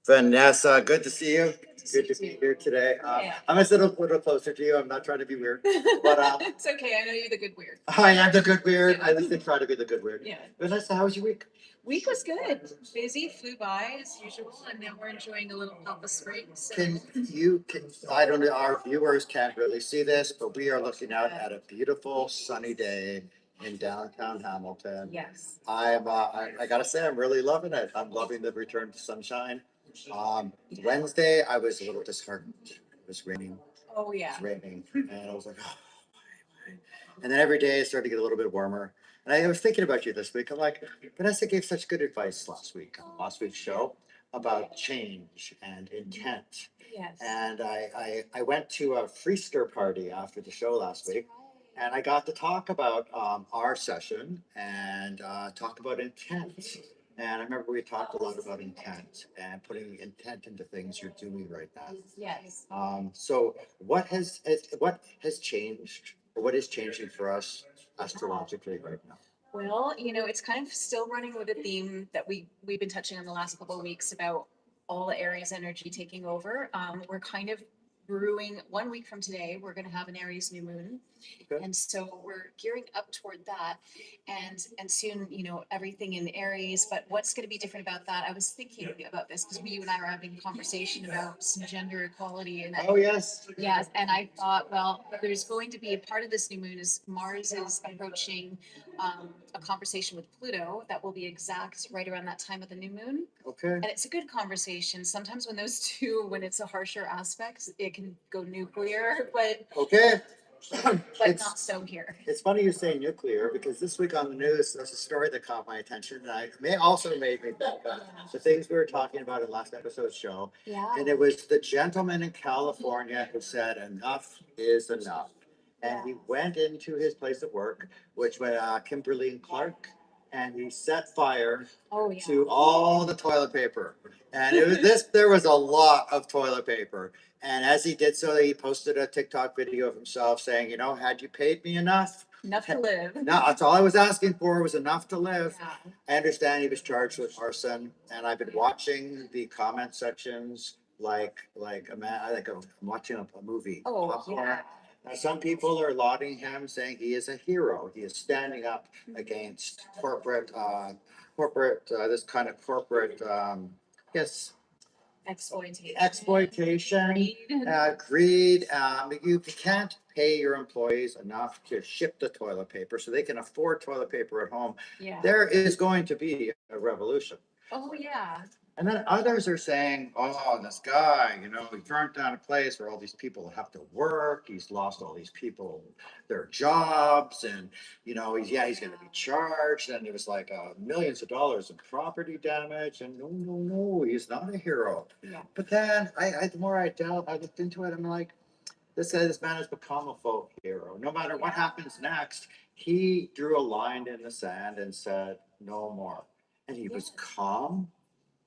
Vanessa, good to see you. Good to be here today. Yeah. I'm gonna sit a little closer to you. I'm not trying to be weird, but It's okay. I know you're the good weird. I am the good weird. Yeah. I at least try to be the good weird. Yeah. Vanessa, how was your week? Week was good. Busy, flew by as usual, and now we're enjoying a little Papa Spring. So. I don't know, our viewers can't really see this, but we are looking out at a beautiful sunny day in downtown Hamilton. Yes. I gotta say, I'm really loving it. I'm loving the return to sunshine. Wednesday, I was a little disheartened. It was raining. Oh yeah. It's raining, and I was like, oh, why? And then every day it started to get a little bit warmer. And I was thinking about you this week. I'm like, Vanessa gave such good advice last week's show about change and intent. Yes. And I went to a Freester party after the show last week, and I got to talk about our session and talk about intent. And I remember we talked a lot about intent and putting intent into things you're doing right now. Yes. So what has changed, or what is changing for us astrologically right now? Well, it's kind of still running with a theme that we've been touching on the last couple of weeks about all the Aries energy taking over. We're kind of brewing 1 week from today. We're going to have an Aries new moon, Okay. and so we're gearing up toward that. And soon, everything in Aries. But what's going to be different about that? I was thinking about this because you and I were having a conversation about some gender equality. And Oh yes. yes, and I thought, well, there's going to be a part of this new moon is Mars is approaching a conversation with Pluto that will be exact right around that time of the new moon. Okay. And it's a good conversation. Sometimes when those two, when it's a harsher aspect, it can go nuclear, but Okay. not so here. It's funny you say nuclear because this week on the news, there's a story that caught my attention and also made me think about the things we were talking about in last episode's show. Yeah. And it was the gentleman in California who said, enough is enough. And he went into his place of work, which was Kimberly and Clark, and he set fire to all the toilet paper. And it was there was a lot of toilet paper. And as he did so, he posted a TikTok video of himself saying, you know, had you paid me enough to live. No, that's all I was asking for was enough to live. Yeah. I understand he was charged with arson, and I've been watching the comment sections like I'm watching a movie. Yeah. Now, some people are lauding him, saying he is a hero. He is standing up against corporate, this kind of corporate, yes, exploitation, greed. You can't pay your employees enough to ship the toilet paper so they can afford toilet paper at home. Yeah. There is going to be a revolution. Oh, yeah. And then others are saying, oh, this guy, you know, he burnt down a place where all these people have to work. He's lost all these people their jobs. And, you know, he's going to be charged. And it was like millions of dollars in property damage. And no, he's not a hero. Yeah. But then the more I looked into it, I'm like, this man has become a folk hero. No matter what happens next, he drew a line in the sand and said, no more. And he was calm.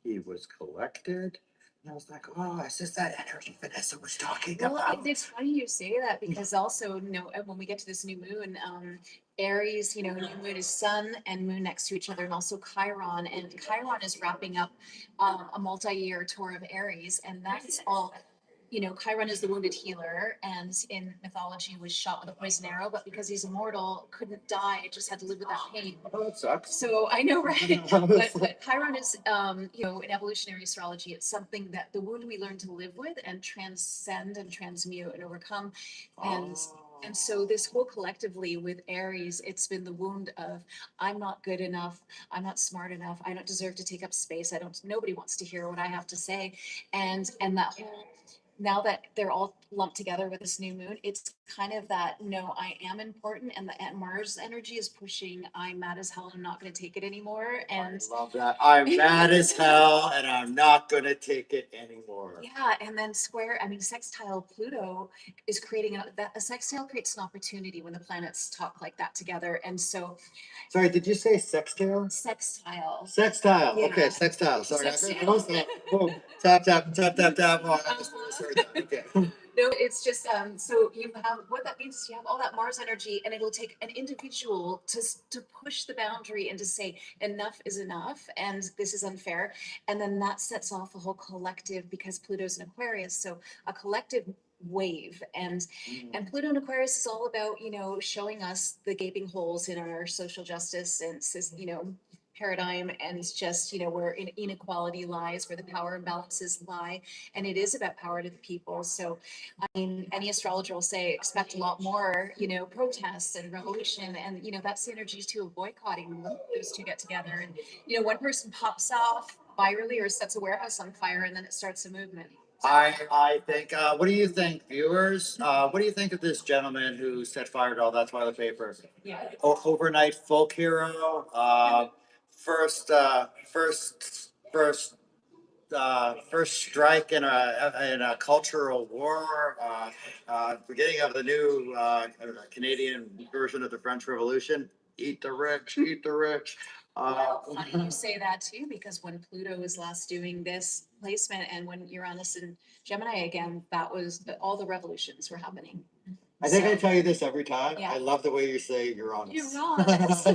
He was collected. And I was like, oh, is this that energy Vanessa was talking about? It's funny you say that because also, you know, when we get to this new moon, Aries, you know, new moon is sun and moon next to each other, and also Chiron. And Chiron is wrapping up a multi-year tour of Aries, and that's all. You know, Chiron is the wounded healer, and in mythology was shot with a poison arrow, but because he's immortal, couldn't die, just had to live with that pain. Oh, that sucks. So I know, right? but Chiron is, you know, in evolutionary astrology, it's something that the wound we learn to live with and transcend and transmute and overcome. And so this whole collectively with Aries, it's been the wound of I'm not good enough, I'm not smart enough, I don't deserve to take up space, nobody wants to hear what I have to say, and that whole. Now that they're all lumped together with this new moon, it's kind of that, no, I am important, and the Mars energy is pushing, I'm mad as hell, I'm not going to take it anymore. And I love that. I'm mad as hell, and I'm not going to take it anymore. Yeah, and then sextile Pluto is creating a sextile creates an opportunity when the planets talk like that together, and so. Sorry, did you say sextile? Sextile. Sextile. Yeah. Okay, sextile. Sorry, Sextile. I was like, whoa, tap. Oh, I just heard that. Okay. No, it's just so you have what that means is you have all that Mars energy, and it'll take an individual to push the boundary and to say enough is enough, and this is unfair, and then that sets off a whole collective because Pluto's in Aquarius, so a collective wave, and Pluto in Aquarius is all about, you know, showing us the gaping holes in our social justice and, you know, paradigm, and just, you know, where inequality lies, where the power imbalances lie, and it is about power to the people. So I mean, any astrologer will say expect a lot more, you know, protests and revolution, and you know that's the energy too of boycotting when those two get together, and you know one person pops off virally or sets a warehouse on fire, and then it starts a movement. I think. What do you think, viewers? What do you think of this gentleman who set fire to all that toilet paper? Yeah. Overnight folk hero. First strike in a cultural war. Beginning of the new Canadian version of the French Revolution. Eat the rich, eat the rich. Funny you say that too, because when Pluto was last doing this placement, and when Uranus and Gemini again, that was all the revolutions were happening. I think I tell you this every time. Yeah. I love the way you say Uranus. Uranus.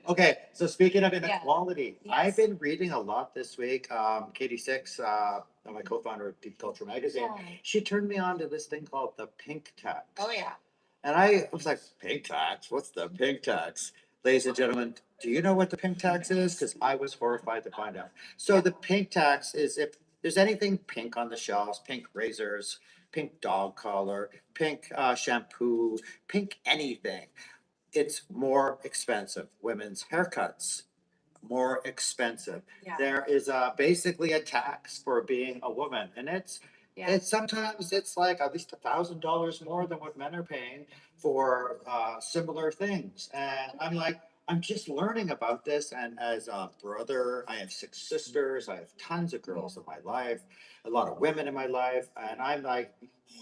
Okay, so speaking of inequality, Yes. I've been reading a lot this week. Katie Six, my co-founder of Deep Culture Magazine, she turned me on to this thing called the pink tax. Oh yeah. And I was like, pink tax? What's the pink tax? Ladies and gentlemen, do you know what the pink tax is? Because I was horrified to find out. So the pink tax is if there's anything pink on the shelves, pink razors, pink dog collar, pink shampoo, pink anything. it's more expensive. Women's haircuts, more expensive. Yeah. There is basically a tax for being a woman, and Yeah. it's sometimes it's like at least $1,000 more than what men are paying for similar things. And I'm like, I'm just learning about this. And as a brother, I have 6 sisters. I have tons of girls in my life, a lot of women in my life, and I'm like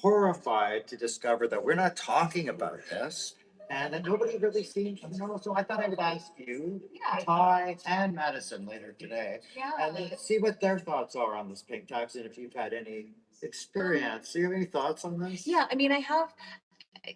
horrified to discover that we're not talking about this and that nobody really seems to know. So I thought I would ask you, Yeah. Ty and Madison later today, Yeah. and then see what their thoughts are on this pink tax and if you've had any experience. Do you have any thoughts on this? Yeah, I mean, I have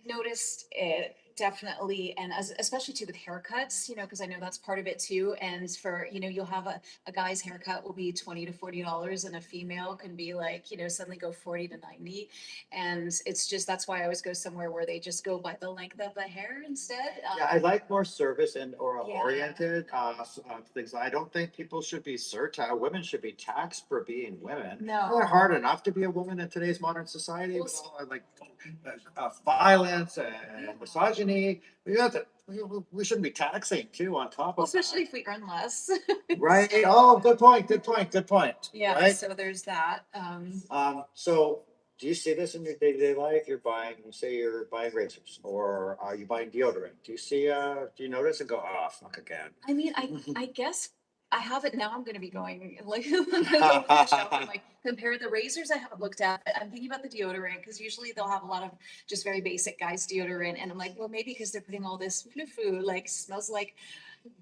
noticed it definitely, and especially too with haircuts, because I know that's part of it too. And for, you'll have a guy's haircut will be $20 to $40, and a female can be like, suddenly go 40 to 90. And it's just, that's why I always go somewhere where they just go by the length of the hair instead. Yeah, I like more service and or Yeah. oriented things. I don't think people should be surtaxed. Women should be taxed for being women. No. It's hard enough to be a woman in today's modern society Well, with all like violence and misogyny. We shouldn't be taxing too on top Well, of that. especially if we earn less. Right. Oh, good point. Good point. Good point. Yeah, Right. so there's that. So do you see this in your day-to-day life? Say you're buying razors or are you buying deodorant? Do you notice and go, oh, fuck again? I mean, I guess I haven't, now I'm gonna be going like, I'm gonna go to the shop and like compare the razors I haven't looked at, but I'm thinking about the deodorant, because usually they'll have a lot of just very basic guys deodorant, and I'm like, well, maybe because they're putting all this foo like smells like,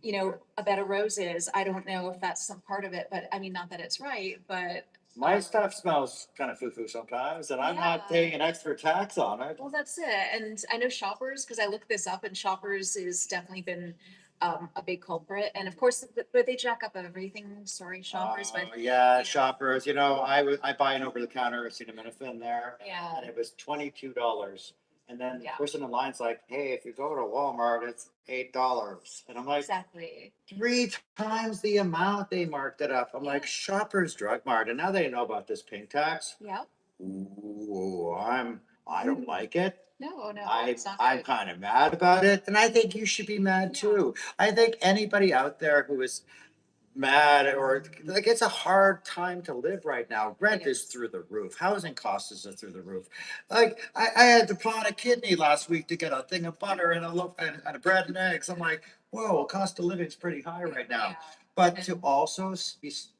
a bed of roses. I don't know if that's some part of it, but I mean, not that it's right, but. My stuff smells kind of foo-foo sometimes, and I'm not Yeah. paying an extra tax on it. Well, that's it. And I know Shoppers, because I looked this up, and Shoppers has definitely been a big culprit. And of course, but they jack up everything. Sorry, Shoppers, but Yeah, Shoppers. I buy an over-the-counter acetaminophen there, yeah, and it was $22. And then the Yeah. person in line's like, "Hey, if you go to Walmart, it's $8." And I'm like, exactly. 3 times the amount they marked it up. I'm like, Yeah. Shoppers Drug Mart, and now they know about this pink tax. Yeah. Ooh, I don't like it. No, I'm it's not I'm good. kind of mad about it, and I think you should be mad Yeah. too. I think anybody out there who is mad or like it's a hard time to live right now. Rent is through the roof. Housing costs are through the roof. Like I had to pawn a kidney last week to get a thing of butter and and a bread and eggs. I'm like, whoa, cost of living's pretty high right now. Yeah. But to also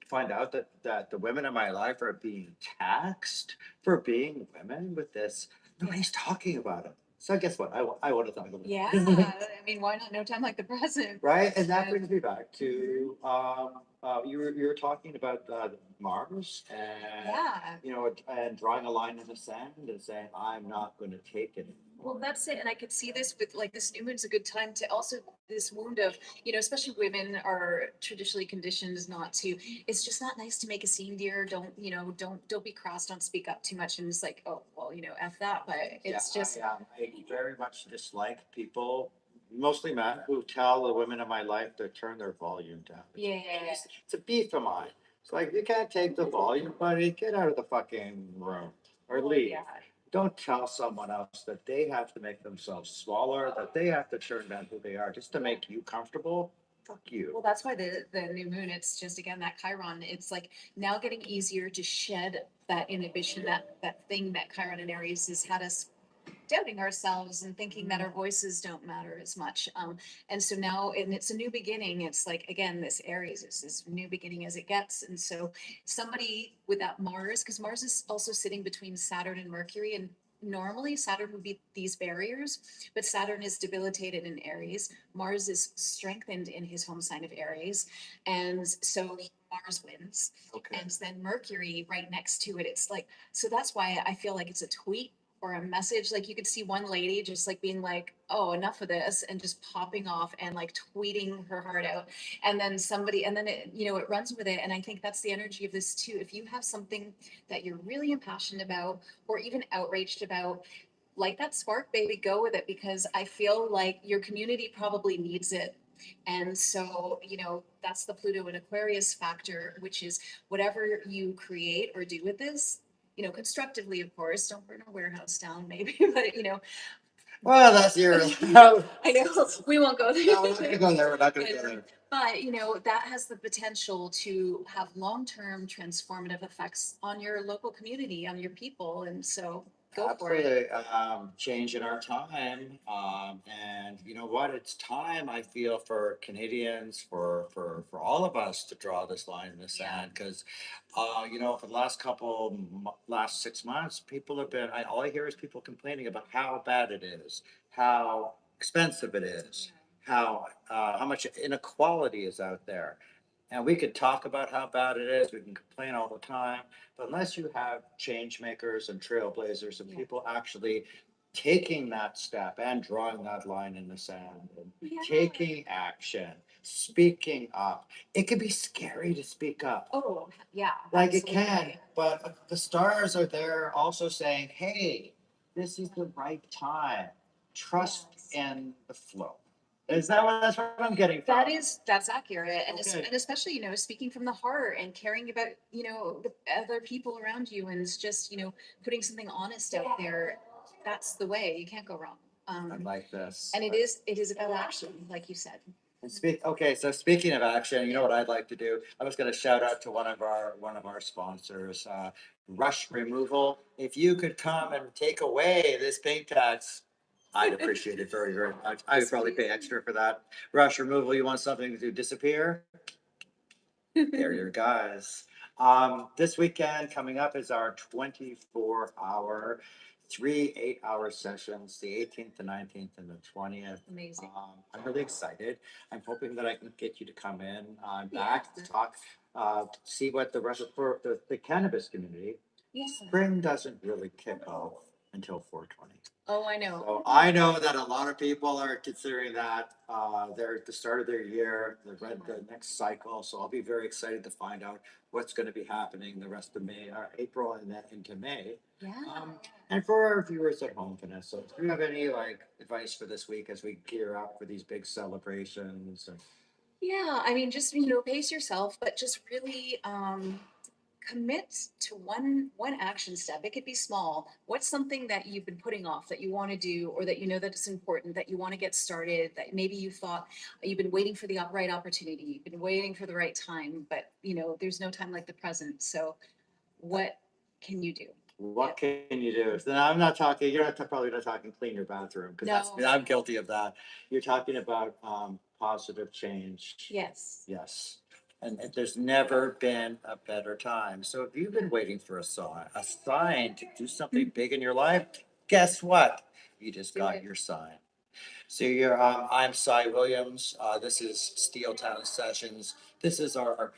find out that the women in my life are being taxed for being women with this, nobody's talking about it. So guess what? I want to talk about it. Yeah. I mean, why not? No time like the present. Right, and that Yeah. brings me back to you were talking about Mars and Yeah. and drawing a line in the sand and saying I'm not going to take it anymore. Well, that's it. And I could see this with like this new moon's a good time to also this wound of, especially women are traditionally conditioned not to, it's just not nice to make a scene, dear. Don't be cross, don't speak up too much. And it's like, oh, well, F that. But it's just, I very much dislike people, mostly men, who tell the women in my life to turn their volume down. yeah. It's a beef of mine. It's like you can't take the volume, buddy. Get out of the fucking room or leave. Yeah. Don't tell someone else that they have to make themselves smaller, that they have to turn down who they are just to make you comfortable. Fuck you. Well, that's why the new moon, it's just, again, that Chiron, it's like now getting easier to shed that inhibition, that thing that Chiron in Aries has had us doubting ourselves and thinking that our voices don't matter as much. And so now, and it's a new beginning. It's like, again, this Aries is as new beginning as it gets. And so somebody with that Mars, because Mars is also sitting between Saturn and Mercury, and normally Saturn would be these barriers, but Saturn is debilitated in Aries. Mars is strengthened in his home sign of Aries. And so Mars wins. Okay. And then Mercury right next to it. It's like, so that's why I feel like it's a tweet or a message. Like you could see one lady just like being like, oh, enough of this, and just popping off and like tweeting her heart out. And then somebody, and then it runs with it. And I think that's the energy of this too. If you have something that you're really impassioned about or even outraged about, like that spark, baby, go with it, because I feel like your community probably needs it. And so, that's the Pluto and Aquarius factor, which is whatever you create or do with this, constructively, of course, don't burn a warehouse down, maybe, but Well, that's your. I know, we won't go there. No, we're not gonna go there. We're not gonna go there. But, you know, that has the potential to have long-term transformative effects on your local community, on your people, and so go for it. Absolutely, change in our time, and you know what? It's time, I feel, for Canadians, for all of us to draw this line in the sand, because, you know, for the last 6 months, people have been. All I hear is people complaining about how bad it is, how expensive it is, how much inequality is out there. And we could talk about how bad it is. We can complain all the time, but unless you have change makers and trailblazers and people actually taking that step and drawing that line in the sand and taking action, speaking up, it can be scary to speak up. Oh, yeah. Like it can, absolutely. but the stars are there also saying, hey, this is the right time. Trust Yes. in the flow. That's what I'm getting from? That's accurate. And, Okay. and especially, you know, speaking from the heart and caring about, you know, the other people around you, and it's just, you know, putting something honest out there. That's the way. You can't go wrong. I like this. And it is about action, like you said. And okay, so speaking of action, you know what I'd like to do? I was going to shout out to one of our sponsors, Rush Removal. If you could come and take away this paint tax, I'd appreciate it very, very much. I would probably pay extra for that. Rush Removal, you want something to disappear? They're your guys. This weekend coming up is our 24-hour, 3 8-hour sessions, the 18th, the 19th, and the 20th. Amazing. I'm really excited. I'm hoping that I can get you to come in. I'm back to talk, see what the rest of the cannabis community. Yeah. Spring doesn't really kick off until 4/20. Oh, I know. So I know that a lot of people are considering that they're at the start of their year, the next cycle. So I'll be very excited to find out what's going to be happening the rest of May or April and then into May. Yeah. And for our viewers at home, Vanessa, do you have any advice for this week as we gear up for these big celebrations? Yeah, I mean, just, you know, pace yourself, but just really commit to one action step. It could be small. What's something that you've been putting off that you want to do, or that you know that it's important, that you want to get started, that maybe you thought you've been waiting for the right opportunity, you've been waiting for the right time, but you know, there's no time like the present. So what can you do? What can you do? So I'm not talking, probably not talking clean your bathroom, because No. I'm guilty of that. You're talking about positive change. Yes. Yes. And there's never been a better time. So if you've been waiting for a sign to do something big in your life, guess what? You just got your sign. So I'm Cy Williams. This is Steel Town Sessions. This is our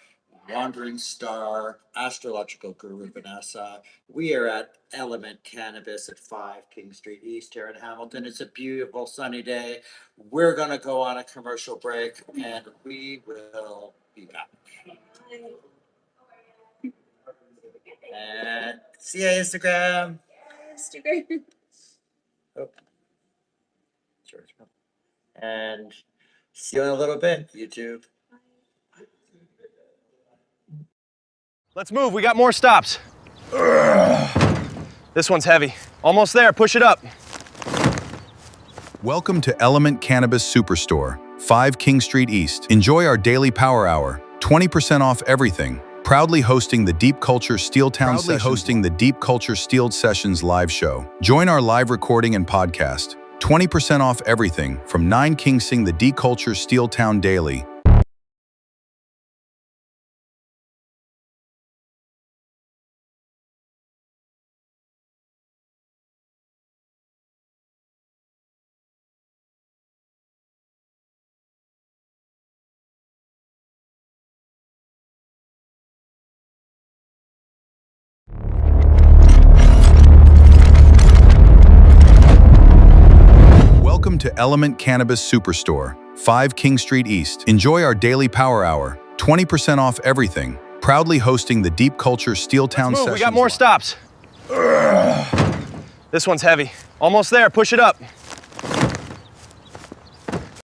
wandering star astrological guru, Vanessa. We are at Element Cannabis at 5 King Street East here in Hamilton. It's a beautiful sunny day. We're going to go on a commercial break and we will be back. And see you, Instagram. Oh. Sure. And see you in a little bit, YouTube. Let's move, we got more stops. This one's heavy. Almost there, push it up. Welcome to Element Cannabis Superstore, 5 King Street East. Enjoy our daily power hour, 20% off everything. Proudly hosting the Deep Culture Steel Sessions live show. Join our live recording and podcast. 20% off everything from 9 King Sing the Deep Culture Steel Town Daily. Welcome to Element Cannabis Superstore, 5 King Street East. Enjoy our daily power hour, 20% off everything. Proudly hosting the Deep Culture Steel Town Sessions. We got more stops. This one's heavy. Almost there, push it up.